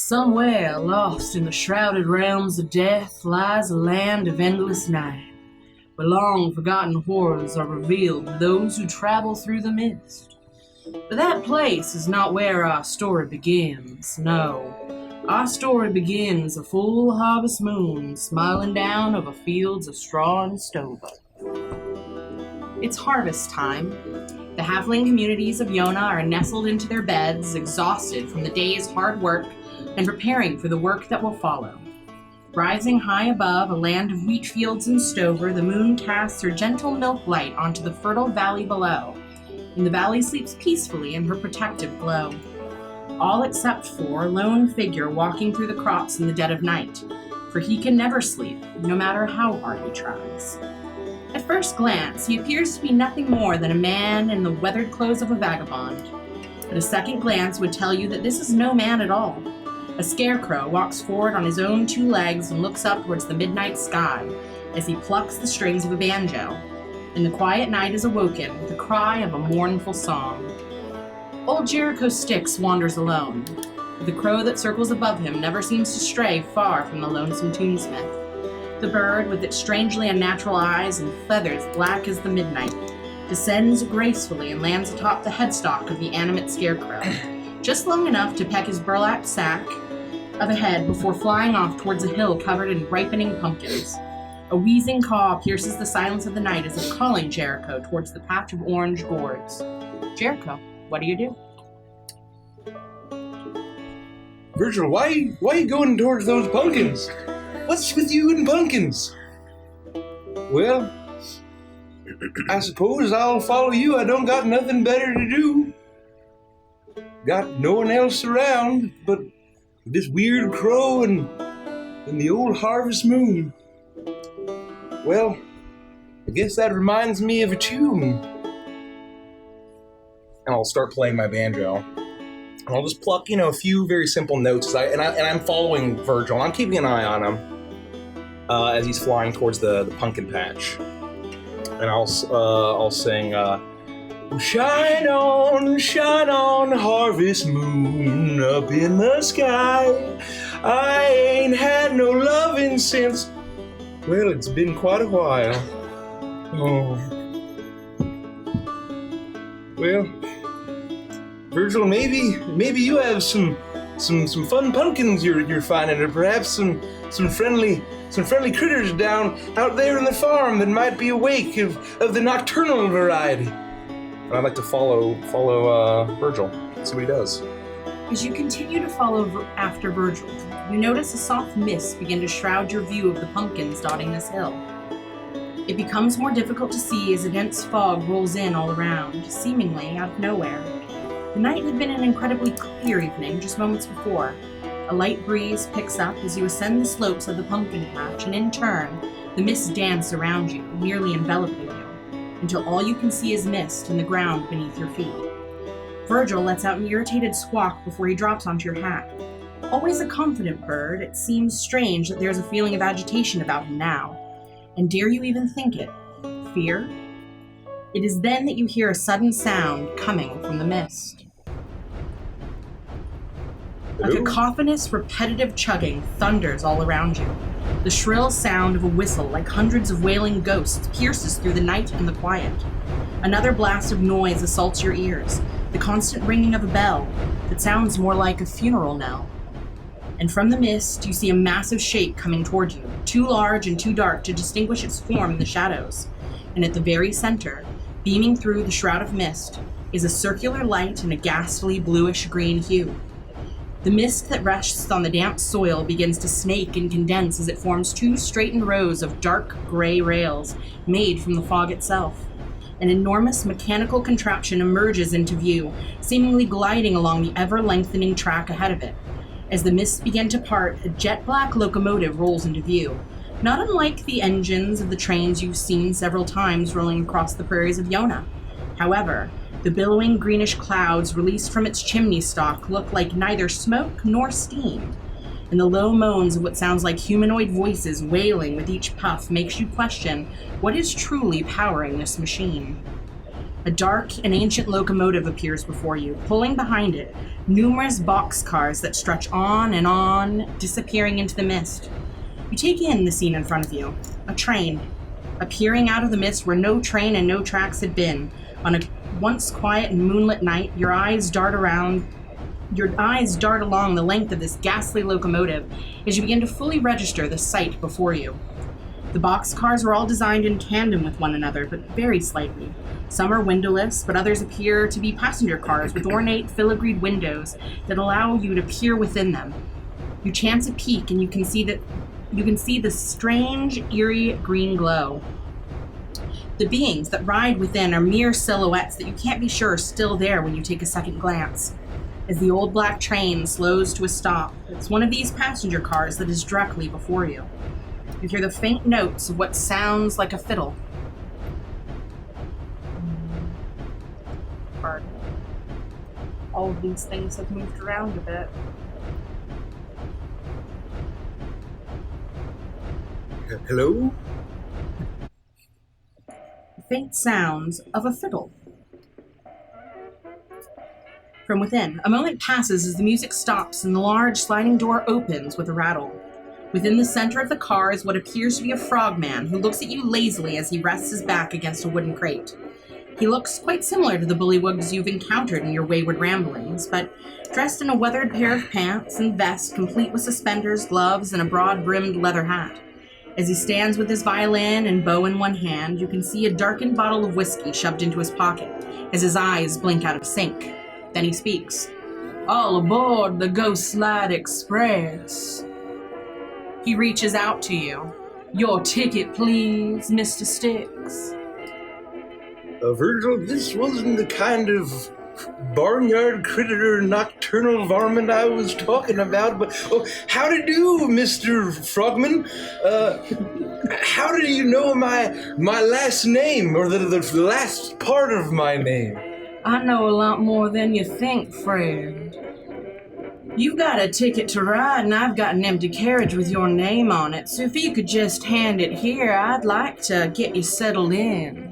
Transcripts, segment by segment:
Somewhere lost in the shrouded realms of death lies a land of endless night, where long-forgotten horrors are revealed to those who travel through the mist. But that place is not where our story begins, no. Our story begins a full harvest moon smiling down over fields of straw and stover. It's harvest time. The halfling communities of Yona are nestled into their beds, exhausted from the day's hard work and preparing for the work that will follow. Rising high above a land of wheat fields and stover, the moon casts her gentle milk light onto the fertile valley below, and the valley sleeps peacefully in her protective glow. All except for a lone figure walking through the crops in the dead of night, for he can never sleep, no matter how hard he tries. At first glance, he appears to be nothing more than a man in the weathered clothes of a vagabond, but a second glance would tell you that this is no man at all. A scarecrow walks forward on his own two legs and looks up towards the midnight sky as he plucks the strings of a banjo, and the quiet night is awoken with the cry of a mournful song. Old Jericho Styx wanders alone, but the crow that circles above him never seems to stray far from the lonesome tunesmith. The bird, with its strangely unnatural eyes and feathers black as the midnight, descends gracefully and lands atop the headstock of the animate scarecrow, just long enough to peck his burlap sack of a head before flying off towards a hill covered in ripening pumpkins. A wheezing caw pierces the silence of the night as if calling Jericho towards the patch of orange gourds. Jericho, what do you do? Virgil, why you going towards those pumpkins? What's with you and pumpkins? Well, I suppose I'll follow you. I don't got nothing better to do. Got no one else around but this weird crow and the old harvest moon. Well, I guess that reminds me of a tune. And I'll start playing my banjo. And I'll just pluck, a few very simple notes. I'm following Virgil. And I'm keeping an eye on him as he's flying towards the pumpkin patch. And I'll sing, shine on, harvest moon up in the sky. I ain't had no lovin' since, well, it's been quite a while. Oh. Well, Virgil, maybe you have some fun pumpkins you're finding, or perhaps some friendly critters down out there in the farm that might be awake of the nocturnal variety. And I'd like to follow Virgil, see what he does. As you continue to follow after Virgil, you notice a soft mist begin to shroud your view of the pumpkins dotting this hill. It becomes more difficult to see as a dense fog rolls in all around, seemingly out of nowhere. The night had been an incredibly clear evening just moments before. A light breeze picks up as you ascend the slopes of the pumpkin patch, and in turn, the mists dance around you, nearly enveloping you, until all you can see is mist and the ground beneath your feet. Virgil lets out an irritated squawk before he drops onto your hat. Always a confident bird, it seems strange that there's a feeling of agitation about him now. And dare you even think it? Fear? It is then that you hear a sudden sound coming from the mist. A cacophonous, repetitive chugging thunders all around you. The shrill sound of a whistle, like hundreds of wailing ghosts, pierces through the night and the quiet. Another blast of noise assaults your ears, the constant ringing of a bell that sounds more like a funeral knell. And from the mist, you see a massive shape coming toward you, too large and too dark to distinguish its form in the shadows. And at the very center, beaming through the shroud of mist, is a circular light in a ghastly bluish-green hue. The mist that rests on the damp soil begins to snake and condense as it forms two straightened rows of dark gray rails made from the fog itself. An enormous mechanical contraption emerges into view, seemingly gliding along the ever-lengthening track ahead of it. As the mists begin to part, a jet-black locomotive rolls into view, not unlike the engines of the trains you've seen several times rolling across the prairies of Yona. However, the billowing greenish clouds released from its chimney stalk look like neither smoke nor steam, and the low moans of what sounds like humanoid voices wailing with each puff makes you question what is truly powering this machine. A dark and ancient locomotive appears before you, pulling behind it numerous boxcars that stretch on, disappearing into the mist. You take in the scene in front of you. A train, appearing out of the mist where no train and no tracks had been. On a once quiet and moonlit night, your eyes dart along the length of this ghastly locomotive as you begin to fully register the sight before you. The boxcars are all designed in tandem with one another, but very slightly. Some are windowless, but others appear to be passenger cars with ornate filigreed windows that allow you to peer within them. You chance a peek, and you can see the strange, eerie green glow. The beings that ride within are mere silhouettes that you can't be sure are still there when you take a second glance. As the old black train slows to a stop, it's one of these passenger cars that is directly before you. You hear the faint notes of what sounds like a fiddle. Pardon. All of these things have moved around a bit. Hello? The faint sounds of a fiddle. From within, a moment passes as the music stops and the large sliding door opens with a rattle. Within the center of the car is what appears to be a frogman who looks at you lazily as he rests his back against a wooden crate. He looks quite similar to the bullywugs you've encountered in your wayward ramblings, but dressed in a weathered pair of pants and vest complete with suspenders, gloves, and a broad-brimmed leather hat. As he stands with his violin and bow in one hand, you can see a darkened bottle of whiskey shoved into his pocket as his eyes blink out of sync. Then he speaks. "All aboard the Ghost Light Express." He reaches out to you. "Your ticket, please, Mr. Sticks." Virgil, this wasn't the kind of barnyard critter nocturnal varmint I was talking about, but how to do, Mr. Frogman? How do you know my last name, or the last part of my name? I know a lot more than you think, friend. You've got a ticket to ride, and I've got an empty carriage with your name on it, so if you could just hand it here, I'd like to get you settled in.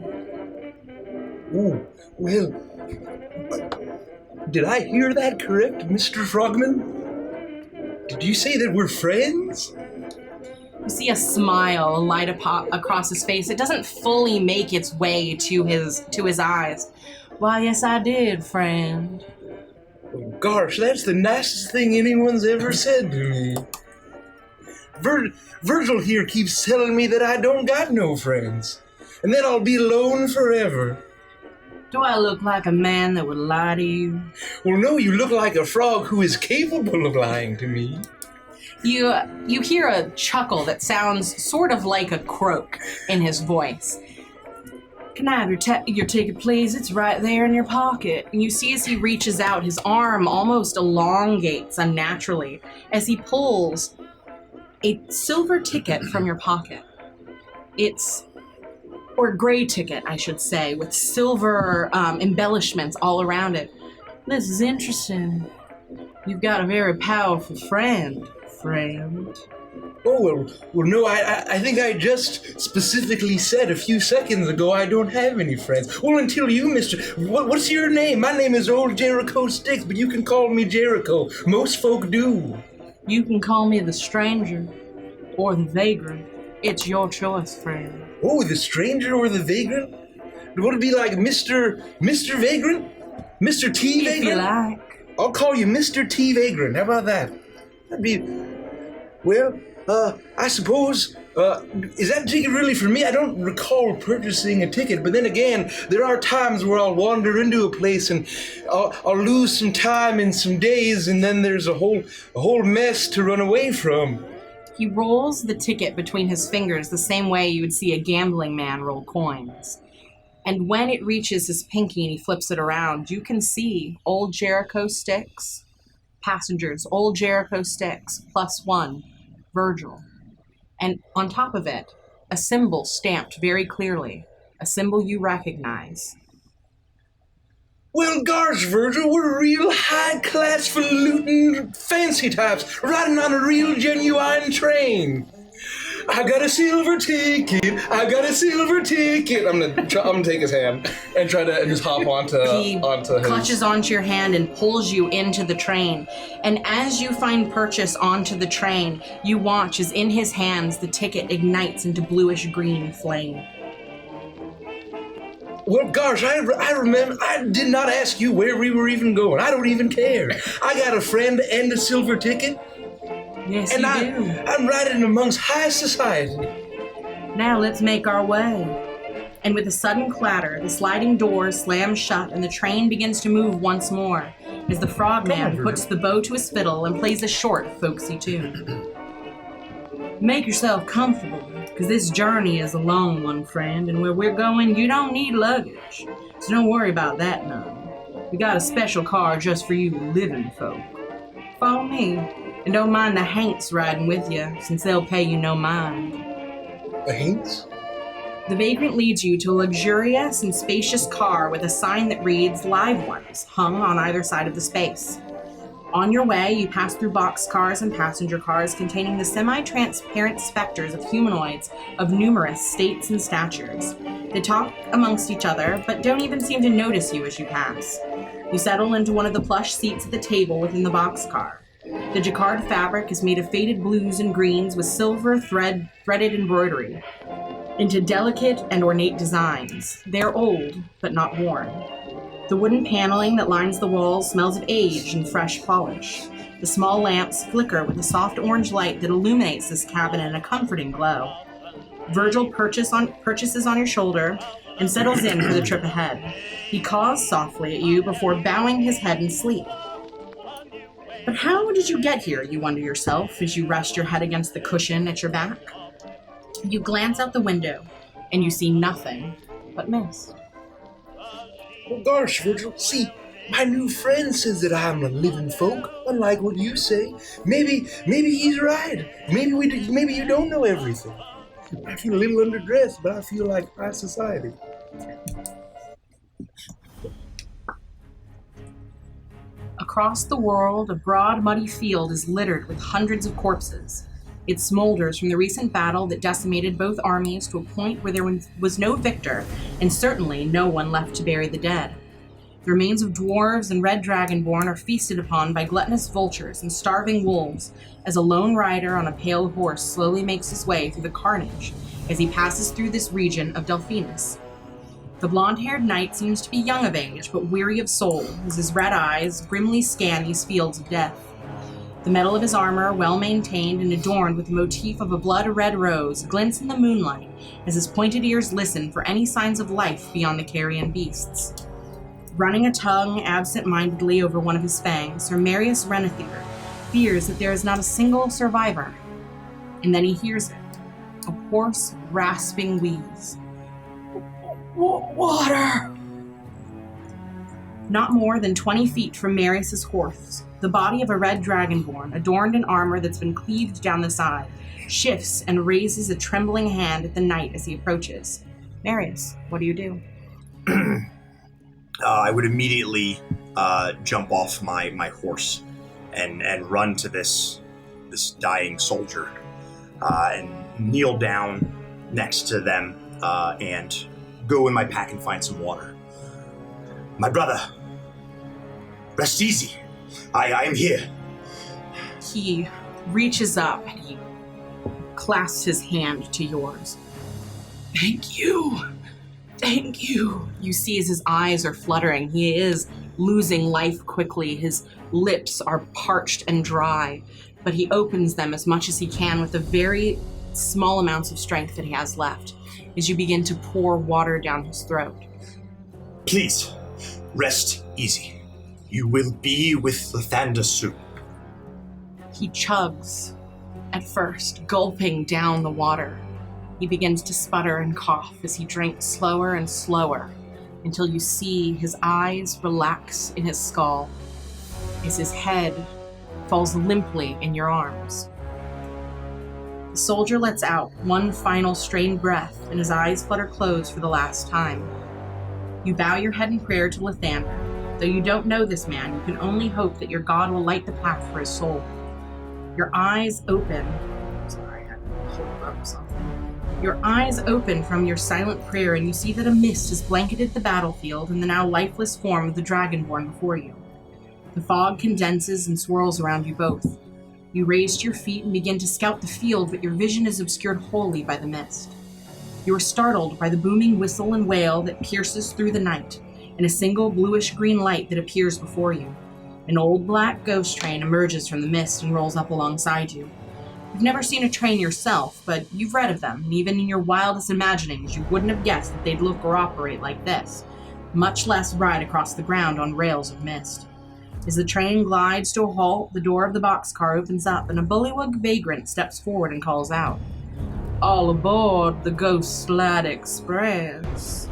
Ooh, well, did I hear that correct, Mr. Frogman? Did you say that we're friends? You see a smile light across his face. It doesn't fully make its way to his eyes. "Why, yes, I did, friend." Oh, gosh, that's the nicest thing anyone's ever said to me. Virgil here keeps telling me that I don't got no friends, and that I'll be alone forever. Do I look like a man that would lie to you? Well, no, you look like a frog who is capable of lying to me. You hear a chuckle that sounds sort of like a croak in his voice. "Can I have your ticket, please? It's right there in your pocket." And you see as he reaches out, his arm almost elongates unnaturally as he pulls a silver ticket from your pocket. Or a gray ticket, I should say, with silver embellishments all around it. "This is interesting. You've got a very powerful friend. Oh, well, no, I think I just specifically said a few seconds ago I don't have any friends. Well, until you, what's your name? My name is Old Jericho Sticks, but you can call me Jericho. Most folk do. You can call me the Stranger or the Vagrant. It's your choice, friend." Oh, the Stranger or the Vagrant? Would it be like Mr. Vagrant? Mr. T. Vagrant? If you like. I'll call you Mr. T. Vagrant. How about that? That'd be... Well, I suppose, is that ticket really for me? I don't recall purchasing a ticket, but then again, there are times where I'll wander into a place and I'll lose some time and some days, and then there's a whole mess to run away from. He rolls the ticket between his fingers the same way you would see a gambling man roll coins. And when it reaches his pinky and he flips it around, you can see Old Jericho Sticks, passengers, Old Jericho Sticks, +1, Virgil. And on top of it, a symbol stamped very clearly, a symbol you recognize. Well, gosh, Virgil, we're real high-class, falutin' fancy types riding on a real genuine train. I got a silver ticket. I got a silver ticket. I'm gonna take his hand and try to just hop onto his. Clutches onto your hand and pulls you into the train. And as you find purchase onto the train, you watch as in his hands the ticket ignites into bluish green flame. Well, gosh, I remember. I did not ask you where we were even going. I don't even care. I got a friend and a silver ticket. Yes, and you do. I'm riding amongst high society. Now let's make our way. And with a sudden clatter, the sliding doors slam shut and the train begins to move once more as the frogman puts the bow to his fiddle and plays a short, folksy tune. Make yourself comfortable, because this journey is a long one, friend, and where we're going, you don't need luggage. So don't worry about that none. We got a special car just for you living folk. Follow me, and don't mind the Hanks riding with you, since they'll pay you no mind. The Hanks? The vagrant leads you to a luxurious and spacious car with a sign that reads Live Ones hung on either side of the space. On your way, you pass through boxcars and passenger cars containing the semi-transparent specters of humanoids of numerous states and statures. They talk amongst each other, but don't even seem to notice you as you pass. You settle into one of the plush seats at the table within the boxcar. The jacquard fabric is made of faded blues and greens with silver threaded embroidery into delicate and ornate designs. They're old, but not worn. The wooden paneling that lines the walls smells of age and fresh polish. The small lamps flicker with a soft orange light that illuminates this cabin in a comforting glow. Virgil perches on your shoulder and settles in for the trip ahead. He caws softly at you before bowing his head in sleep. But how did you get here, you wonder yourself, as you rest your head against the cushion at your back? You glance out the window, and you see nothing but mist. Well, gosh, Virgil, see, my new friend says that I'm a living folk, unlike what you say. Maybe he's right. Maybe you don't know everything. I feel a little underdressed, but I feel like high society. Across the world, a broad, muddy field is littered with hundreds of corpses. It smolders from the recent battle that decimated both armies to a point where there was no victor, and certainly no one left to bury the dead. The remains of dwarves and red dragonborn are feasted upon by gluttonous vultures and starving wolves as a lone rider on a pale horse slowly makes his way through the carnage as he passes through this region of Delphinus. The blonde-haired knight seems to be young of age, but weary of soul, as his red eyes grimly scan these fields of death. The metal of his armor, well-maintained and adorned with the motif of a blood-red rose, glints in the moonlight as his pointed ears listen for any signs of life beyond the carrion beasts. Running a tongue absent-mindedly over one of his fangs, Sir Marius Renethir fears that there is not a single survivor. And then he hears it, a hoarse, rasping wheeze. Water! Not more than 20 feet from Marius's horse, the body of a red dragonborn, adorned in armor that's been cleaved down the side, shifts and raises a trembling hand at the knight as he approaches. Marius, what do you do? I would immediately jump off my horse and run to this dying soldier and kneel down next to them and go in my pack and find some water. My brother, rest easy. I am here. He reaches up and he clasps his hand to yours. Thank you. Thank you. You see as his eyes are fluttering. He is losing life quickly. His lips are parched and dry, but he opens them as much as he can with the very small amounts of strength that he has left as you begin to pour water down his throat. Please, rest easy. You will be with Lathander soon. He chugs, at first, gulping down the water. He begins to sputter and cough as he drinks slower and slower until you see his eyes relax in his skull as his head falls limply in your arms. The soldier lets out one final strained breath and his eyes flutter closed for the last time. You bow your head in prayer to Lathander. Though you don't know this man, you can only hope that your God will light the path for his soul. Your eyes open. Sorry, I had to hold up some. Your eyes open from your silent prayer, and you see that a mist has blanketed the battlefield and the now lifeless form of the Dragonborn before you. The fog condenses and swirls around you both. You raise to your feet and begin to scout the field, but your vision is obscured wholly by the mist. You are startled by the booming whistle and wail that pierces through the night, and a single bluish-green light that appears before you. An old black ghost train emerges from the mist and rolls up alongside you. You've never seen a train yourself, but you've read of them, and even in your wildest imaginings, you wouldn't have guessed that they'd look or operate like this, much less ride across the ground on rails of mist. As the train glides to a halt, the door of the boxcar opens up, and a bullywug vagrant steps forward and calls out, "All aboard the Ghost Slide Express."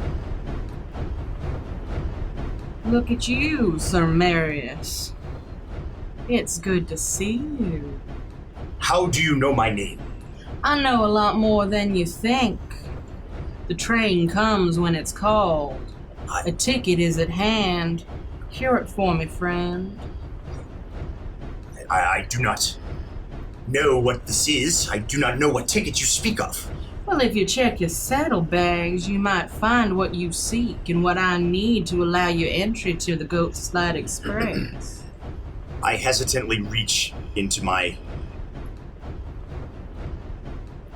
"Look at you, Sir Marius. It's good to see you." How do you know my name? "I know a lot more than you think. The train comes when it's called. A ticket is at hand. Cure it for me, friend." I do not know what this is. I do not know what ticket you speak of. "Well, if you check your saddlebags, you might find what you seek and what I need to allow you entry to the Ghost Slide Express." I hesitantly reach into my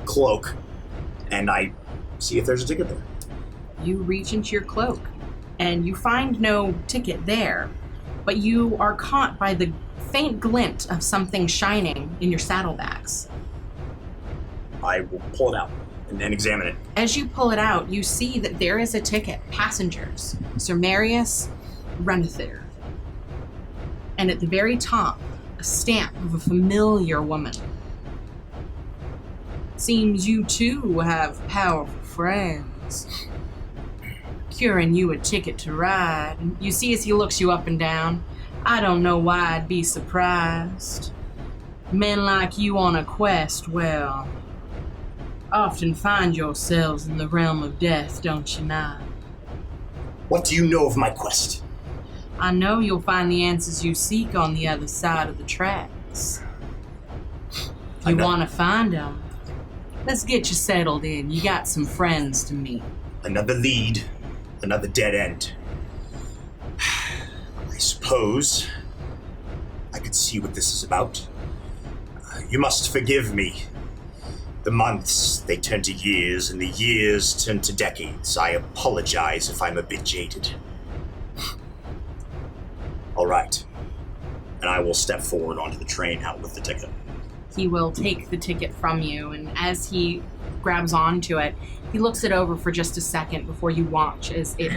cloak, and I see if there's a ticket there. You reach into your cloak, and you find no ticket there, but you are caught by the faint glint of something shining in your saddlebags. I will pull it out and examine it. As you pull it out, you see that there is a ticket, passengers, Sir Marius Renethir. And at the very top, a stamp of a familiar woman. "Seems you too have powerful friends. Curing you a ticket to ride." And you see as he looks you up and down, "I don't know why I'd be surprised. Men like you on a quest, well, often find yourselves in the realm of death, don't you not?" What do you know of my quest? "I know you'll find the answers you seek on the other side of the tracks. If you want to find them, let's get you settled in. You got some friends to meet." Another lead, another dead end. I suppose I could see what this is about. You must forgive me. The months, they turn to years, and the years turn to decades. I apologize if I'm a bit jaded. All right. And I will step forward onto the train out with the ticket. He will take the ticket from you, and as he grabs onto it, he looks it over for just a second before you watch as it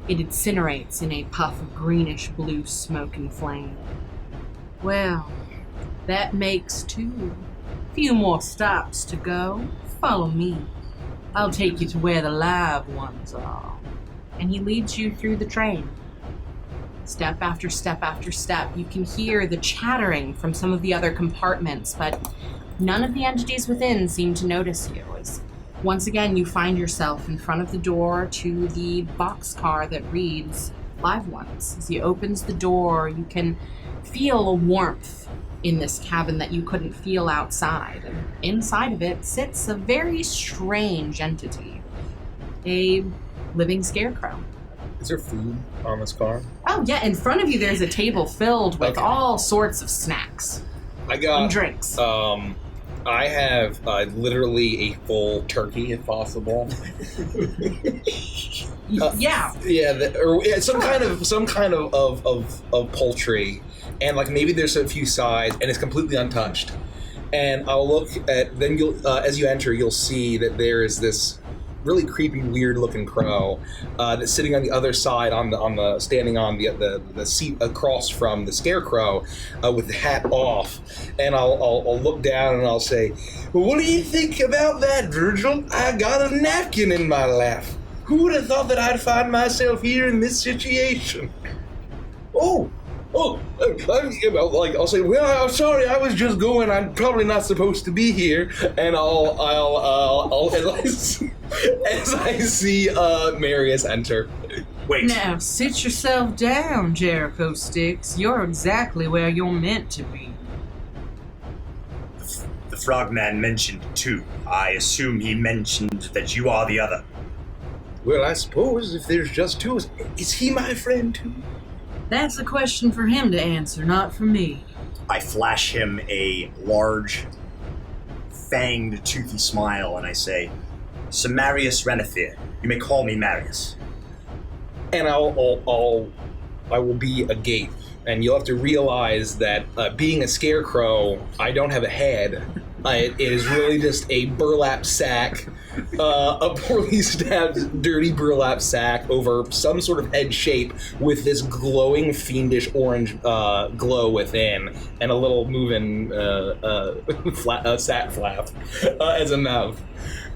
incinerates in a puff of greenish blue smoke and flame. "Well, that makes 2. Few more stops to go. Follow me. I'll take you to where the live ones are." And he leads you through the train. Step after step after step, you can hear the chattering from some of the other compartments, but none of the entities within seem to notice you. As once again, you find yourself in front of the door to the boxcar that reads Live Ones. As he opens the door, you can feel a warmth in this cabin that you couldn't feel outside. And inside of it sits a very strange entity, a living scarecrow. Is there food on this car? Oh, yeah, in front of you there's a table filled with all sorts of snacks I got and drinks. I have literally a full turkey, if possible. Yeah. Some kind of poultry, and like maybe there's a few sides, and it's completely untouched. And I'll look at you'll as you enter, you'll see that there is this really creepy, weird-looking crow that's sitting on the other side, standing on the seat across from the scarecrow, with the hat off. And I'll look down and I'll say, "Well, what do you think about that, Virgil? I got a napkin in my lap. Who would have thought that I'd find myself here in this situation?" I'll say, "Well, I'm sorry, I was just going. I'm probably not supposed to be here." And I'll as I see Marius enter. Wait. Now, sit yourself down, Jericho Sticks. You're exactly where you're meant to be. The Frogman mentioned too. I assume he mentioned that you are the other. Well, I suppose if there's just two of us, is he my friend too? That's a question for him to answer, not for me. I flash him a large, fanged, toothy smile, and I say, Sir Marius Renethir. You may call me Marius. And I will be agape. And you'll have to realize that being a scarecrow, I don't have a head. It is really just a burlap sack, a poorly stabbed, dirty burlap sack over some sort of head shape with this glowing, fiendish orange glow within, and a little moving sack flap as a mouth.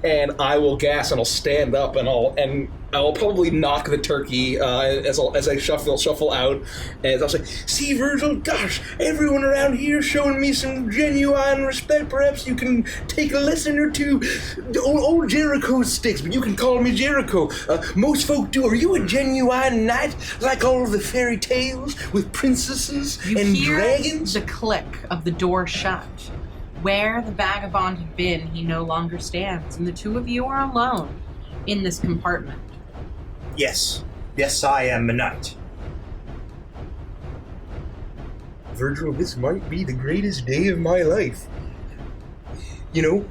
And I will gas, and I'll stand up, and I'll probably knock the turkey as I shuffle out, and I'll say, "See, Virgil, gosh, everyone around here showing me some genuine respect. Perhaps you can take a lesson or two. Old Jericho sticks, but you can call me Jericho. Most folk do. Are you a genuine knight, like all of the fairy tales with princesses and dragons?" The click of the door shut. Where the vagabond had been, he no longer stands, and the two of you are alone in this compartment. Yes, I am a knight. Virgil, this might be the greatest day of my life. You know,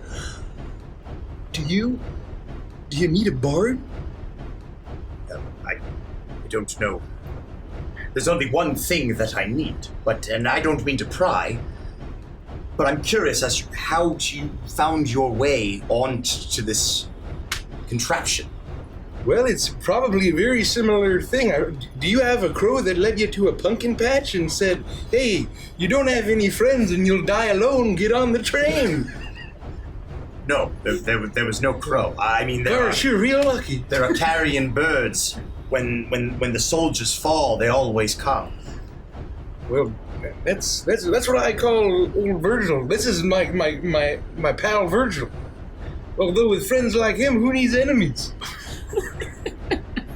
do you need a bard? I don't know. There's only one thing that I need, and I don't mean to pry, but I'm curious as to how you found your way onto this contraption. Well, it's probably a very similar thing. Do you have a crow that led you to a pumpkin patch and said, "Hey, you don't have any friends and you'll die alone, get on the train"? No, there was no crow. I mean, you're real lucky. There are carrion birds. When the soldiers fall, they always come. Well, that's what I call old Virgil. This is my pal Virgil. Although with friends like him, who needs enemies?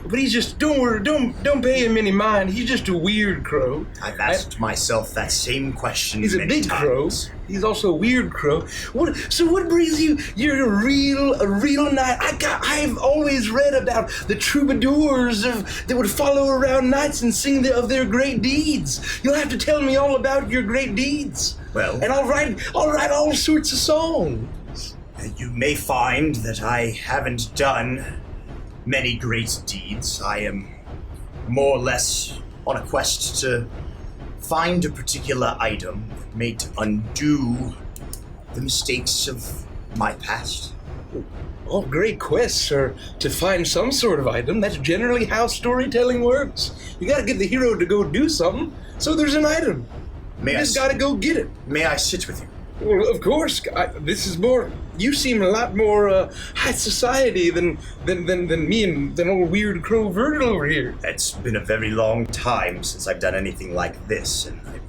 But he's just, don't worry, don't pay him any mind. He's just a weird crow. I've asked myself that same question. He's a big crow. He's also a weird crow. So what brings you? You're a real knight. I've always read about the troubadours that would follow around knights and sing of their great deeds. You'll have to tell me all about your great deeds. Well, and I'll write all sorts of songs. You may find that I haven't done many great deeds. I am more or less on a quest to find a particular item that may undo the mistakes of my past. All great quests are to find some sort of item. That's generally how storytelling works. You gotta get the hero to go do something, so there's an item. You just gotta go get it. May I sit with you? Well, of course. This is more. You seem a lot more high society than me and than old weird crow Virgil over here. It's been a very long time since I've done anything like this, and I've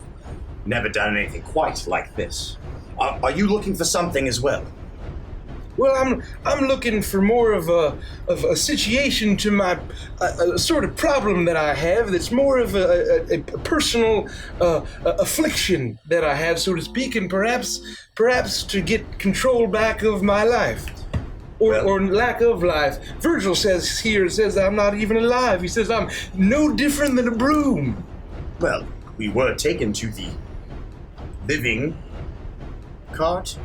never done anything quite like this. Are you looking for something as well? Well, I'm looking for more of a situation to my a sort of problem that I have. That's more of a personal affliction that I have, so to speak, and perhaps to get control back of my life, or lack of life. Virgil says I'm not even alive. He says I'm no different than a broom. Well, we were taken to the living cart.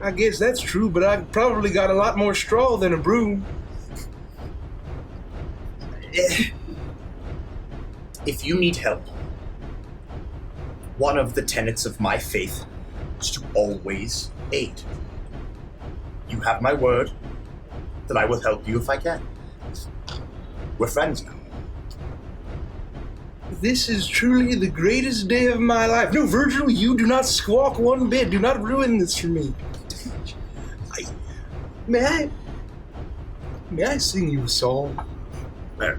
I guess that's true, but I probably got a lot more straw than a broom. If you need help, one of the tenets of my faith is to always aid. You have my word that I will help you if I can. We're friends now. This is truly the greatest day of my life. No, Virgil, you do not squawk one bit. Do not ruin this for me. May I sing you a song? Well,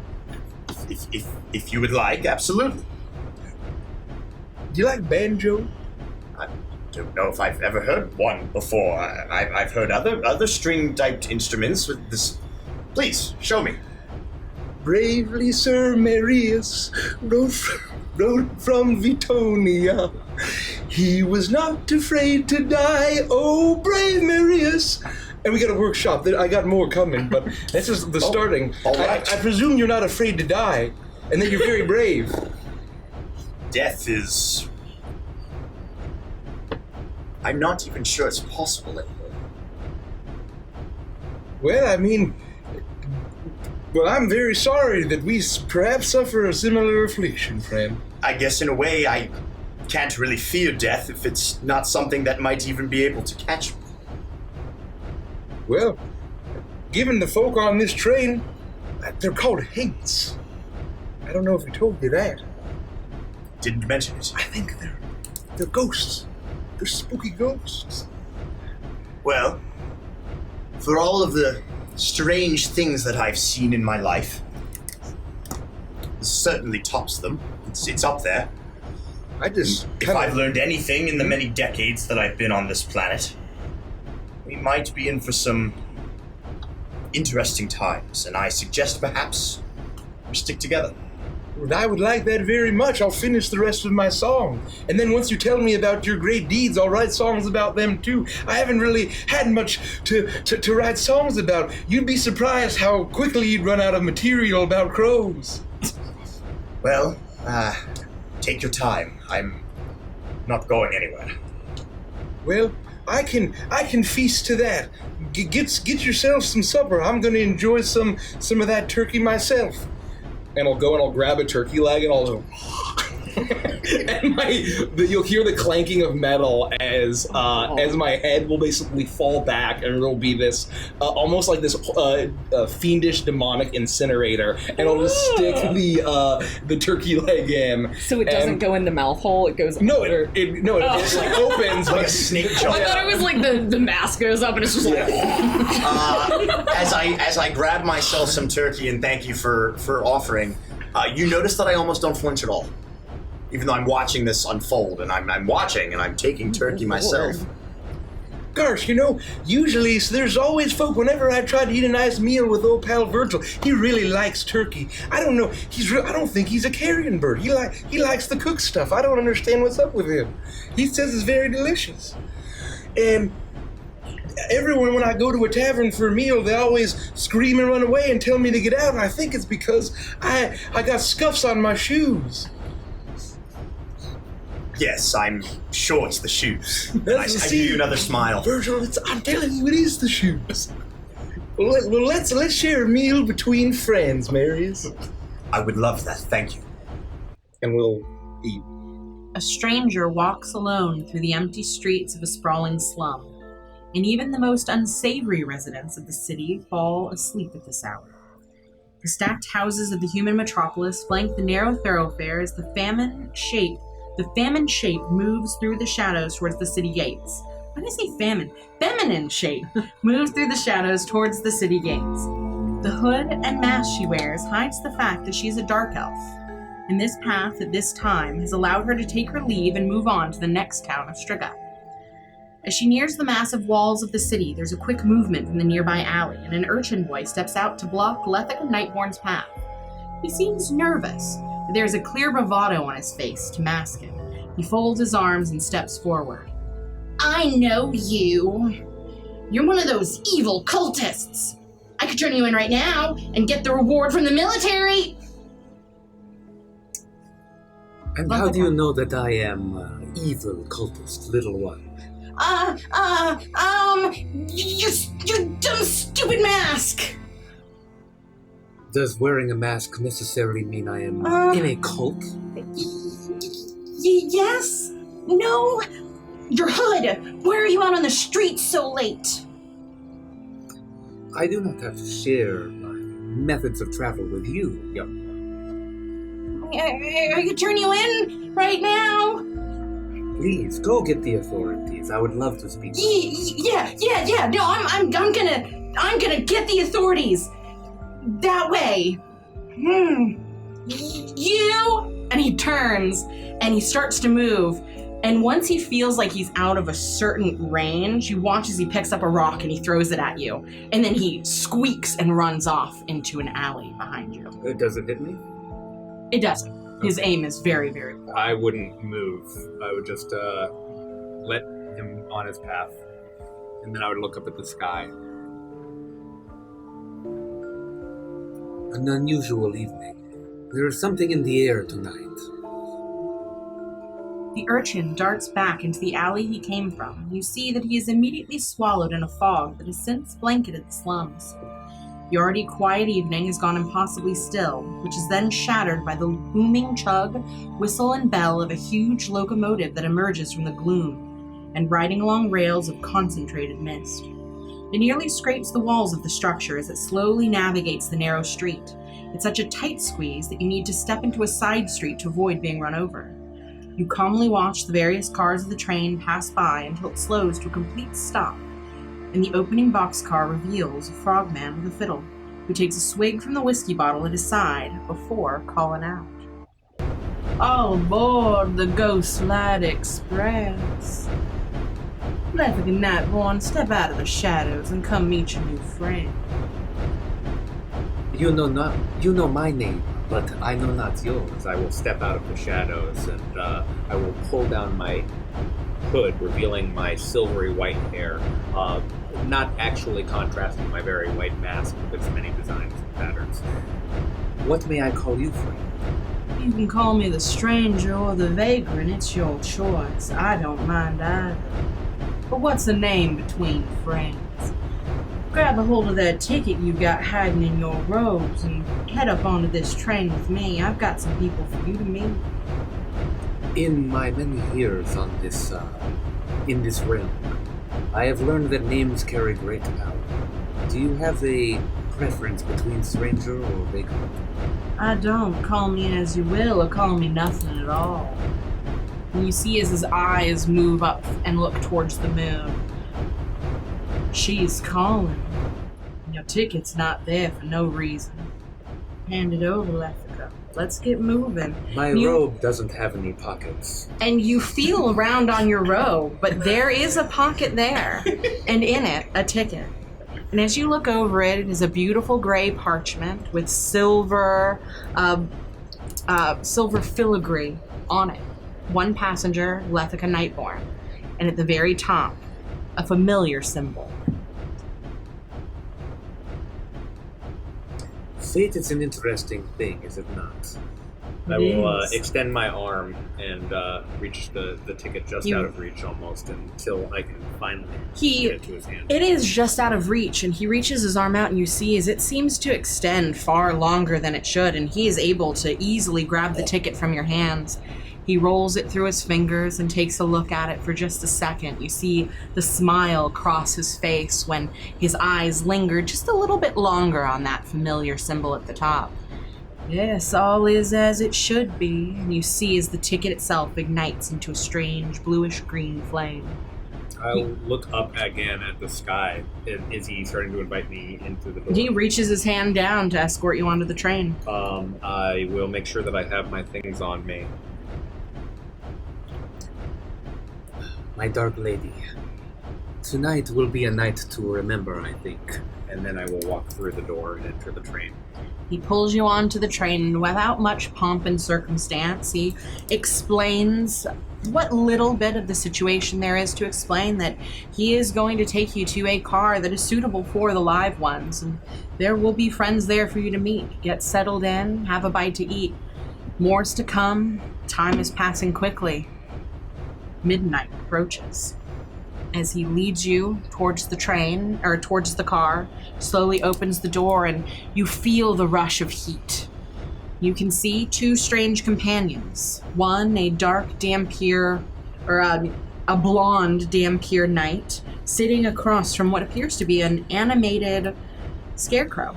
if you would like, absolutely. Do you like banjo? I don't know if I've ever heard one before. I've heard other string-typed instruments with this. Please, show me. Bravely Sir Marius rode wrote from Vitonia. He was not afraid to die, oh brave Marius. And we got a workshop. I got more coming, but that's just the starting. all right. I presume you're not afraid to die, and that you're very brave. Death is... I'm not even sure it's possible anymore. Well, I mean... Well, I'm very sorry that we perhaps suffer a similar affliction, friend. I guess in a way I can't really fear death if it's not something that might even be able to catch me. Well, given the folk on this train, they're called haints. I don't know if we told you that. Didn't mention it. I think they're ghosts. They're spooky ghosts. Well, for all of the strange things that I've seen in my life, this certainly tops them. It's up there. If I've learned anything in the many decades that I've been on this planet, we might be in for some interesting times, and I suggest perhaps we stick together. I would like that very much. I'll finish the rest of my song. And then once you tell me about your great deeds, I'll write songs about them too. I haven't really had much to write songs about. You'd be surprised how quickly you'd run out of material about crows. Well, take your time. I'm not going anywhere. Well, I can feast to that. Get yourself some supper. I'm gonna enjoy some of that turkey myself. And I'll go and I'll grab a turkey leg and I'll go, and you'll hear the clanking of metal as my head will basically fall back, and there'll be this almost like this fiendish demonic incinerator, and I'll just stick the turkey leg in. So it doesn't go in the mouth hole; it goes under. It just like opens like a snake jump. I thought it was like the mask goes up and it's just like. As I grab myself some turkey, and thank you for offering, you notice that I almost don't flinch at all. Even though I'm watching this unfold, and I'm watching, and I'm taking turkey myself. Gosh, usually there's always folk, whenever I try to eat a nice meal with old pal Virgil, he really likes turkey. I don't know, I don't think he's a carrion bird. He likes the cooked stuff. I don't understand what's up with him. He says it's very delicious. And everyone, when I go to a tavern for a meal, they always scream and run away and tell me to get out, and I think it's because I got scuffs on my shoes. Yes, I'm sure it's the shoes. I give See, you another smile. Virgil, I'm telling you, it is the shoes. Well, let's share a meal between friends, Marius. I would love that, thank you. And we'll eat. A stranger walks alone through the empty streets of a sprawling slum, and even the most unsavory residents of the city fall asleep at this hour. The stacked houses of the human metropolis flank the narrow thoroughfare as the famine shape moves through the shadows towards the city gates. Why did I say famine? Feminine shape moves through the shadows towards the city gates. The hood and mask she wears hides the fact that she's a dark elf, and this path at this time has allowed her to take her leave and move on to the next town of Striga. As she nears the massive walls of the city, there's a quick movement in the nearby alley, and an urchin boy steps out to block Lethic Nightborn's path. He seems nervous, but there's a clear bravado on his face to mask it. He folds his arms and steps forward. I know you. You're one of those evil cultists. I could turn you in right now and get the reward from the military. And how do you know that I am evil cultist, little one? Your dumb, stupid mask. Does wearing a mask necessarily mean I am in a cult? Yes? No? Your hood! Why are you out on the streets so late? I do not have to share my methods of travel with you, young one. I could turn you in right now. Please, go get the authorities. I would love to speak to you. Yeah. No, I'm gonna get the authorities. That way. You! And he turns and he starts to move. And once he feels like he's out of a certain range, you watch as he picks up a rock and he throws it at you. And then he squeaks and runs off into an alley behind you. Does it hit me? It doesn't. His aim is very, very poor. I wouldn't move. I would just let him on his path. And then I would look up at the sky. An unusual evening. There is something in the air tonight. The urchin darts back into the alley he came from. You see that he is immediately swallowed in a fog that has since blanketed the slums. The already quiet evening has gone impossibly still, which is then shattered by the booming chug, whistle, and bell of a huge locomotive that emerges from the gloom, and riding along rails of concentrated mist. It nearly scrapes the walls of the structure as it slowly navigates the narrow street. It's such a tight squeeze that you need to step into a side street to avoid being run over. You calmly watch the various cars of the train pass by until it slows to a complete stop, and the opening boxcar reveals a frogman with a fiddle, who takes a swig from the whiskey bottle at his side before calling out, "All aboard the Ghost Light Express! Lethica Nightborn, step out of the shadows and come meet your new friend." You know my name, but I know not yours. I will step out of the shadows and I will pull down my hood, revealing my silvery white hair, not actually contrasting my very white mask with its many designs and patterns. What may I call you, friend? You can call me the stranger or the vagrant, it's your choice. I don't mind either. But what's the name between friends? Grab a hold of that ticket you got hiding in your robes and head up onto this train with me. I've got some people for you to meet. In my many years on this, in this realm, I have learned that names carry great power. Do you have a preference between stranger or vagrant? I don't. Call me as you will, or call me nothing at all. And you see as his eyes move up and look towards the moon. She's calling. Your ticket's not there for no reason. Hand it over, Lethica. Let's get moving. My robe doesn't have any pockets. And you feel around on your robe, but there is a pocket there, and in it, a ticket. And as you look over it, it is a beautiful gray parchment with silver filigree on it. One passenger, Lethica Nightborn. And at the very top, a familiar symbol. Fate is an interesting thing, is it not? I It will is. extend my arm and reach the ticket just out of reach almost until I can finally get it to his hand. It is just out of reach, and he reaches his arm out, and you see as it seems to extend far longer than it should, and he is able to easily grab the ticket from your hands. He rolls it through his fingers and takes a look at it for just a second. You see the smile cross his face when his eyes linger just a little bit longer on that familiar symbol at the top. Yes, all is as it should be, and you see as the ticket itself ignites into a strange bluish-green flame. I'll look up again at the sky. Is he starting to invite me into the door? He reaches his hand down to escort you onto the train. I will make sure that I have my things on me. My dark lady, tonight will be a night to remember, I think. And then I will walk through the door and enter the train. He pulls you onto the train, and without much pomp and circumstance, he explains what little bit of the situation there is to explain that he is going to take you to a car that is suitable for the live ones, and there will be friends there for you to meet. Get settled in, have a bite to eat. More's to come. Time is passing quickly. Midnight approaches. As he leads you towards the train, or towards the car, slowly opens the door, and you feel the rush of heat. You can see two strange companions. One, a dark Dhampir, or a blonde Dhampir knight, sitting across from what appears to be an animated scarecrow.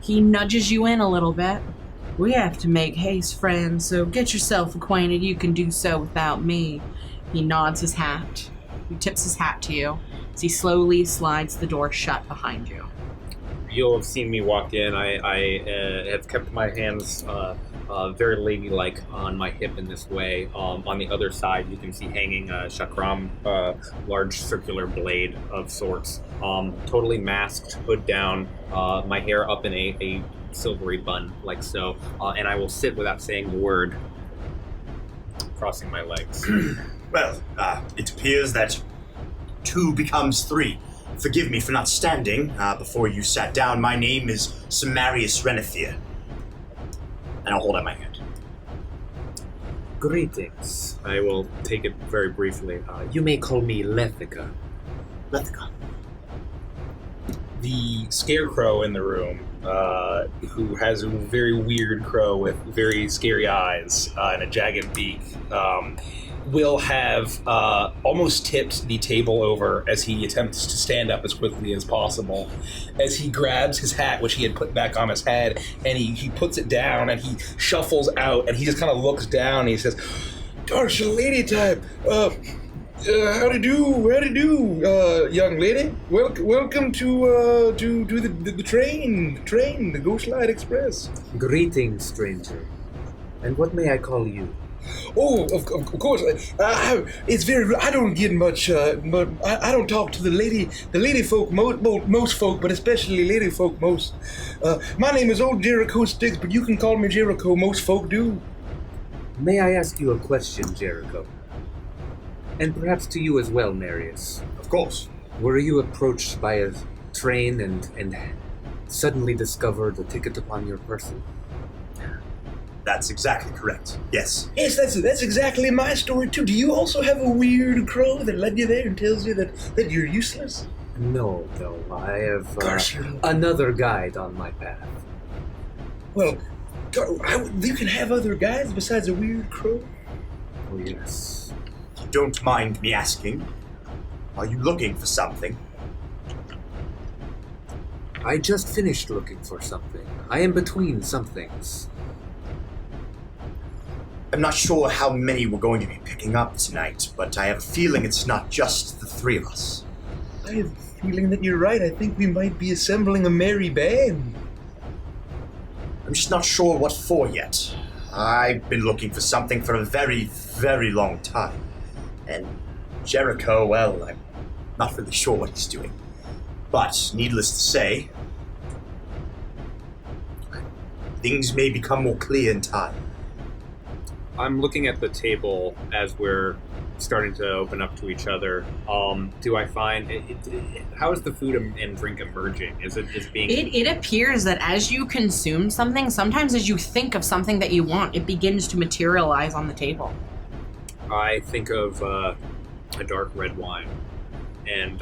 He nudges you in a little bit. We have to make haste, friend, so get yourself acquainted. You can do so without me. He nods his hat. He tips his hat to you as he slowly slides the door shut behind you. You'll have seen me walk in. I have kept my hands very ladylike on my hip in this way. On the other side, you can see hanging a chakram, large circular blade of sorts. Totally masked, hood down, my hair up in a silvery bun, like so, and I will sit without saying a word, crossing my legs. Well, it appears that 2 becomes 3. Forgive me for not standing before you sat down. My name is Samarius Renethir. And I'll hold out my hand. Greetings. I will take it very briefly. You may call me Lethica. Lethica. The scarecrow in the room, who has a very weird crow with very scary eyes and a jagged beak, will have almost tipped the table over as he attempts to stand up as quickly as possible. As he grabs his hat, which he had put back on his head, and he puts it down and he shuffles out and he just kind of looks down and he says, "Gosh, lady type, howdy do, young lady. Welcome to the train, the Ghost Light Express." Greetings, stranger. And what may I call you? Oh, of course. It's very. I don't get much. But I don't talk to the lady folk most folk, but especially lady folk most. My name is Old Jericho Sticks, but you can call me Jericho. Most folk do. May I ask you a question, Jericho? And perhaps to you as well, Marius. Of course. Were you approached by a train and suddenly discovered a ticket upon your person? That's exactly correct. Yes. Yes, that's exactly my story too. Do you also have a weird crow that led you there and tells you that you're useless? No. I have another guide on my path. Well, you can have other guides besides a weird crow? Oh, yes. If you don't mind me asking, are you looking for something? I just finished looking for something. I am between some things. I'm not sure how many we're going to be picking up tonight, but I have a feeling it's not just the 3 of us. I have a feeling that you're right. I think we might be assembling a merry band. I'm just not sure what for yet. I've been looking for something for a very, very long time. And Jericho, well, I'm not really sure what he's doing. But, needless to say, things may become more clear in time. I'm looking at the table as we're starting to open up to each other. Do I find how is the food and drink emerging? Is it just being? It appears that as you consume something, sometimes as you think of something that you want, it begins to materialize on the table. I think of a dark red wine, and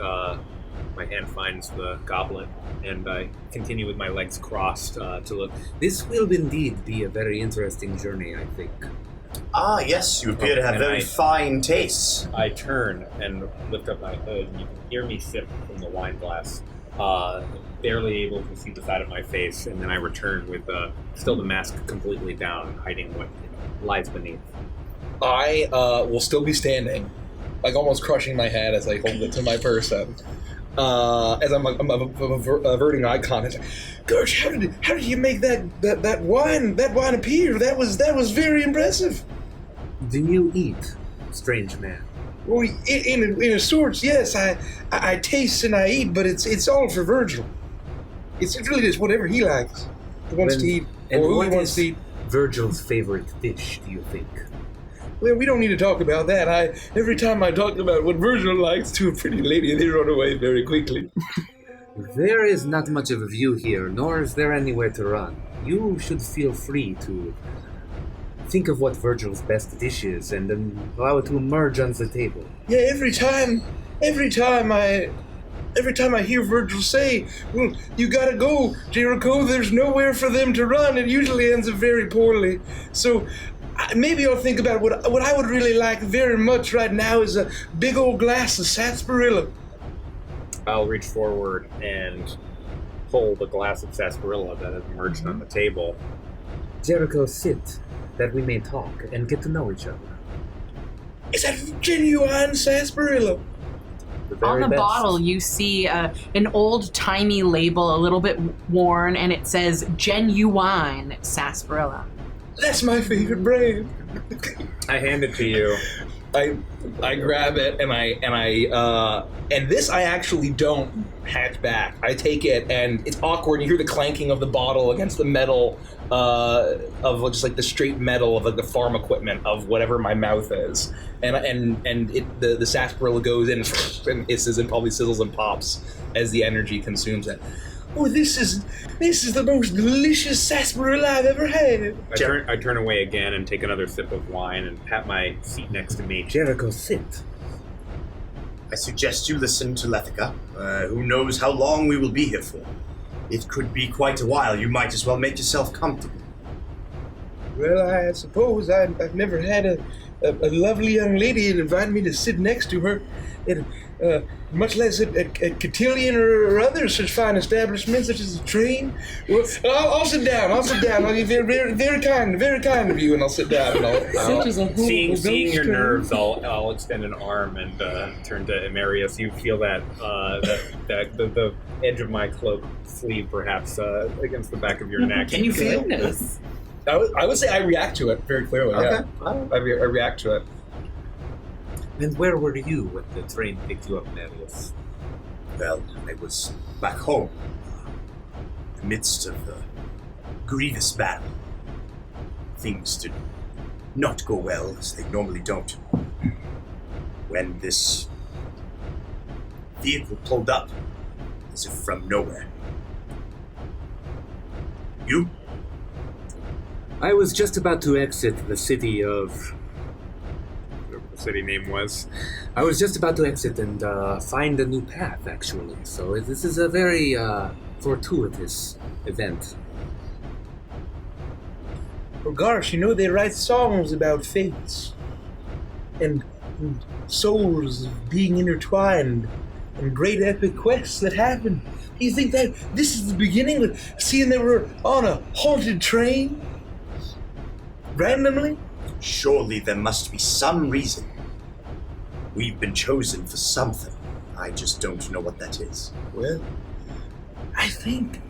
my hand finds the goblet, and I continue with my legs crossed to look. This will indeed be a very interesting journey, I think. Ah, yes, you appear to have very fine tastes. I turn and lift up my hood, and you can hear me sip from the wine glass, barely able to see the side of my face, and then I return with still the mask completely down, hiding what lies beneath. I will still be standing, like almost crushing my head as I hold it to my person. As I'm averting eye contact. Gosh, how did you make that wine appear? That was very impressive. Do you eat, strange man? Well, in a sorts, yes. I taste and I eat, but it's all for Virgil. It's really just whatever he likes. He wants to eat, or who he wants to eat. Virgil's favorite dish, do you think? Well, we don't need to talk about that. Every time I talk about what Virgil likes to a pretty lady, they run away very quickly. There is not much of a view here, nor is there anywhere to run. You should feel free to think of what Virgil's best dish is and then allow it to emerge on the table. Yeah, every time I hear Virgil say, "Well, you gotta go, Jericho, there's nowhere for them to run," it usually ends up very poorly. So maybe I'll think about what I would really like very much right now is a big old glass of sarsaparilla. I'll reach forward and pull the glass of sarsaparilla that has emerged on the table. Jericho, sit, that we may talk and get to know each other. Is that genuine sarsaparilla? On the best. bottle, you see an old-timey label, a little bit worn, and it says Genuine Sarsaparilla. That's my favorite brand. I hand it to you, I grab it and this I actually don't hatch back. I take it and it's awkward. You hear the clanking of the bottle against the metal of just like the straight metal of like the farm equipment of whatever my mouth is, and the sarsaparilla goes in and hisses and probably sizzles and pops as the energy consumes it. Oh, this is the most delicious sarsaparilla I've ever had. I turn away again and take another sip of wine and pat my seat next to me. Jericho, sit. I suggest you listen to Lethica. Who knows how long we will be here for? It could be quite a while. You might as well make yourself comfortable. Well, I suppose I've never had a lovely young lady invite me to sit next to her, much less at Cotillion or other such fine establishments such as a train. Well, I'll sit down. I'll be very, very kind of you, and I'll sit down. And Seeing your nerves, I'll extend an arm and turn to Emerius. You feel that the edge of my cloak sleeve, perhaps, against the back of your neck. Can you feel? Goodness. I would say I react to it very clearly. Okay. Yeah, I react to it. And where were you when the train picked you up, Marius? Well, I was back home, in the midst of a grievous battle. Things did not go well, as they normally don't. When this vehicle pulled up, as if from nowhere. You? I was just about to exit the city of... whatever the city name was. I was just about to exit and find a new path, actually. So this is a very fortuitous event. Well, gosh, they write songs about fates and souls being intertwined and great epic quests that happen. Do you think that this is the beginning, seeing they were on a haunted train? Randomly? Surely there must be some reason. We've been chosen for something. I just don't know what that is. Well, I think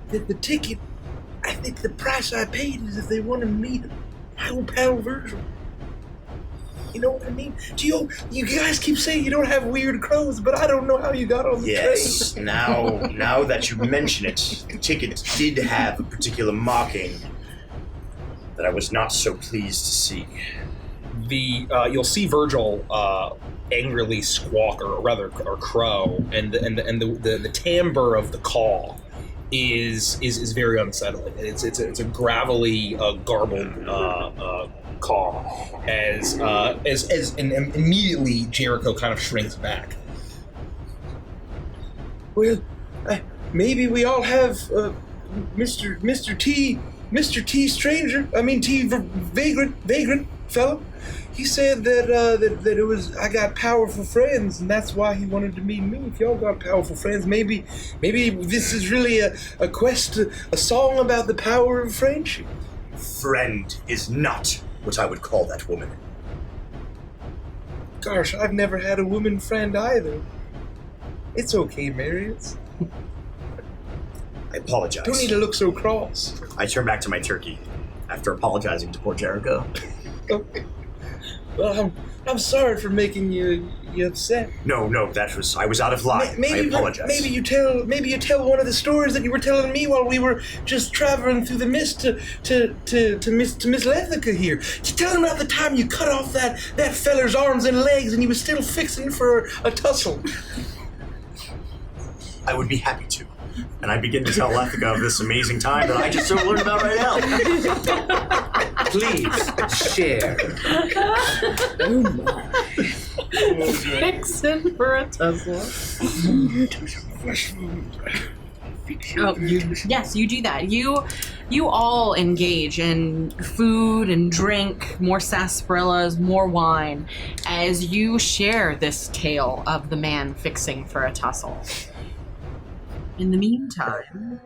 that the price I paid is if they wanted me to pal Virgil. You know what I mean? You guys keep saying you don't have weird clothes, but I don't know how you got on the Yes, train. now that you mention it, the ticket did have a particular marking that I was not so pleased to see. You'll see Virgil angrily squawk or crow, and the timbre of the call is very unsettling. It's a gravelly, garbled caw as immediately Jericho kind of shrinks back. Well, maybe we all have Mr. T Stranger. I mean T Vagrant fellow. He said that it was I got powerful friends, and that's why he wanted to meet me. If y'all got powerful friends, maybe this is really a quest, a song about the power of friendship. Friend is not what I would call that woman. Gosh, I've never had a woman friend either. It's okay, Marius. I apologize. Don't need to look so cross. I turn back to my turkey after apologizing to poor Jericho. Okay. Well, I'm sorry for making you upset. No, I was out of line. I apologize. Maybe you tell one of the stories that you were telling me while we were just traveling through the mist to Miss Lethica here. Tell him about the time you cut off that feller's arms and legs and he was still fixing for a tussle. I would be happy to. And I begin to tell Lethica of this amazing time that I just so learned about right now. Please, share. Fixing for a tussle. Yes, you do that. You all engage in food and drink, more sarsaparillas, more wine, as you share this tale of the man fixing for a tussle. In the meantime,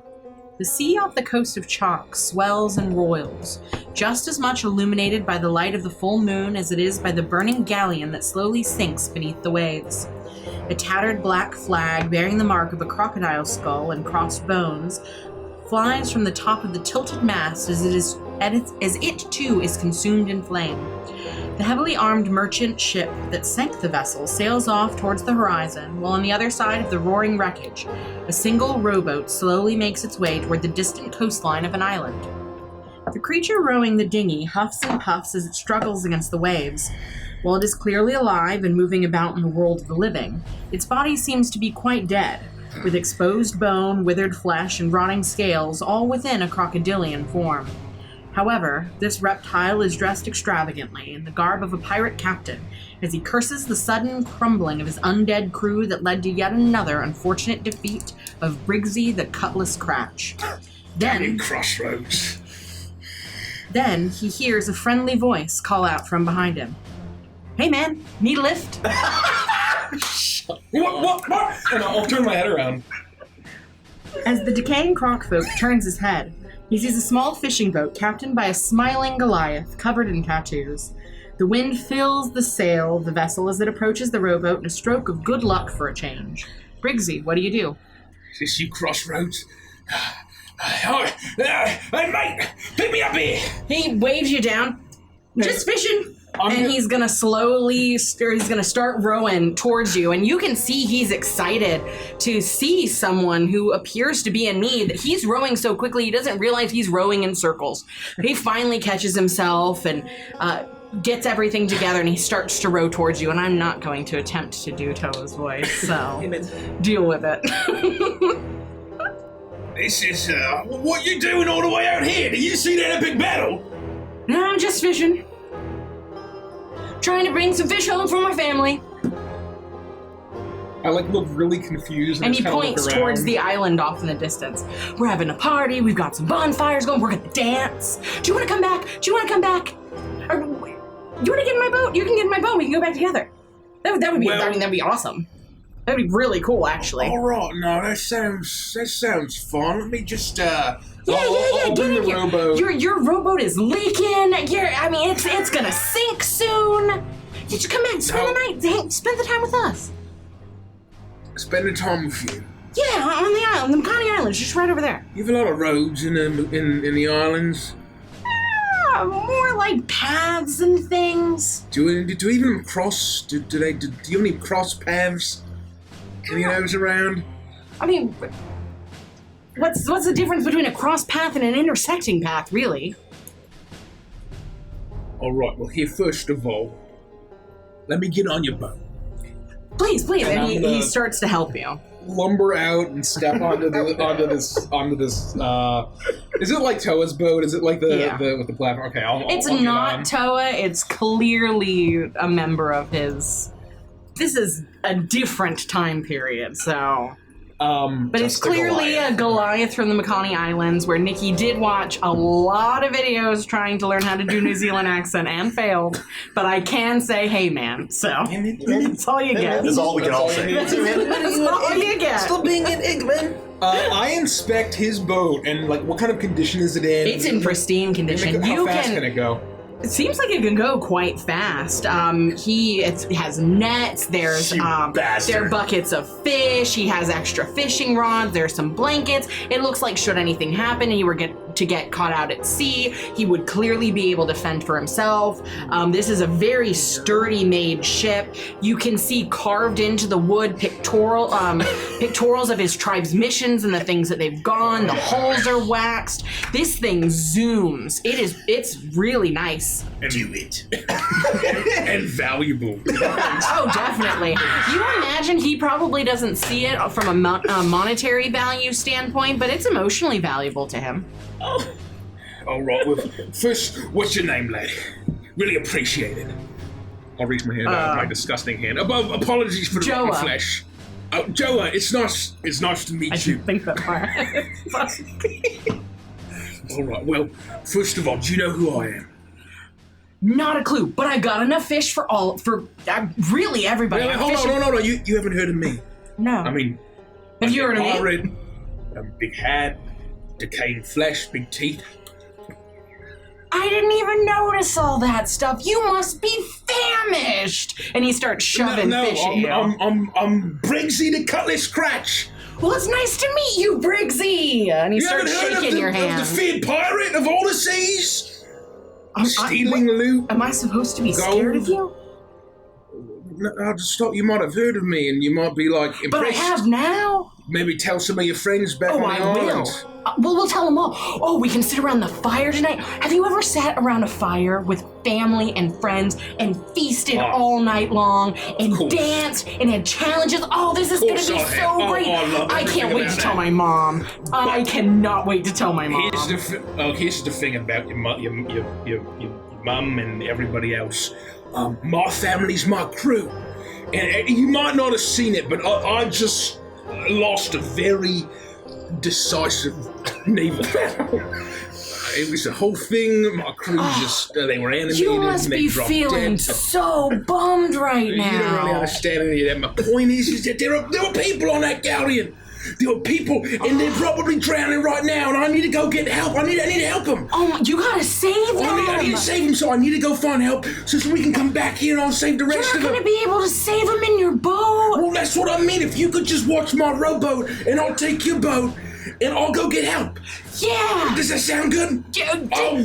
the sea off the coast of Chalk swells and roils, just as much illuminated by the light of the full moon as it is by the burning galleon that slowly sinks beneath the waves. A tattered black flag bearing the mark of a crocodile skull and crossed bones flies from the top of the tilted mast as it is as it too is consumed in flame. The heavily armed merchant ship that sank the vessel sails off towards the horizon, while on the other side of the roaring wreckage, a single rowboat slowly makes its way toward the distant coastline of an island. The creature rowing the dinghy huffs and puffs as it struggles against the waves. While it is clearly alive and moving about in the world of the living, its body seems to be quite dead, with exposed bone, withered flesh, and rotting scales all within a crocodilian form. However, this reptile is dressed extravagantly in the garb of a pirate captain, as he curses the sudden crumbling of his undead crew that led to yet another unfortunate defeat of Briggsy the Cutlass Cratch. Crossroads. Then he hears a friendly voice call out from behind him. "Hey man, need a lift?" What? And I'll turn my head around. As the decaying crocfolk turns his head, he sees a small fishing boat captained by a smiling Goliath covered in tattoos. The wind fills the sail of the vessel as it approaches the rowboat in a stroke of good luck for a change. Briggsy, what do you do? Is this you, Crossroads? Hey, mate! Pick me up here! He waves you down. Just fishing. He's gonna start rowing towards you, and you can see he's excited to see someone who appears to be in need. He's rowing so quickly he doesn't realize he's rowing in circles. He finally catches himself and gets everything together, and he starts to row towards you, and I'm not going to attempt to do Toa's voice, so deal with it. This is, what you doing all the way out here? Do you see that epic battle? No, I'm just fishing. Trying to bring some fish home for my family. I look really confused. And he points towards the island off in the distance. We're having a party. We've got some bonfires going. We're gonna dance. Do you want to come back? Or, you want to get in my boat? You can get in my boat. We can go back together. That would be. That'd be awesome. That'd be really cool, actually. All right, no, that sounds fun. Let me just Yeah, I'll bring the rowboat. Your rowboat is leaking. It's gonna sink soon. Just come back, spend the night. Spend the time with us. Spend the time with you. Yeah, on the island, the Makani Islands, just right over there. You have a lot of roads in the islands. More like paths and things. Do you even cross? Do you have any cross paths? Any of those around? I mean, what's the difference between a cross path and an intersecting path, really? All right. Well, here first of all, let me get on your boat. Please, and he starts to help you. Lumber out and step onto this. Is it like Toa's boat? Is it like the with the platform? Okay, I'll not Toa. It's clearly a member of his. This is a different time period, so. But it's clearly a Goliath from the Makani Islands, where Nikki did watch a lot of videos trying to learn how to do New Zealand accent and failed. But I can say, hey man, so that's all you get. That's all we can all say. That's all you get. Still being an Eggman. I inspect his boat, and what kind of condition is it in? It's in pristine condition. How fast can it go? It seems like it can go quite fast. It has nets. There's there are buckets of fish. He has extra fishing rods. There's some blankets. It looks like should anything happen and he were to get caught out at sea, he would clearly be able to fend for himself. This is a very sturdy made ship. You can see carved into the wood pictorials of his tribe's missions and the things that they've gone. The hulls are waxed. This thing zooms. It's really nice. Do it. And valuable. Oh, definitely. You imagine he probably doesn't see it from a monetary value standpoint, but it's emotionally valuable to him. Oh. All right. Well, first, what's your name, lad? Really appreciate it. I'll reach my hand out, my disgusting hand. Apologies for the rotten flesh. Joa, it's nice to meet you. I think that far. All right. Well, first of all, do you know who I am? Not a clue, but I got enough fish for really everybody. Wait, hold on. You haven't heard of me. No. I mean, have you heard of me? Big hat, decaying flesh, big teeth. I didn't even notice all that stuff. You must be famished. And he starts shoving fish at you. I'm Briggsy the Cutlass Cratch. Well, it's nice to meet you, Briggsy. And he starts shaking your hand. The feared pirate of all the seas. stealing loot. Am I supposed to be Gold. scared of you? No, I just thought you might have heard of me and you might be like impressed. But I have now. Maybe tell some of your friends back on the I island. will. Well, we'll tell them all. Oh, we can sit around the fire tonight. Have you ever sat around a fire with family and friends and feasted all night long and danced and had challenges? Oh, this is going to be so great. I can't wait to tell my mom. I cannot wait to tell my mom. Here's the thing about your mum and everybody else. My family's my crew. And you might not have seen it, but I just lost a very decisive naval battle. It was a whole thing. My crew they were animated. You must and they be dropped feeling dead. so bummed right now. You don't really understand any of that. My point is that there were people on that galleon. There were people, and they're probably drowning right now, and I need to go get help. I need to help them. Oh, you gotta save them. I need to save them, so I need to go find help so we can come back here and I'll save the rest of them. You're not gonna be able to save them in your boat. Well, that's what I mean. If you could just watch my rowboat, and I'll take your boat, and I'll go get help. Yeah. Does that sound good?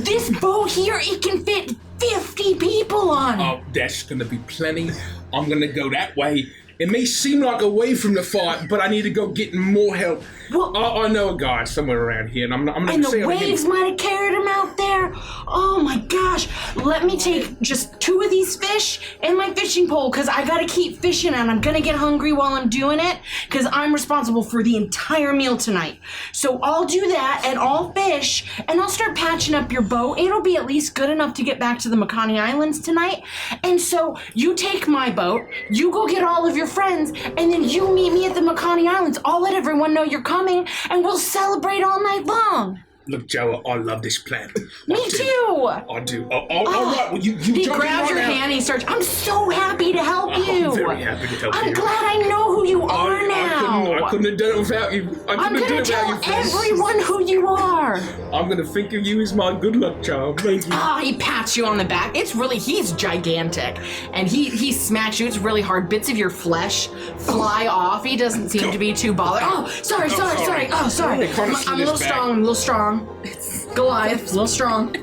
This boat here, it can fit 50 people on it. Oh, that's gonna be plenty. I'm gonna go that way. It may seem like away from the fight, but I need to go get more help. Well, I know a guy somewhere around here, and I'm gonna and say the waves might have carried him out there. Oh my gosh. Let me take just 2 of these fish and my fishing pole, because I gotta keep fishing and I'm gonna get hungry while I'm doing it, because I'm responsible for the entire meal tonight. So I'll do that and I'll fish and I'll start patching up your boat. It'll be at least good enough to get back to the Makani Islands tonight. And so you take my boat, you go get all of your friends, and then you meet me at the Makani Islands. I'll let everyone know you're coming, and we'll celebrate all night long. Look, Joe, I love this plan. Me too. I do. All right. Well, you He jump in grabs right your now. hand and he starts, I'm so happy to help you. I'm very happy to help you. I'm glad I know who you are now. I couldn't have done it without you. I'm going to tell everyone who you are. I'm going to think of you as my good luck charm. Thank you. He pats you on the back. He's gigantic. And he smacks you. It's really hard. Bits of your flesh fly off. He doesn't seem to be too bothered. Oh, sorry. Oh, sorry. I'm a little strong. It's Goliath, a little strong.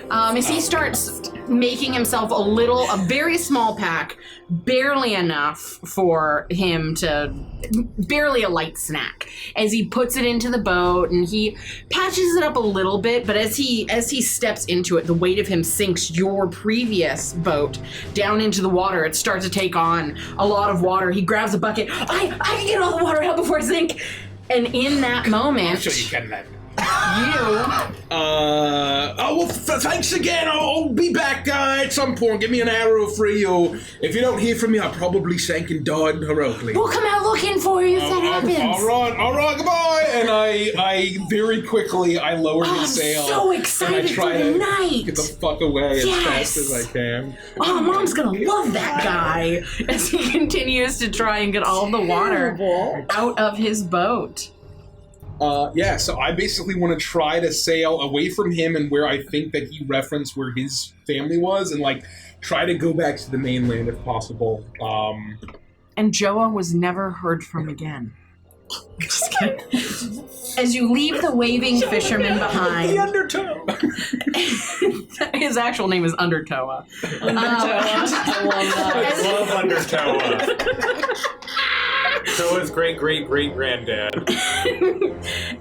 As he starts making himself a very small pack, barely enough for him to, barely a light snack. As he puts it into the boat and he patches it up a little bit, but as he steps into it, the weight of him sinks your previous boat down into the water. It starts to take on a lot of water. He grabs a bucket. I can get all the water out before I sink. And in that moment, I'm sure you can, lad. Thanks again. I'll be back at some point. Give me an arrow free, or if you don't hear from me, I probably sank and died heroically. We'll come out looking for you if that happens. All right, goodbye. And I very quickly lower the sail. I'm so excited and I try for the to night. get the fuck away as fast as I can. Oh, Mom's gonna love that guy as he continues to try and get all the water out of his boat. So I basically want to try to sail away from him and where I think that he referenced where his family was, and try to go back to the mainland if possible. And Joa was never heard from again. Just kidding. As you leave the waving fisherman behind, The Undertow. his actual name is Undertoa. I love Undertow. So is great-great-great-granddad.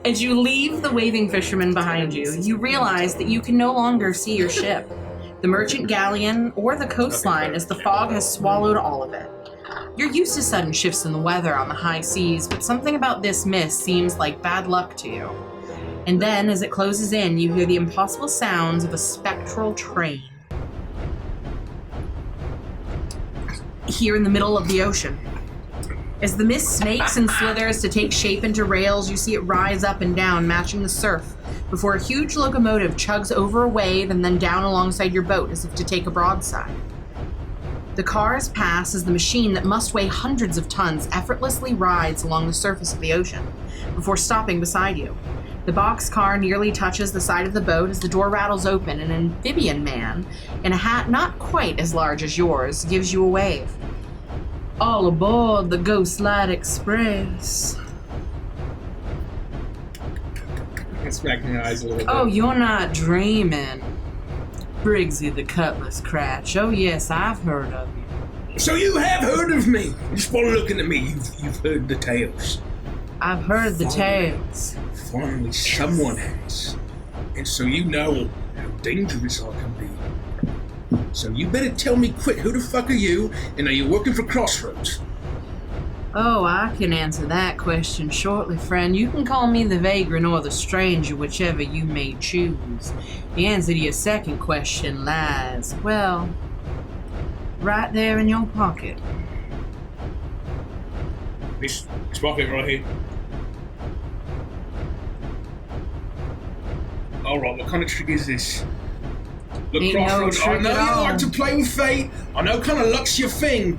As you leave the waving fisherman behind you, you realize that you can no longer see your ship, the merchant galleon, or the coastline as the fog has swallowed all of it. You're used to sudden shifts in the weather on the high seas, but something about this mist seems like bad luck to you. And then, as it closes in, you hear the impossible sounds of a spectral train. Here in the middle of the ocean. As the mist snakes and slithers to take shape into rails, you see it rise up and down, matching the surf, before a huge locomotive chugs over a wave and then down alongside your boat as if to take a broadside. The cars pass as the machine that must weigh hundreds of tons effortlessly rides along the surface of the ocean, before stopping beside you. The boxcar nearly touches the side of the boat as the door rattles open and an amphibian man, in a hat not quite as large as yours, gives you a wave. All aboard the Ghost Light Express. I smack my eyes a little bit. Oh, you're not dreaming. Briggsy the Cutlass Cratch. Oh yes, I've heard of you. So you have heard of me. Just by looking at me, you've heard the tales. I've heard the tales. Finally, someone has. And so you know how dangerous I can be. So you better tell me quick, who the fuck are you, and are you working for Crossroads? Oh, I can answer that question shortly, friend. You can call me the vagrant or the stranger, whichever you may choose. The answer to your second question lies, well, right there in your pocket. This pocket right here. Alright, what kind of trick is this? Look, Ain't no Crossroads, I trick know at you all. like to play with fate. I know kind of luck's your thing.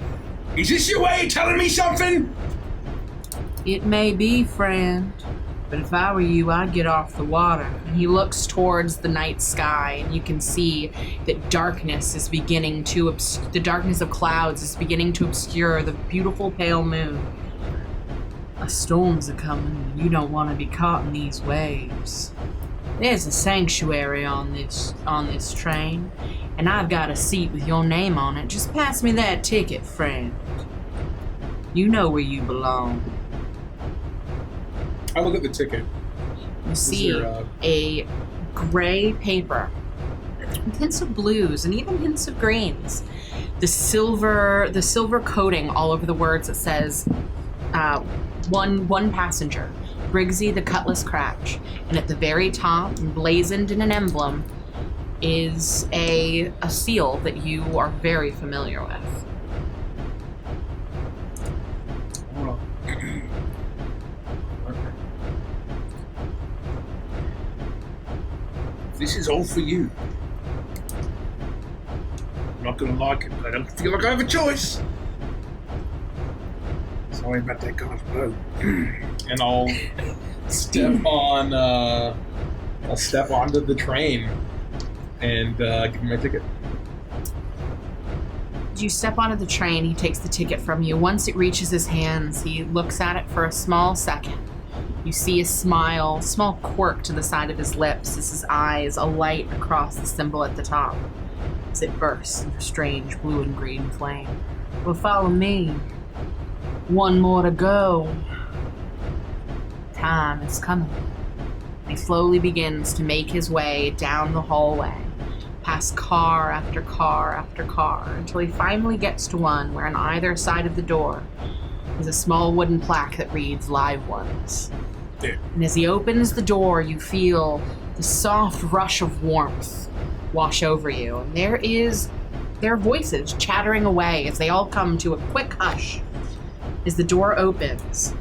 Is this your way of telling me something? It may be, friend, but if I were you, I'd get off the water. And he looks towards the night sky, and you can see that darkness is beginning to the darkness of clouds is beginning to obscure the beautiful pale moon. A storm's a coming, and you don't want to be caught in these waves. There's a sanctuary on this train, and I've got a seat with your name on it. Just pass me that ticket, friend. You know where you belong. I look at the ticket. You see a gray paper with hints of blues and even hints of greens. The silver coating all over the words that says one passenger, Briggsy the Cutlass Cratch, and at the very top, emblazoned in an emblem, is a seal that you are very familiar with. This is all for you. I'm not gonna like it, but I don't feel like I have a choice. Sorry about that guy's boat. And I'll step onto the train and give him my ticket. You step onto the train, he takes the ticket from you. Once it reaches his hands, he looks at it for a small second. You see a small quirk to the side of his lips as his eyes alight across the symbol at the top as it bursts into strange blue and green flame. Well, follow me. One more to go. Time is coming. He slowly begins to make his way down the hallway, past car after car after car, until he finally gets to one where on either side of the door is a small wooden plaque that reads Live Ones. Yeah. And as he opens the door, you feel the soft rush of warmth wash over you. And there are voices chattering away as they all come to a quick hush as the door opens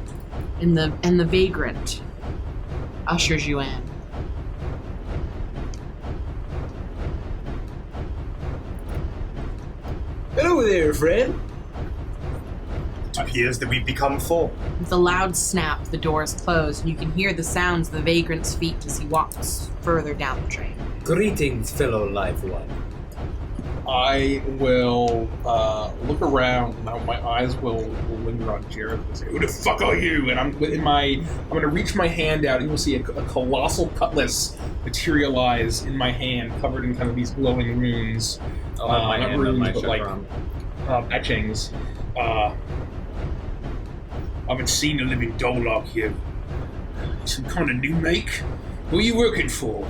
and the vagrant ushers you in. Hello there, friend. It appears that we've become full. With a loud snap, the doors close, and you can hear the sounds of the vagrant's feet as he walks further down the train. Greetings, fellow live one. I will look around. Now my eyes will linger on Jared and say, "Who the fuck are you?" And I'm going to reach my hand out, and you'll see a colossal cutlass materialize in my hand, covered in kind of these glowing runes. Not runes, but like etchings. I haven't seen a living doll like you. Some kind of new make? Who are you working for?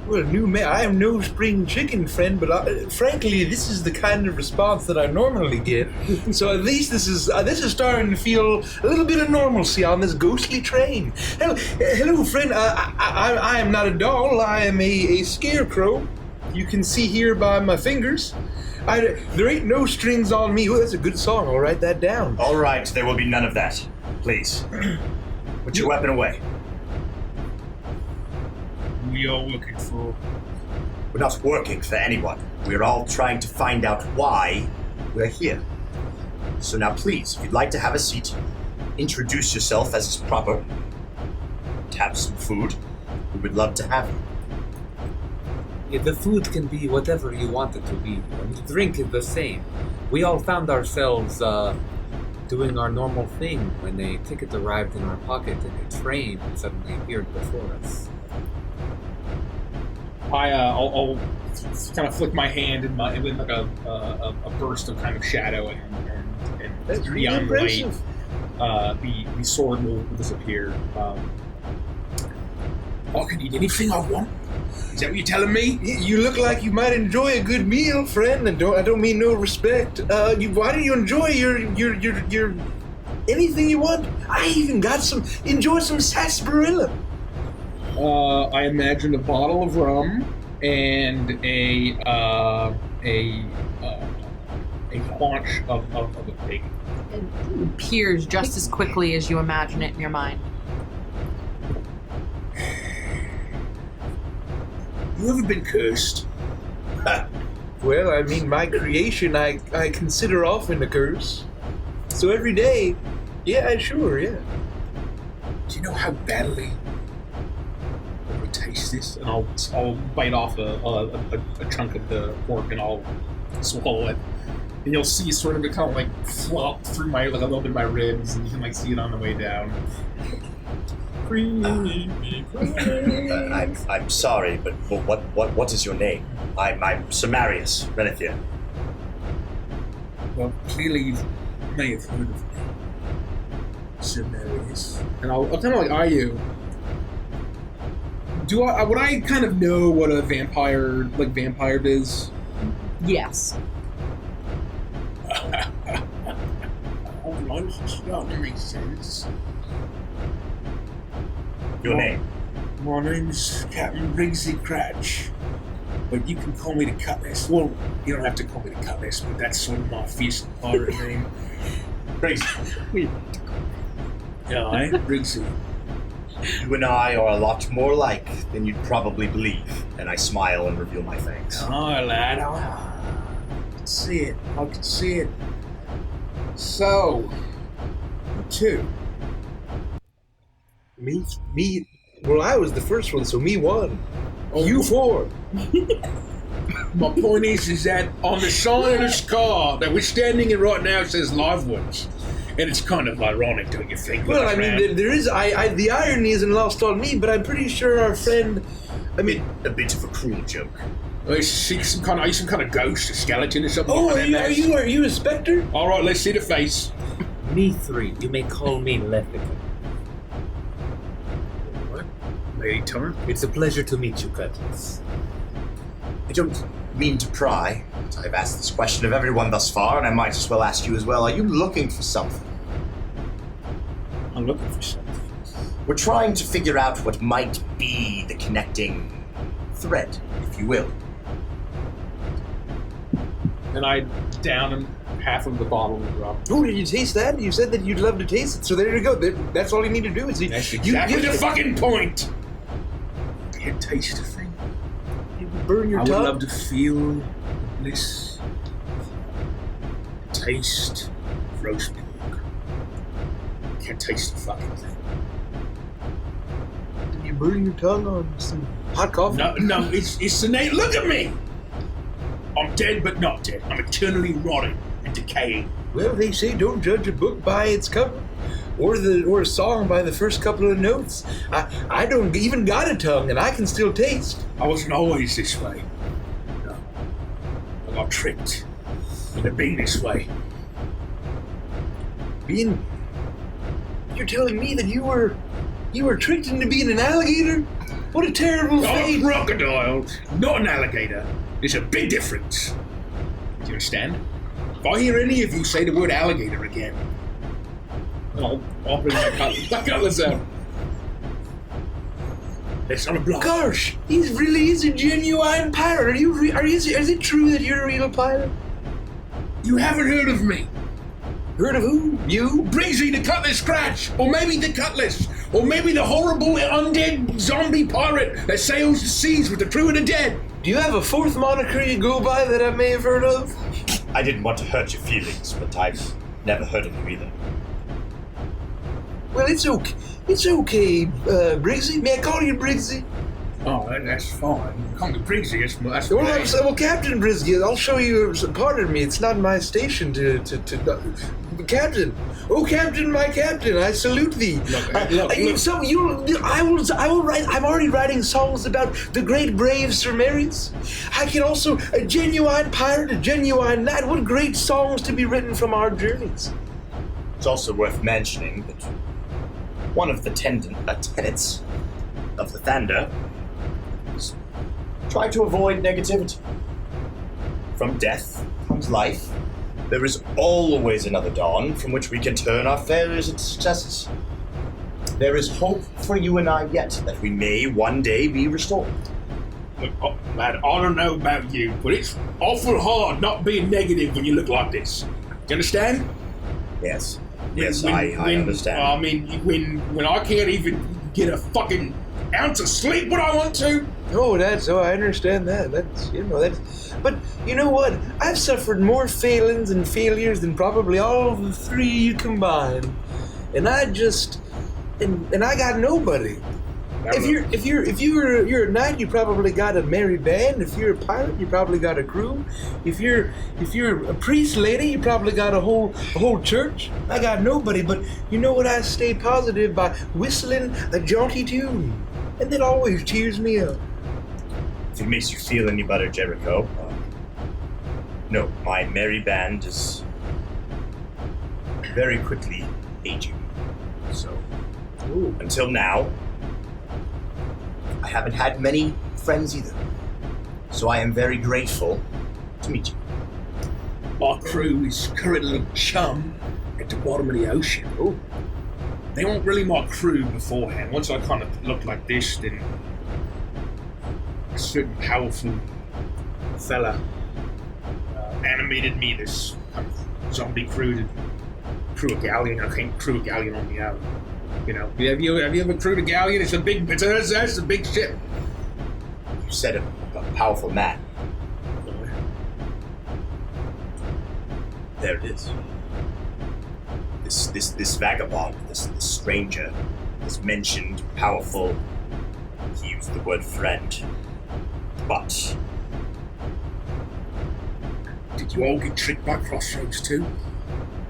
Well, I am no spring chicken, friend, but frankly, this is the kind of response that I normally get. So at least this is starting to feel a little bit of normalcy on this ghostly train. Hello, friend. I am not a doll. I am a scarecrow. You can see here by my fingers. There ain't no strings on me. Oh, that's a good song. I'll write that down. All right, there will be none of that. Please. Put your weapon away. Who you're working for? We're not working for anyone. We're all trying to find out why we're here. So now please, if you'd like to have a seat, introduce yourself as is proper, and have some food, we would love to have you. Yeah, the food can be whatever you want it to be, and the drink is the same. We all found ourselves doing our normal thing when a ticket arrived in our pocket and a train suddenly appeared before us. I'll kind of flick my hand and then like a burst of kind of shadow and That's really beyond light. impressive. The sword will disappear. I can eat anything I want. Is that what you're telling me? You look like you might enjoy a good meal, friend, and I don't mean no respect. Why do you enjoy your anything you want? I even enjoy some sarsaparilla. I imagine a bottle of rum and a haunch of a pig. It appears just as quickly as you imagine it in your mind. You ever been cursed? Well, I mean, my creation, I consider often a curse. So every day, yeah, sure, yeah. Do you know how badly I would taste this? And I'll bite off a chunk of the pork and I'll swallow it. And you'll see sort of it kind of like flop through my, like a little bit of my ribs, and you can like see it on the way down. I'm sorry, but what is your name? I'm Samarius Renethia. Well, clearly you may have heard of me. Samarius. And I'll kind of like eye you. Would I kind of know what a vampire is? Yes. Alright, it's starting to make sense. Your name? My name's Captain Briggsy Cratch. But you can call me the Cutlass. Well, you don't have to call me the Cutlass, but that's sort of my official pirate name. Briggsy. Yeah, Briggsy. You and I are a lot more alike than you'd probably believe. And I smile and reveal my fangs. Oh, lad. I can see it. I can see it. So, you two. Me. Well, I was the first one, so me won. Oh, You four. My point is that on the sign of this car that we're standing in right now, it says Live Ones. And it's kind of ironic, don't you think? Well, I mean, there is. The irony isn't lost on me, but I'm pretty sure our friend. I mean, A bit of a cruel joke. Are you some kind of ghost, a skeleton or something? oh, like are you a specter? All right, let's see the face. Me three. You may call me Lethica. Lady Turn. It's a pleasure to meet you, Cutlass. I don't mean to pry, but I've asked this question of everyone thus far, and I might as well ask you as well. Are you looking for something? I'm looking for something. We're trying to figure out what might be the connecting thread, if you will. And I down half of the bottle of rum. Oh, did you taste that? You said that you'd love to taste it, so there you go. That's all you need to do. Is That's exactly the fucking point. I can taste the thing. You burn your I would tongue. love to feel the bliss, the taste of roast pork. Can't taste the fucking thing. Did you burn your tongue on some hot coffee? No, it's the name. Look at me. I'm dead, but not dead. I'm eternally rotting and decaying. Well, they say don't judge a book by its cover, or a song by the first couple of notes. I don't even got a tongue, and I can still taste. I wasn't always this way. No. I got tricked into being this way. You're telling me that you were tricked into being an alligator? What a terrible I'm fate! a crocodile, not an alligator. There's a big difference. Do you understand? If I hear any of you say the word alligator again, I'll bring my cutlass out. It's on a block. Gosh, he really is a genuine pirate. Is it true that you're a real pirate? You haven't heard of me. Heard of who? You? Briggsy the Cutlass Scratch, or maybe the Cutlass, or maybe the horrible undead zombie pirate that sails the seas with the crew of the dead. Do you have a fourth moniker you go by that I may have heard of? I didn't want to hurt your feelings, but I've never heard of you either. Well, it's okay. It's okay, Briggsy. May I call you Briggsy? Oh, that's fine. Call me Briggsy. That's fine. Well, Captain Briggsy, I'll show you. Pardon me. It's not my station to Captain. Oh, Captain, my Captain, I salute thee. Look. So I will write. I'm already writing songs about the great brave Sir Marius. I can also a genuine pirate, a genuine knight. What great songs to be written from our journeys. It's also worth mentioning that one of the tenets of the Thunder is try to avoid negativity. From death comes life. There is always another dawn from which we can turn our failures into successes. There is hope for you and I yet that we may one day be restored. Look, lad, I don't know about you, but it's awful hard not being negative when you look like this. Do you understand? Yes. Yes, I understand. I mean, when I can't even get a fucking ounce of sleep when I want to. Oh, I understand that. But you know what? I've suffered more failings and failures than probably all of the three you combined, and I got nobody. If you're a knight, you probably got a merry band. If you're a pirate, you probably got a crew. If you're a priest lady, you probably got a whole church. I got nobody, but you know what? I stay positive by whistling a jaunty tune, and that always cheers me up. If it makes you feel any better, Jericho, no, my merry band is very quickly aging. So, until now, I haven't had many friends either. So I am very grateful to meet you. My crew is currently chum at the bottom of the ocean. Oh. They weren't really my crew beforehand. Once I kind of looked like this, then a certain powerful fella animated me this kind of zombie crew to crew a galleon. I can't crew a galleon on the own. You know, have you ever crewed a galleon? It's a big ship. You said a powerful man. There it is. This vagabond, this stranger, is mentioned powerful. He used the word friend. But did you all get tricked by Crossroads too?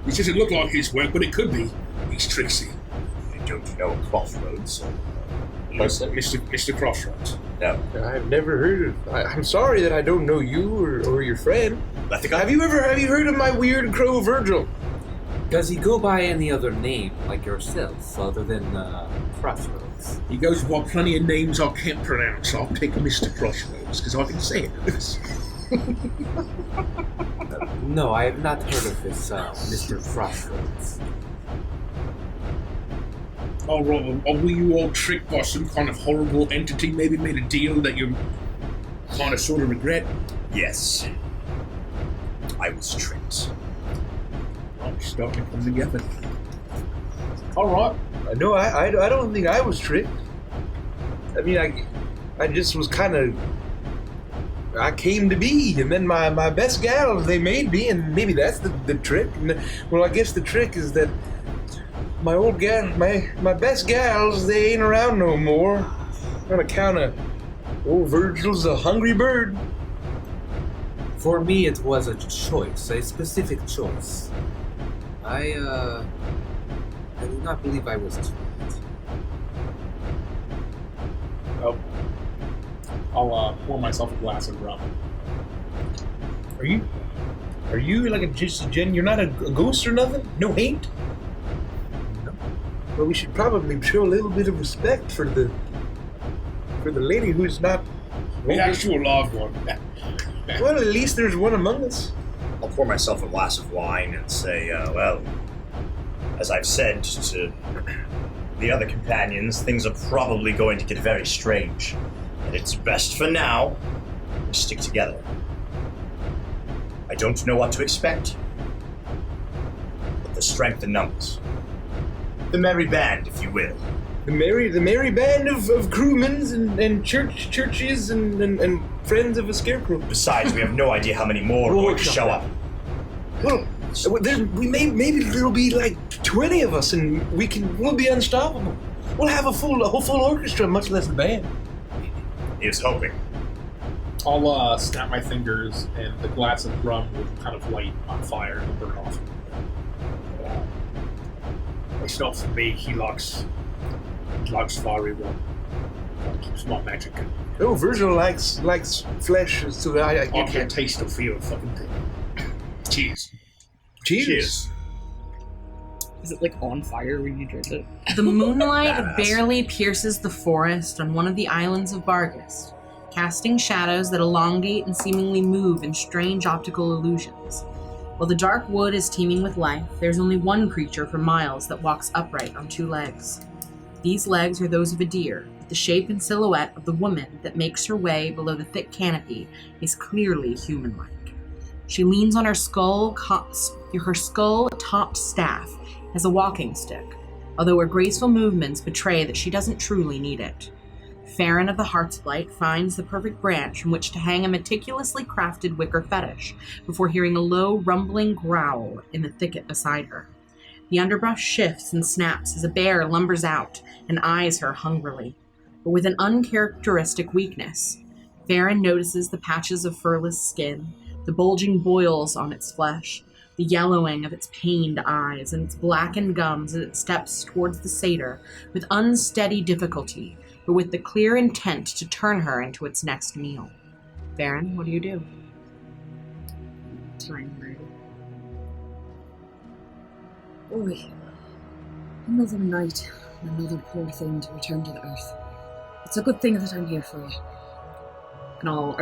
It doesn't look like his work, but it could be. He's tricksy. I don't know Crossroads. Mr. Crossroads. No. I've never heard of. I'm sorry that I don't know you or your friend. Have you heard of my weird crow Virgil? Does he go by any other name like yourself other than Crossroads? He goes by plenty of names I can't pronounce. I'll pick Mr. Crossroads because I can say it. No, I have not heard of this Mr. Crossroads. Oh, were you all tricked by some kind of horrible entity? Maybe made a deal that you kind of sort of regret? Yes. I was tricked. Well, we're starting to come together. All right. No, I don't think I was tricked. I mean, I just was kind of. I came to be, and then my best gals, they made me, and maybe that's the trick. Well, I guess the trick is that my old gal, my best gals, they ain't around no more. On account of old Virgil's a hungry bird. For me, it was a choice, a specific choice. I do not believe I was tricked. Oh. I'll pour myself a glass of rum. Are you like just a gen? You're not a ghost or nothing? No hate? No. Well, we should probably show a little bit of respect for the lady who's not the actual loved one. Well, at least there's one among us. I'll pour myself a glass of wine and say, well, as I've said to the other companions, things are probably going to get very strange. And it's best for now to stick together. I don't know what to expect, but the strength in numbers. The merry band, if you will. The merry band of crewmen and churches and friends of a scarecrow. Besides, we have no idea how many more are going to show up. Well, maybe there'll be like 20 of us, and we'll be unstoppable. We'll have a whole full orchestra, much less the band. Here's hoping. I'll snap my fingers, and the glass of rum will kind of light on fire and burn off. It's not for me. He likes fiery one. It's my magic. Oh, Virgil likes flesh, so I can't taste or feel a fucking thing. Cheers. Cheers. Is it like on fire when you drink it? The moonlight barely pierces the forest on one of the islands of Bargast, casting shadows that elongate and seemingly move in strange optical illusions. While the dark wood is teeming with life, there's only one creature for miles that walks upright on 2 legs. These legs are those of a deer, but the shape and silhouette of the woman that makes her way below the thick canopy is clearly human-like. She leans on her skull-topped staff as a walking stick, although her graceful movements betray that she doesn't truly need it. Farron of the Heartsblight finds the perfect branch from which to hang a meticulously crafted wicker fetish before hearing a low, rumbling growl in the thicket beside her. The underbrush shifts and snaps as a bear lumbers out and eyes her hungrily, but with an uncharacteristic weakness. Farron notices the patches of furless skin, the bulging boils on its flesh, the yellowing of its pained eyes, and its blackened gums as it steps towards the satyr with unsteady difficulty, but with the clear intent to turn her into its next meal. Farron, what do you do? Time ready. Boy, another night, another poor thing to return to the earth. It's a good thing that I'm here for you. And I'll